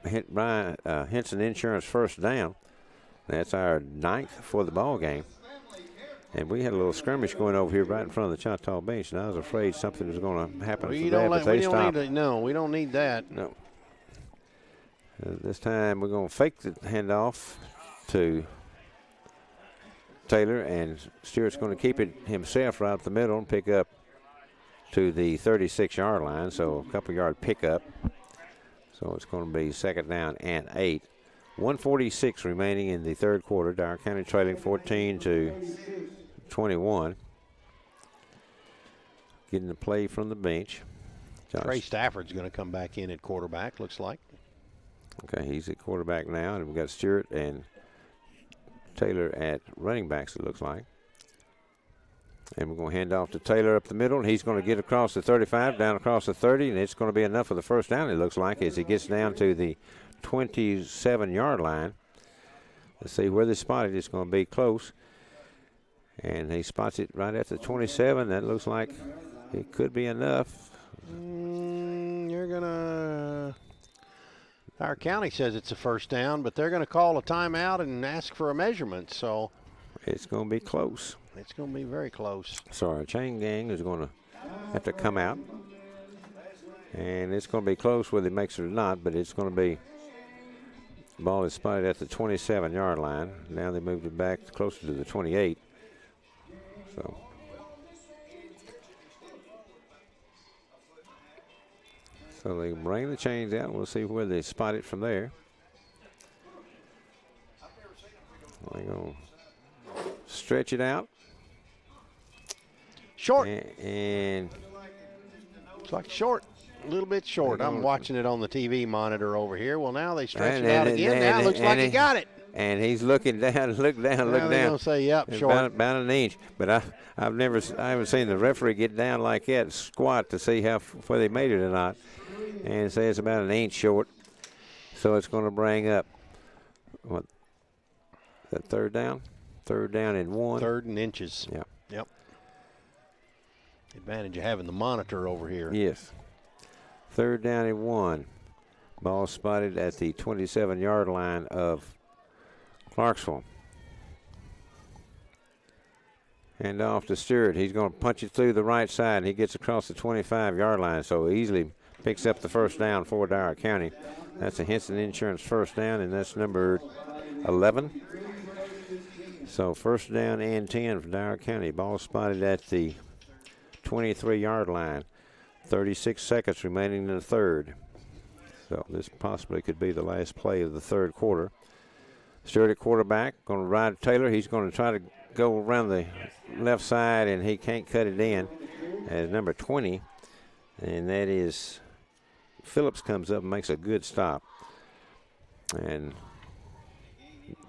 Henson Insurance first down. That's our 9th for the ball game. And we had a little skirmish going over here right in front of the Choctaw bench, and I was afraid something was going to happen for that, but they stopped. No, we don't need that. No. This time we're going to fake the handoff to Taylor, and Stewart's going to keep it himself right up the middle and pick up to the 36-yard line, so a couple-yard pickup. So it's going to be second down and 8. 1:46 remaining in the third quarter. Dyer County trailing 14-21. Getting the play from the bench. Trey Stafford's going to come back in at quarterback, looks like. Okay, he's at quarterback now, and we've got Stewart and Taylor at running backs, it looks like. And we're going to hand off to Taylor up the middle, and he's going to get across the 35, down across the 30, and it's going to be enough for the first down, it looks like, as he gets down to the 27-yard line. Let's see where they spot it. It's going to be close. And he spots it right at the 27. That looks like it could be enough. You're going to – our county says it's a first down, but they're going to call a timeout and ask for a measurement. So it's going to be close. It's going to be very close. So our chain gang is going to have to come out. And it's going to be close whether he makes it or not, but it's going to be – ball is spotted at the 27-yard line. Now they moved it back closer to the 28. So they bring the chains out. We'll see where they spot it from there. They're going to stretch it out. Short. And it's like short. A little bit short. I'm watching it on the TV monitor over here. Well, now they stretch it out again. Now it looks like he got it. And he's looking down, look down. They're gonna say, yep, short. About an inch. But I haven't seen the referee get down like that, squat to see where they made it or not, and say it's about an inch short. So it's going to bring up what? That third down. Third down and 1. Third and inches. Yeah. Yep. Advantage of having the monitor over here. Yes. Third down and 1. Ball spotted at the 27-yard line of Clarksville. Hand off to Stewart. He's going to punch it through the right side, and he gets across the 25-yard line, so easily picks up the first down for Dyer County. That's a Henson Insurance first down, and that's number 11. So first down and 10 for Dyer County. Ball spotted at the 23-yard line. 36 seconds remaining in the third. So this possibly could be the last play of the third quarter. Stewart at quarterback, going to ride Taylor. He's going to try to go around the left side, and he can't cut it in as number 20. And that is Phillips comes up and makes a good stop. And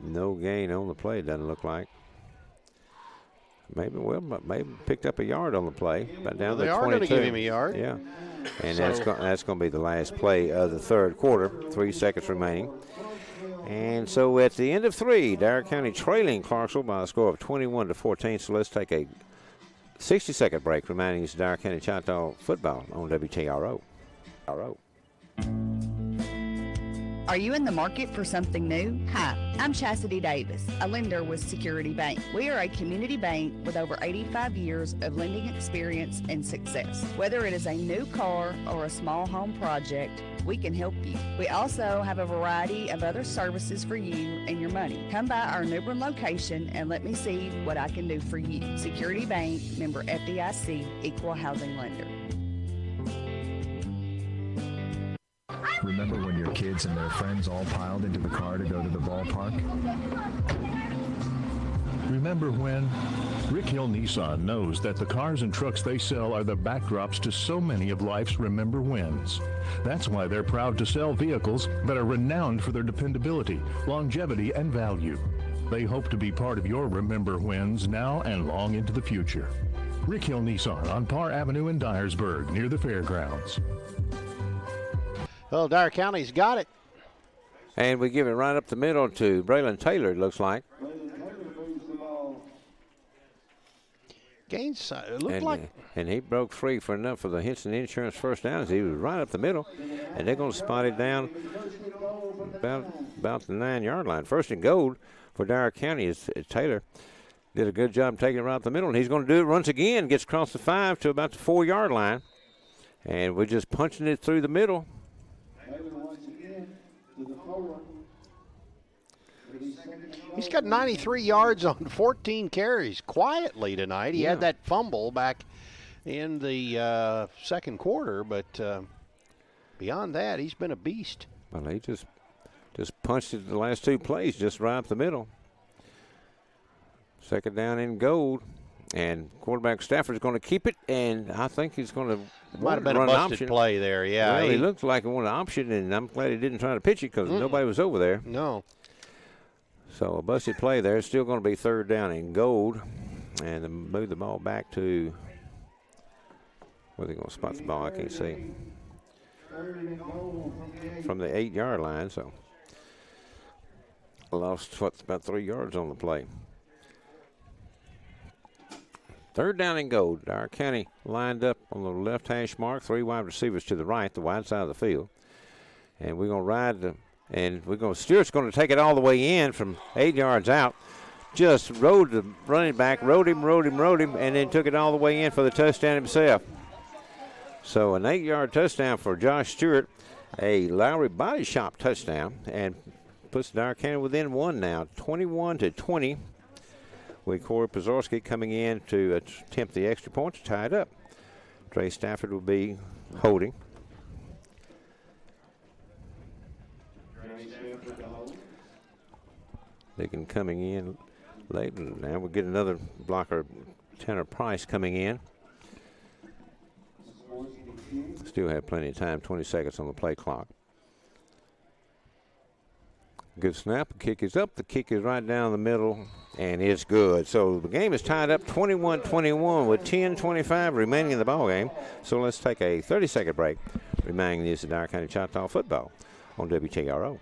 no gain on the play, doesn't look like. Maybe picked up a yard on the play, but down to 22. They are going to give him a yard. Yeah, and that's going to be the last play of the third quarter. 3 seconds remaining. And so at the end of 3, Dyer County trailing Clarksville by a score of 21-14. So let's take a 60-second break, reminding us of Dyer County Choctaw football on WTRO. Are you in the market for something new? Hi, I'm Chastity Davis, a lender with Security Bank. We are a community bank with over 85 years of lending experience and success. Whether it is a new car or a small home project, we can help you. We also have a variety of other services for you and your money. Come by our New Bern location and let me see what I can do for you. Security Bank, member FDIC, equal housing lender. Remember when your kids and their friends all piled into the car to go to the ballpark? Remember when? Rick Hill Nissan knows that the cars and trucks they sell are the backdrops to so many of life's remember wins. That's why they're proud to sell vehicles that are renowned for their dependability, longevity, and value. They hope to be part of your remember wins now and long into the future. Rick Hill Nissan on Parr Avenue in Dyersburg, near the fairgrounds. Well, Dyer County's got it. And we give it right up the middle to Braylon Taylor, it looks like. Gains, it looked like. And he broke free for enough for the Henson Insurance first down as he was right up the middle. And they're going to spot it down about the 9-yard line. First and goal for Dyer County is Taylor. Did a good job taking it right up the middle. And he's going to do it once again. Gets across the 5 to about the 4-yard line. And we're just punching it through the middle. He's got 93 yards on 14 carries quietly tonight. He had that fumble back in the second quarter, but beyond that, he's been a beast. Well, he just punched it the last 2 plays just right up the middle. Second down in goal, and quarterback Stafford's going to keep it, and I think he's going to might have been a busted play there. Yeah, well, he looked like he wanted an option, and I'm glad he didn't try to pitch it because nobody was over there. No. So a busted play there. It's still going to be third down and goal, and then move the ball back to where they're going to spot the ball. I can't see from the 8-yard line. So lost about 3 yards on the play. Third down and goal. Dyer County lined up on the left hash mark. 3 wide receivers to the right, the wide side of the field, and we're going to ride the. And Stewart's going to take it all the way in from 8 yards out. Just rode the running back, rode him, and then took it all the way in for the touchdown himself. So an 8-yard touchdown for Josh Stewart, a Lowry Body Shop touchdown, and puts Dyer County within 1 now, 21-20. With Corey Pazorski coming in to attempt the extra point to tie it up. Trey Stafford will be holding. Diggin coming in late. Now we'll get another blocker, Tanner Price, coming in. Still have plenty of time, 20 seconds on the play clock. Good snap. The kick is up. The kick is right down the middle, and it's good. So the game is tied up 21-21 with 10:25 remaining in the ball game. So let's take a 30-second break. Reminding this is Dyer County Choctaw football on WTRO.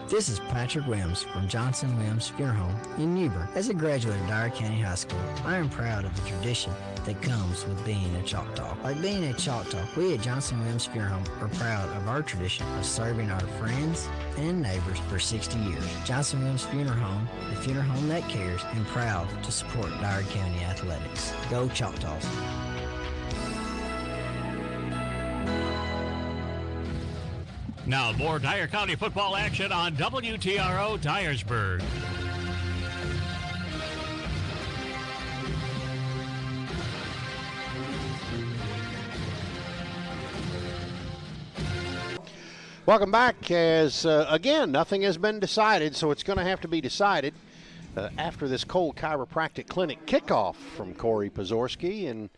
This is Patrick Williams from Johnson Williams Funeral Home in Newbern. As a graduate of Dyer County High School, I am proud of the tradition that comes with being a Choctaw. Like being a Choctaw, we at Johnson Williams Funeral Home are proud of our tradition of serving our friends and neighbors for 60 years. Johnson Williams Funeral Home, the funeral home that cares, and proud to support Dyer County athletics. Go Choctaws. Now more Dyer County football action on WTRO Dyersburg. Welcome back. As again, nothing has been decided, so it's going to have to be decided after this cold chiropractic clinic kickoff from Corey Pozorski, and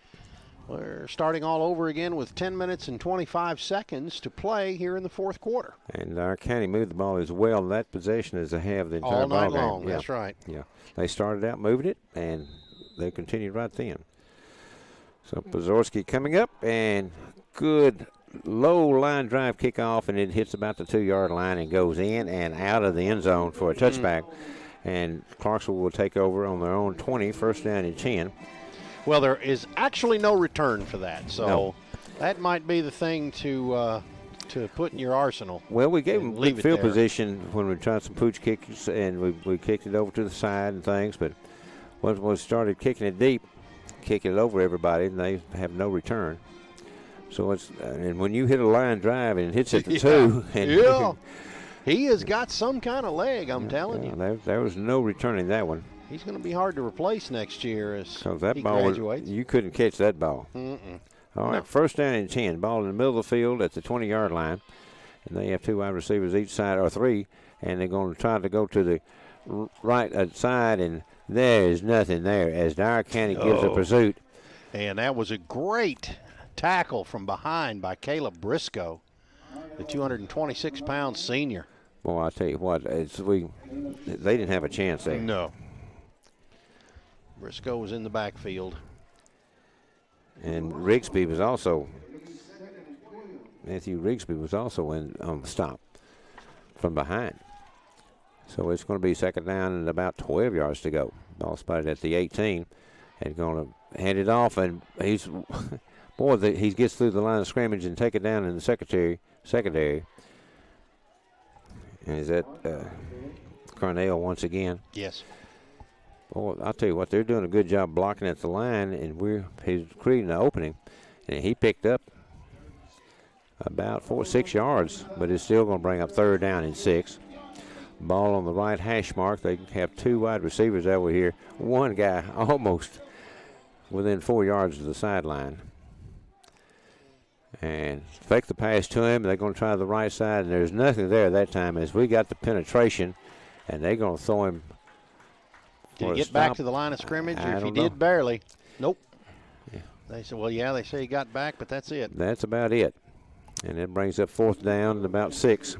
we're starting all over again with 10 minutes and 25 seconds to play here in the fourth quarter. And Dyer County moved the ball as well in that possession as they have the entire all night ball game. long. Yeah. That's right. Yeah, they started out moving it, and they continued right then. So Pozorski coming up, and good low line drive kickoff, and it hits about the 2-yard line and goes in and out of the end zone for a touchback. And Clarksville will take over on their own 20, first down and 10. Well, there is actually no return for that, so that might be the thing to put in your arsenal. Well, we gave them good field position when we tried some pooch kicks, and we kicked it over to the side and things, but once we started kicking it deep, kicking it over everybody, and they have no return. So it's and when you hit a line drive and it hits at the 2, and he has got some kind of leg, I'm telling you. There was no returning that one. He's going to be hard to replace next year as that he ball graduates. You couldn't catch that ball. Mm-mm. All right, first down and 10. Ball in the middle of the field at the 20-yard line. And they have 2 wide receivers each side, or 3, and they're going to try to go to the right side, and there is nothing there as Dyer County gives a pursuit. And that was a great tackle from behind by Caleb Briscoe, the 226-pound senior. Boy, I'll tell you what, they didn't have a chance there. No. Briscoe was in the backfield. And Rigsby was also, Matthew Rigsby was also on the stop from behind. So it's going to be second down and about 12 yards to go. Ball spotted at the 18 and going to hand it off. And he's, he gets through the line of scrimmage and take it down in the secondary. And is that Carnell once again? Yes. Boy, I'll tell you what, they're doing a good job blocking at the line, and he's creating an opening. And he picked up about 4-6 yards, but it's still going to bring up third down and 6. Ball on the right hash mark. They have 2 wide receivers over here. One guy almost within 4 yards of the sideline. And fake the pass to him. They're going to try the right side, and there's nothing there that time as we got the penetration, and they're going to throw him. Did he get back to the line of scrimmage, or if he did, barely? Nope. Yeah. They said, well, yeah, they say he got back, but that's it. That's about it. And it brings up fourth down and about 6.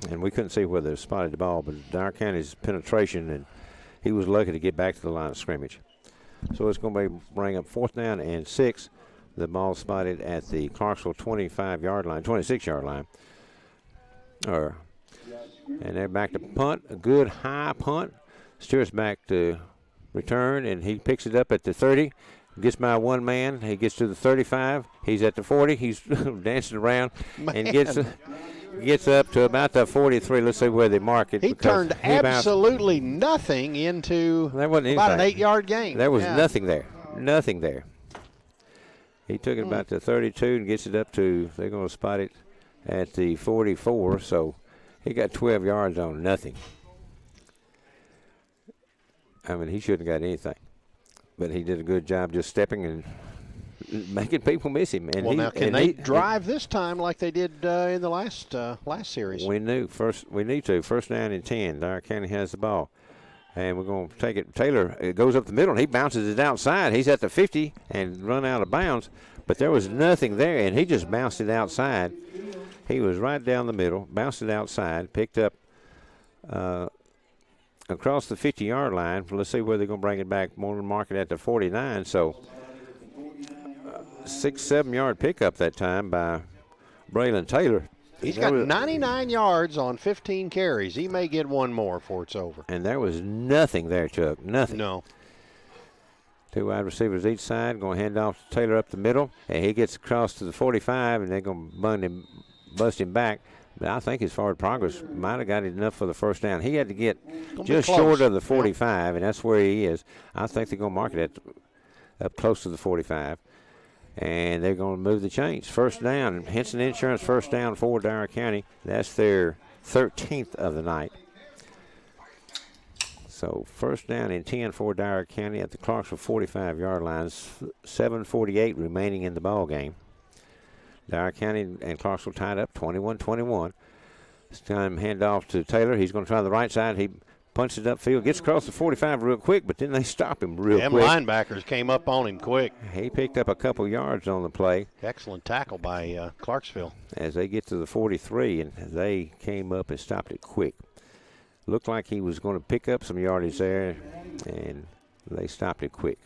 And we couldn't see whether they spotted the ball, but Dyer County's penetration, and he was lucky to get back to the line of scrimmage. So it's going to bring up fourth down and 6. The ball spotted at the Clarksville 26-yard line. And they're back to punt, a good high punt. Steers back to return, and he picks it up at the 30. Gets by one man. He gets to the 35. He's at the 40. He's dancing around and gets up to about the 43. Let's see where they mark it. He turned absolutely nothing into about an 8-yard gain. There was nothing there. Nothing there. He took it about to 32 and gets it up to, they're going to spot it at the 44. So he got 12 yards on nothing. I mean, he shouldn't have got anything. But he did a good job just stepping and making people miss him. And now can they drive this time like they did in the last series? We need to. First down and 10. Dyer County has the ball. And we're going to take it. Taylor, it goes up the middle, and he bounces it outside. He's at the 50 and run out of bounds, but there was nothing there, and he just bounced it outside. He was right down the middle, bounced it outside, picked up across the 50-yard line. Let's see where they're going to bring it back. More than mark it at the 49. So 6-7 yard pickup that time by Braylon Taylor. He's got 99 yards on 15 carries. He may get one more before it's over. And there was nothing there, Chuck. Nothing. No. 2 wide receivers each side. Going to hand off to Taylor up the middle. And he gets across to the 45, and they're going to bust him back. But I think his forward progress might have got enough for the first down. He had to get just short of the 45, and that's where he is. I think they're going to mark it up close to the 45. And they're going to move the chains. First down, Henson Insurance first down for Dyer County. That's their 13th of the night. So first down and 10 for Dyer County at the Clarksville 45-yard line. 7:48 remaining in the ball game. Dyer County and Clarksville tied up 21-21. This time handoff to Taylor. He's going to try the right side. He punches it upfield, gets across the 45 real quick, but then they stop him real quick. Them linebackers came up on him quick. He picked up a couple yards on the play. Excellent tackle by Clarksville. As they get to the 43, and they came up and stopped it quick. Looked like he was going to pick up some yardage there, and they stopped it quick.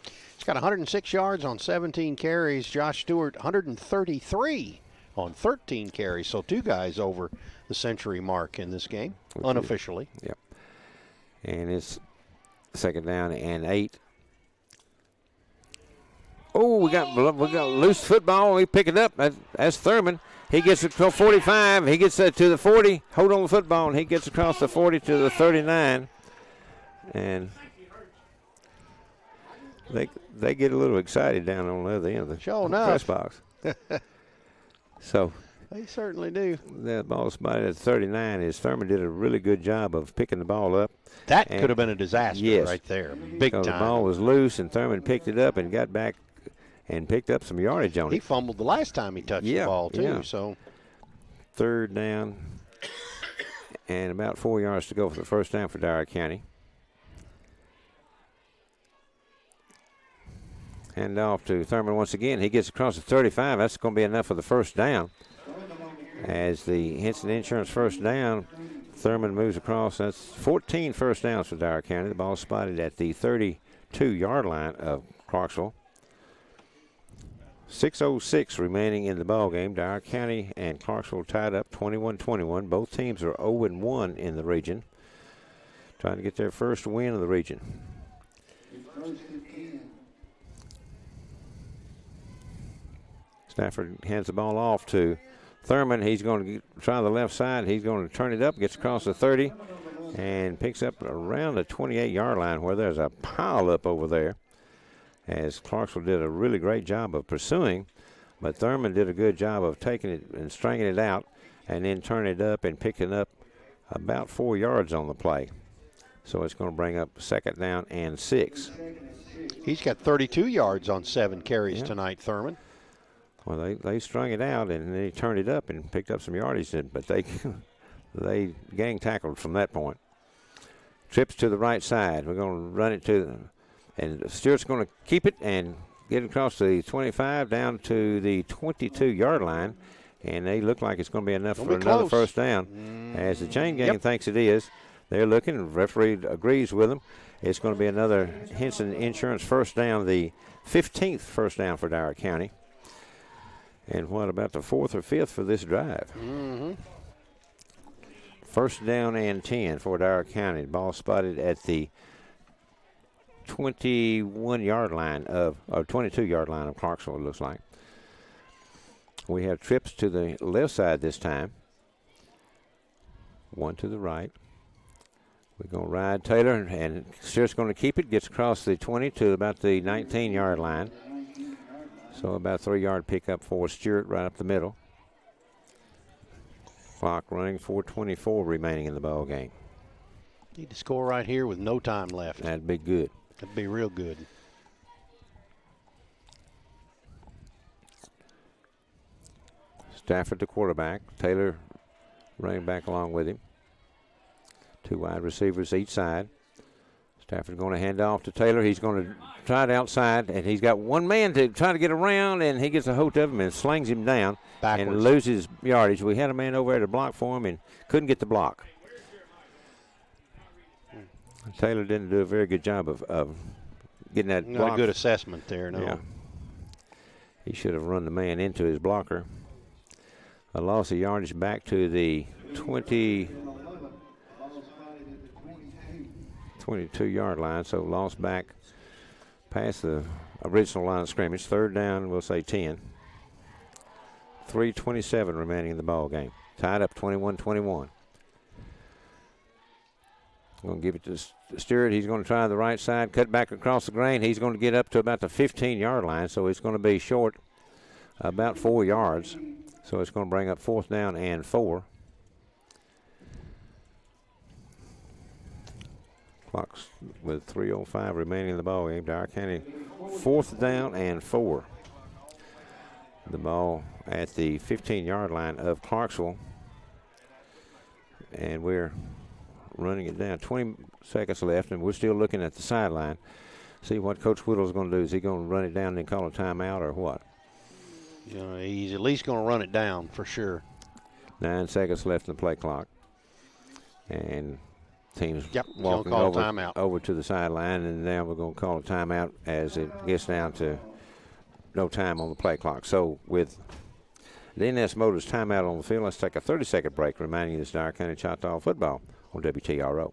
He's got 106 yards on 17 carries. Josh Stewart, 133 on 13 carries. So 2 guys over the century mark in this game, unofficially. Yep. And it's second down and 8. Oh, we got loose football. We pick it up. That's Thurman. He gets it to 45. He gets it to the 40. Hold on the football, and he gets across the 40 to the 39. And they get a little excited down on the other end of the press box. So they certainly do. The ball spotted at 39 is Thurman did a really good job of picking the ball up. That could have been a disaster right there. Big time. The ball was loose, and Thurman picked it up and got back and picked up some yardage on it. He fumbled the last time he touched the ball, too. Yeah. So third down and about 4 yards to go for the first down for Dyer County. Hand off to Thurman once again. He gets across the 35. That's going to be enough for the first down. As the Henson Insurance first down, Thurman moves across. That's 14 first downs for Dyer County. The ball spotted at the 32-yard line of Clarksville. 6:06 remaining in the ball game. Dyer County and Clarksville tied up 21-21. Both teams are 0-1 in the region, trying to get their first win of the region. Stafford hands the ball off to Thurman. He's going to try the left side. He's going to turn it up, gets across the 30, and picks up around the 28-yard line where there's a pile up over there. As Clarksville did a really great job of pursuing, but Thurman did a good job of taking it and stringing it out and then turning it up and picking up about 4 yards on the play. So it's going to bring up second down and 6. He's got 32 yards on 7 carries tonight, Thurman. Well, they strung it out and then he turned it up and picked up some yardage, but they gang tackled from that point. Trips to the right side. We're going to run it to and Stewart's going to keep it and get across the 25 down to the 22-yard line, and they look like it's going to be enough for another first down. As the chain gang thinks it is, they're looking, and the referee agrees with them. It's going to be another Henson Insurance first down, the 15th first down for Dyer County. And what about the 4th or 5th for this drive? First down and 10 for Dyer County. Ball spotted at the 21-yard line or 22-yard line of Clarksville, it looks like. We have trips to the left side this time. One to the right. We're going to ride Taylor, and Stewart's going to keep it. Gets across the 20 to about the 19-yard line. So about a 3-yard pickup for Stewart right up the middle. Clock running, 4:24 remaining in the ball game. Need to score right here with no time left. That'd be good. That'd be real good. Stafford the quarterback. Taylor running back along with him. 2 wide receivers each side. Stafford's going to hand off to Taylor. He's going to try it outside, and he's got one man to try to get around, and he gets a hold of him and slings him down and loses yardage. We had a man over there to block for him and couldn't get the block. Taylor didn't do a very good job of getting that block. Not a good assessment there, no. Yeah. He should have run the man into his blocker. A loss of yardage back to the 22-yard line, so lost back past the original line of scrimmage. Third down, we'll say 10. 3:27 remaining in the ball game. Tied up 21-21. Going to give it to Stewart. He's going to try the right side, cut back across the grain. He's going to get up to about the 15-yard line, so it's going to be short about 4 yards. So it's going to bring up 4th down and 4. Clock's with 3:05 remaining in the ball game. Dyer County 4th down and 4. The ball at the 15-yard line of Clarksville. And we're running it down. 20 seconds left, and we're still looking at the sideline. See what Coach Whittle's going to do. Is he going to run it down and call a timeout or what? You know, he's at least going to run it down for sure. 9 seconds left in the play clock. And teams walking over to the sideline, and now we're going to call a timeout as it gets down to no time on the play clock. So with the NS Motors timeout on the field, let's take a 30-second break, reminding you this Dyer County Choctaw football on WTRO.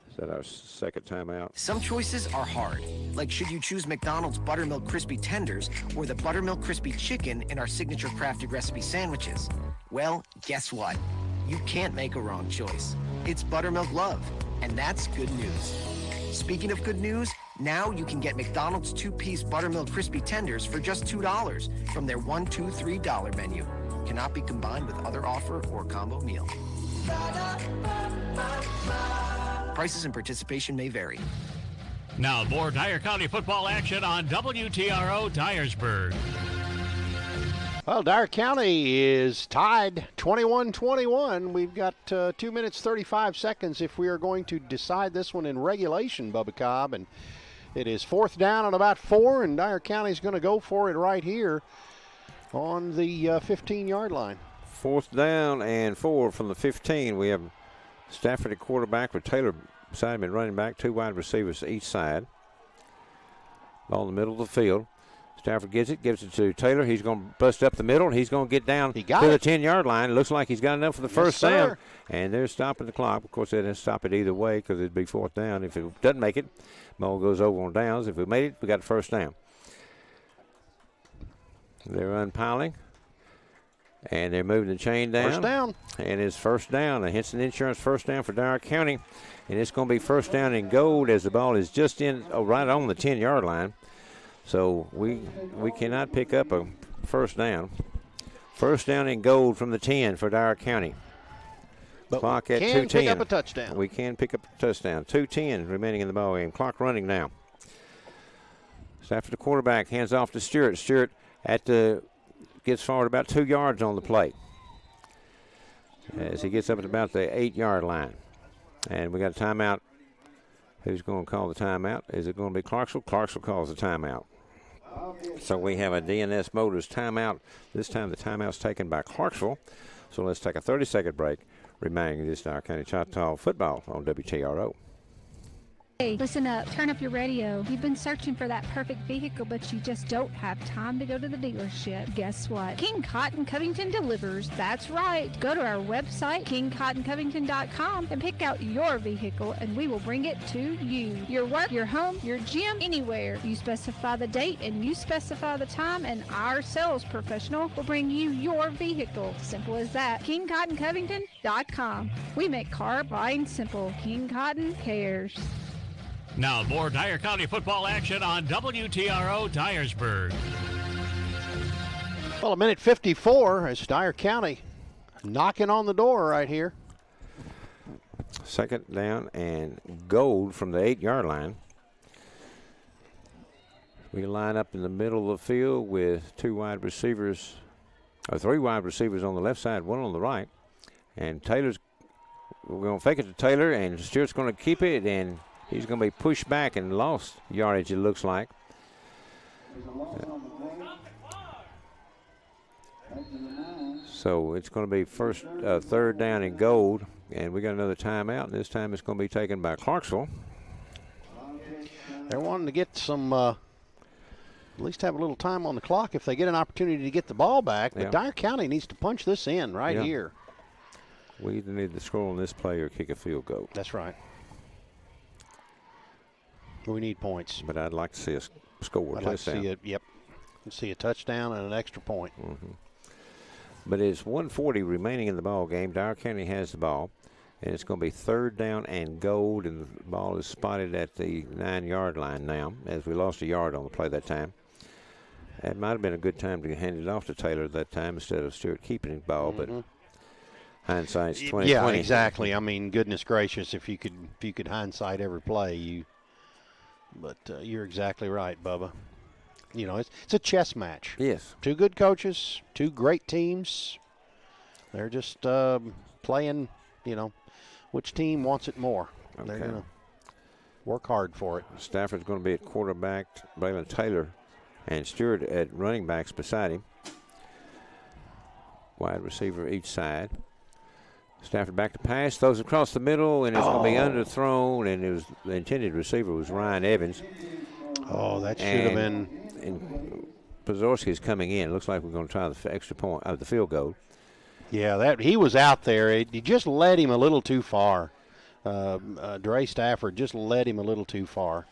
Is that our second timeout? Some choices are hard, like should you choose McDonald's Buttermilk Crispy Tenders or the Buttermilk Crispy Chicken in our signature crafted recipe sandwiches? Well, guess what? You can't make a wrong choice. It's Buttermilk Love, and that's good news. Speaking of good news, now you can get McDonald's 2-piece Buttermilk Crispy Tenders for just $2 from their $1, $2, $3 menu. Cannot be combined with other offer or combo meal. Prices and participation may vary. Now more Dyer County football action on WTRO Dyersburg. Well, Dyer County is tied 21-21. We've got 2 minutes, 35 seconds if we are going to decide this one in regulation, Bubba Cobb. And it is 4th down and about 4, and Dyer County's going to go for it right here on the 15-yard line. 4th down and 4 from the 15. We have Stafford at quarterback with Taylor beside him and running back, 2 wide receivers each side. Ball in the middle of the field. Stafford gets it, gives it to Taylor. He's going to bust up the middle, and he's going to get down to the 10-yard line. It looks like he's got enough for the first down. And they're stopping the clock. Of course, they didn't stop it either way because it'd be 4th down. If it doesn't make it, ball goes over on downs. If we made it, we got the first down. They're unpiling, and they're moving the chain down. First down. And it's first down. A Henson Insurance first down for Dyer County. And it's going to be first down in gold as the ball is just right on the 10-yard line. So we cannot pick up a first down. First down in gold from the 10 for Dyer County. But clock at 2:10. We can pick up a touchdown. We can pick up a touchdown. 2:10 remaining in the ball game. Clock running now. Stafford, the quarterback, hands off to Stewart. Stewart gets forward about 2 yards on the play as he gets up at about the 8-yard line. And we got a timeout. Who's going to call the timeout? Is it going to be Clarksville? Clarksville calls the timeout. So we have a DNS Motors timeout. This time the timeout's taken by Clarksville. So let's take a 30-second break, remaining this Dyer County Choctaw football on WTRO. Hey, listen up. Turn up your radio. You've been searching for that perfect vehicle, but you just don't have time to go to the dealership. Guess what? King Cotton Covington delivers. That's right. Go to our website, kingcottoncovington.com, and pick out your vehicle, and we will bring it to you. Your work, your home, your gym, anywhere. You specify the date, and you specify the time, and our sales professional will bring you your vehicle. Simple as that. kingcottoncovington.com. We make car buying simple. King Cotton cares. Now more Dyer County football action on WTRO Dyersburg. Well, 1:54 as Dyer County knocking on the door right here. Second down and gold from the 8-yard line. We line up in the middle of the field with 3 wide receivers on the left side, 1 on the right. And Taylor's we're going to fake it to Taylor, and Stewart's going to keep it, and he's going to be pushed back and lost yardage, it looks like. So it's going to be third down and gold, and we got another timeout, and this time it's going to be taken by Clarksville. They're wanting to get some, at least have a little time on the clock if they get an opportunity to get the ball back. But Dyer County needs to punch this in right here. We either need to score on this play or kick a field goal. That's right. We need points. But I'd like to see us score a touchdown. I'd like to see it, see a touchdown and an extra point. Mm-hmm. But it's 1:40 remaining in the ball game. Dyer County has the ball. And it's going to be third down and gold, and the ball is spotted at the 9-yard line now, as we lost a yard on the play that time. It might have been a good time to hand it off to Taylor that time instead of Stewart keeping the ball, but hindsight's 20/20. Yeah, exactly. I mean, goodness gracious, if you could hindsight every play, but you're exactly right, Bubba. You know, it's a chess match. Yes. Two good coaches, two great teams. They're just playing, which team wants it more. Okay. They're going to work hard for it. Stafford's going to be at quarterback, Braylon Taylor, and Stewart at running backs beside him. Wide receiver each side. Stafford back to pass, throws across the middle, and it's going to be underthrown, and the intended receiver was Ryan Evans. Oh, that should have been. And Pazorski's coming in. It looks like we're going to try the extra point of the field goal. Yeah, he was out there. He just led him a little too far. Dre Stafford just led him a little too far.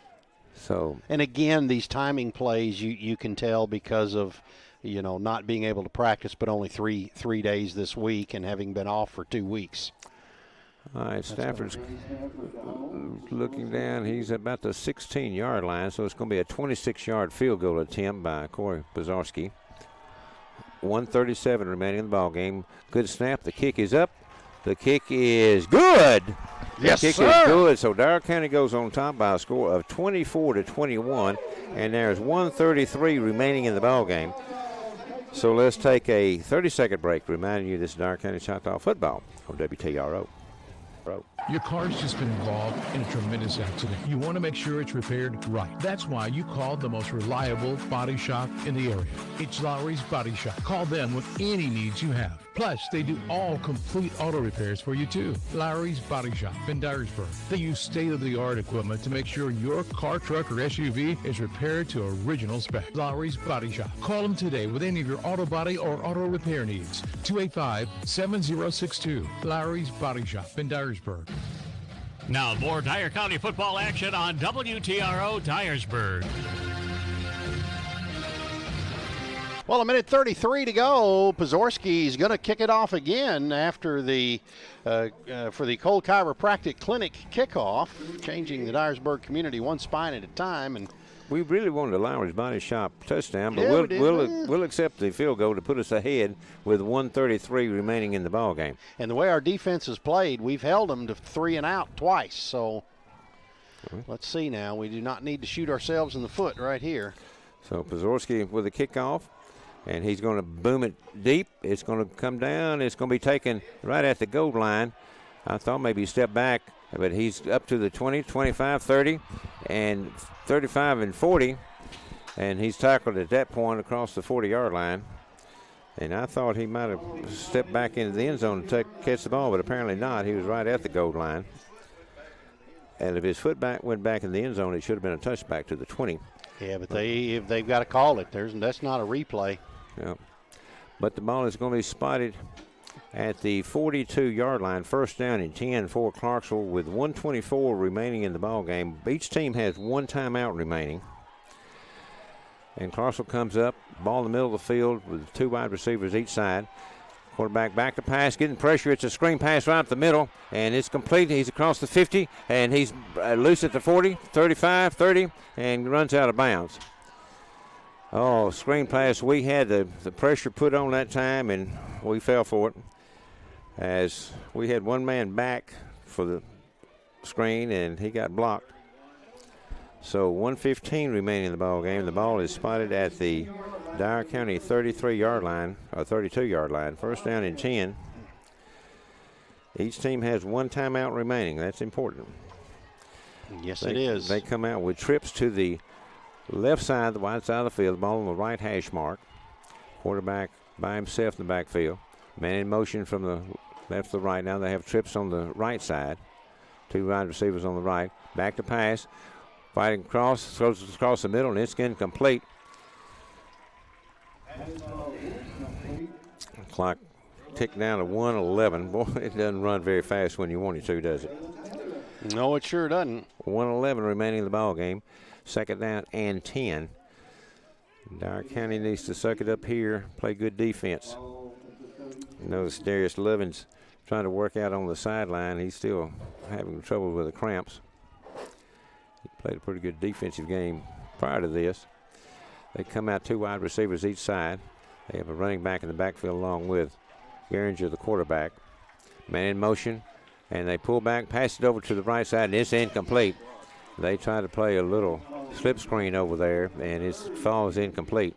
So. And again, these timing plays you can tell because of not being able to practice, but only three days this week and having been off for 2 weeks. All right, Stafford's looking down. He's about the 16-yard line, so it's going to be a 26-yard field goal attempt by Corey Pazorski. 1:37 remaining in the ball game. Good snap. The kick is up. The kick is good. Yes, the kick is good. So Dyer County goes on top by a score of 24-21, and there's 1:33 remaining in the ball game. So let's take a 30-second break, reminding you this is Dyer County Choctaw football on WTRO. Your car's just been involved in a tremendous accident. You want to make sure it's repaired right. That's why you called the most reliable body shop in the area. It's Lowry's Body Shop. Call them with any needs you have. Plus, they do all complete auto repairs for you, too. Lowry's Body Shop in Dyersburg. They use state-of-the-art equipment to make sure your car, truck, or SUV is repaired to original spec. Lowry's Body Shop. Call them today with any of your auto body or auto repair needs. 285-7062. Lowry's Body Shop in Dyersburg. Now, more Dyer County football action on WTRO Dyersburg. Well, 1:33 to go. Pazorski's going to kick it off again after the for the Cold Chiropractic Clinic kickoff, changing the Dyersburg community one spine at a time. And we really wanted a Lowry's Body Shop touchdown, but yeah, we'll accept the field goal to put us ahead with 1:33 remaining in the ball game. And the way our defense has played, we've held them to 3 and out twice. So let's see now. We do not need to shoot ourselves in the foot right here. So Pazorski with the kickoff. And he's going to boom it deep. It's going to come down. It's going to be taken right at the goal line. I thought maybe he stepped back, but he's up to the 20, 25, 30, and 35 and 40. And he's tackled at that point across the 40-yard line. And I thought he might have stepped back into the end zone to catch the ball, but apparently not. He was right at the goal line. And if his foot went back in the end zone, it should have been a touchback to the 20. Yeah, but if they've got to call it, that's not a replay. Yeah. But the ball is going to be spotted at the 42-yard line. First down and 10 for Clarksville with 1:24 remaining in the ball game. Each team has one timeout remaining. And Clarksville comes up, ball in the middle of the field with 2 wide receivers each side. Quarterback back to pass, getting pressure. It's a screen pass right up the middle, and it's complete. He's across the 50, and he's loose at the 40, 35, 30, and runs out of bounds. Oh, screen pass. We had the pressure put on that time, and we fell for it as we had one man back for the screen, and he got blocked. So 1:15 remaining in the ball game. The ball is spotted at the Dyer County 33-yard line, or 32-yard line. First down and 10. Each team has one timeout remaining. That's important. Yes, it is. They come out with trips to the left side, the wide side of the field, the ball on the right hash mark. Quarterback by himself in the backfield. Man in motion from the left to the right. Now they have trips on the right side. 2 wide receivers on the right. Back to pass. Fighting cross. Throws across the middle, and it's incomplete. Clock ticked down to 1:11. Boy, it doesn't run very fast when you want it to, does it? No, it sure doesn't. 1:11 remaining in the ball game. Second down and 10. Dyer County needs to suck it up here, play good defense. Notice Darius Lovins trying to work out on the sideline. He's still having trouble with the cramps. He played a pretty good defensive game prior to this. They come out 2 wide receivers each side. They have a running back in the backfield along with Geringer, the quarterback. Man in motion, and they pull back, pass it over to the right side, and it's incomplete. They try to play a little slip screen over there, and it falls incomplete.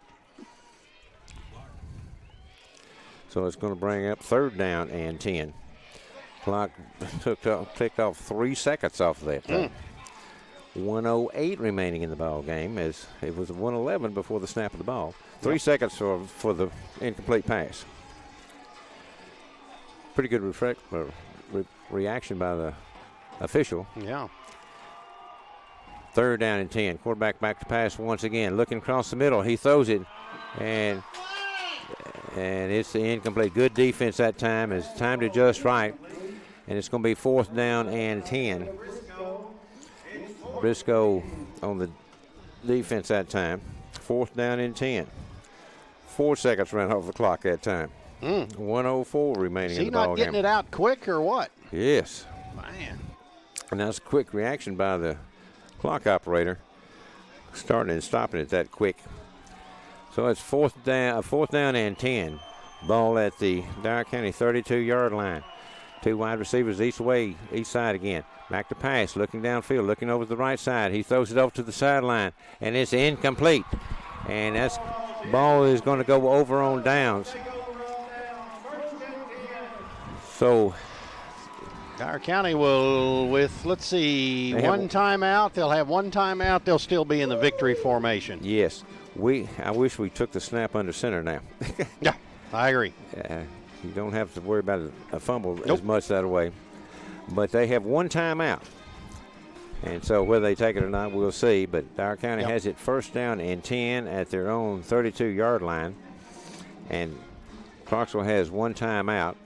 So it's going to bring up 3rd down and 10. Clock ticked off 3 seconds off of that. 1:08 remaining in the ball game, as it was 1:11 before the snap of the ball. 3 seconds for the incomplete pass. Pretty good reaction by the official. Yeah. 3rd down and 10. Quarterback back to pass once again. Looking across the middle. He throws it, and it's incomplete. Good defense that time. It's timed it just right, and it's going to be 4th down and 10. Briscoe on the defense that time. 4th down and 10. 4 seconds ran off the clock that time. 1:04 remaining in the ball game. Is he not getting it out quick or what? Yes. Man. And that's a quick reaction by the clock operator, starting and stopping it that quick. So it's 4th down and 10. Ball at the Dyer County 32-yard line. 2 wide receivers each side again. Back to pass, looking downfield, looking over to the right side. He throws it over to the sideline, and it's incomplete. And that ball is going to go over on downs. So Dyer County will, with, let's see, one timeout. They'll have one timeout. They'll still be in the victory formation. Yes. I wish we took the snap under center now. Yeah, I agree. You don't have to worry about a fumble as much that way. But they have one timeout. And so whether they take it or not, we'll see. But Dyer County has it 1st down and 10 at their own 32-yard line. And Clarksville has one timeout.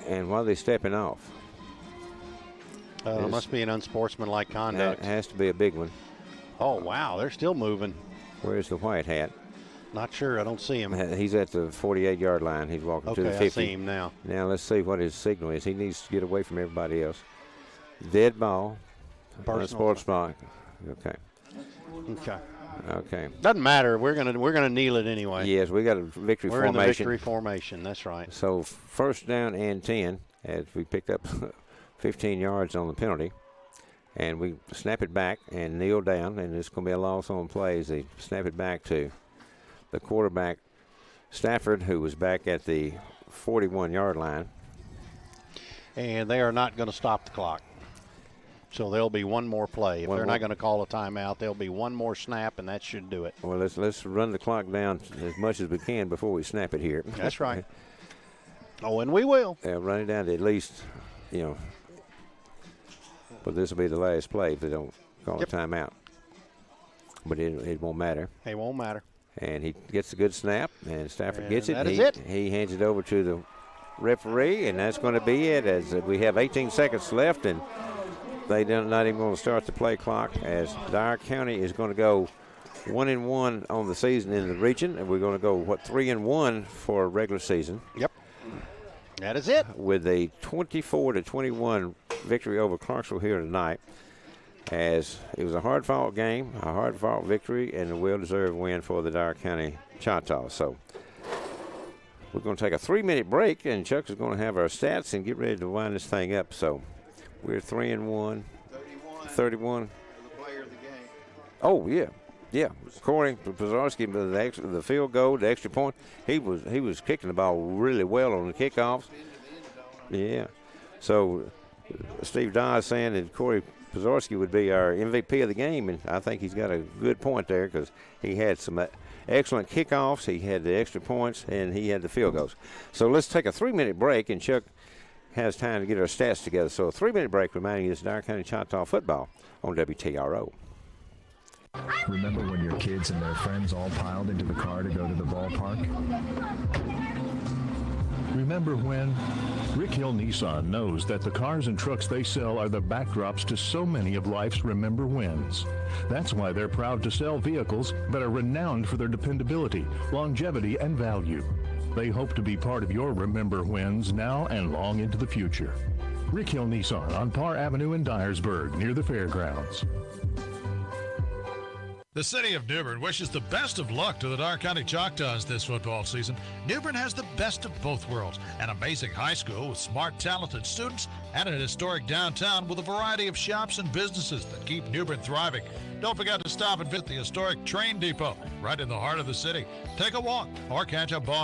And while they're stepping off. Must be an unsportsmanlike conduct. That has to be a big one. Oh, wow, they're still moving. Where's the white hat? Not sure. I don't see him. He's at the 48-yard line. He's walking to the 50. I see him now. Now let's see what his signal is. He needs to get away from everybody else. Dead ball. Sports ball. Okay. Okay. Doesn't matter. We're gonna kneel it anyway. Yes, we got a victory formation. We're in the victory formation. That's right. So 1st down and 10, as we picked up 15 yards on the penalty. And we snap it back and kneel down, and it's going to be a loss on play as they snap it back to the quarterback, Stafford, who was back at the 41-yard line. And they are not going to stop the clock. So there'll be one more play. If they're not going to call a timeout, there'll be one more snap, and that should do it. Well, let's run the clock down as much as we can before we snap it here. That's right. Oh, and we will. Yeah, run it down to at least, but this will be the last play if they don't call a timeout. But it won't matter. It won't matter. And he gets a good snap, and Stafford gets it. That is it. He hands it over to the referee, and that's going to be it, as we have 18 seconds left, and they're not even going to start the play clock, as Dyer County is going to go 1-1 on the season in the region, and we're going to go, 3-1 for a regular season. Yep. That is it. With a 24-21 victory over Clarksville here tonight, as it was a hard-fought game, a hard-fought victory, and a well-deserved win for the Dyer County Choctaw. So we're going to take a 3-minute break, and Chuck is going to have our stats and get ready to wind this thing up. So we're 3-1. 31. Oh, yeah. Yeah, according to Pazarski, the field goal, the extra point, he was kicking the ball really well on the kickoffs. Yeah. So Steve Dyer saying that Corey Pazorski would be our MVP of the game, and I think he's got a good point there because he had some excellent kickoffs, he had the extra points, and he had the field goals. So let's take a 3-minute break, and Chuck has time to get our stats together. So a 3-minute break reminding you this is Dyer County Choctaw football on WTRO. Remember when your kids and their friends all piled into the car to go to the ballpark? Remember when Rick Hill Nissan knows that the cars and trucks they sell are the backdrops to so many of life's remember wins. That's why they're proud to sell vehicles that are renowned for their dependability, longevity, and value. They hope to be part of your remember wins now and long into the future. Rick Hill Nissan on Parr Avenue in Dyersburg, near the fairgrounds. The city of New Bern wishes the best of luck to the Dyer County Choctaws this football season. New Bern has the best of both worlds, an amazing high school with smart, talented students, and an historic downtown with a variety of shops and businesses that keep New Bern thriving. Don't forget to stop and visit the historic train depot right in the heart of the city. Take a walk or catch a ball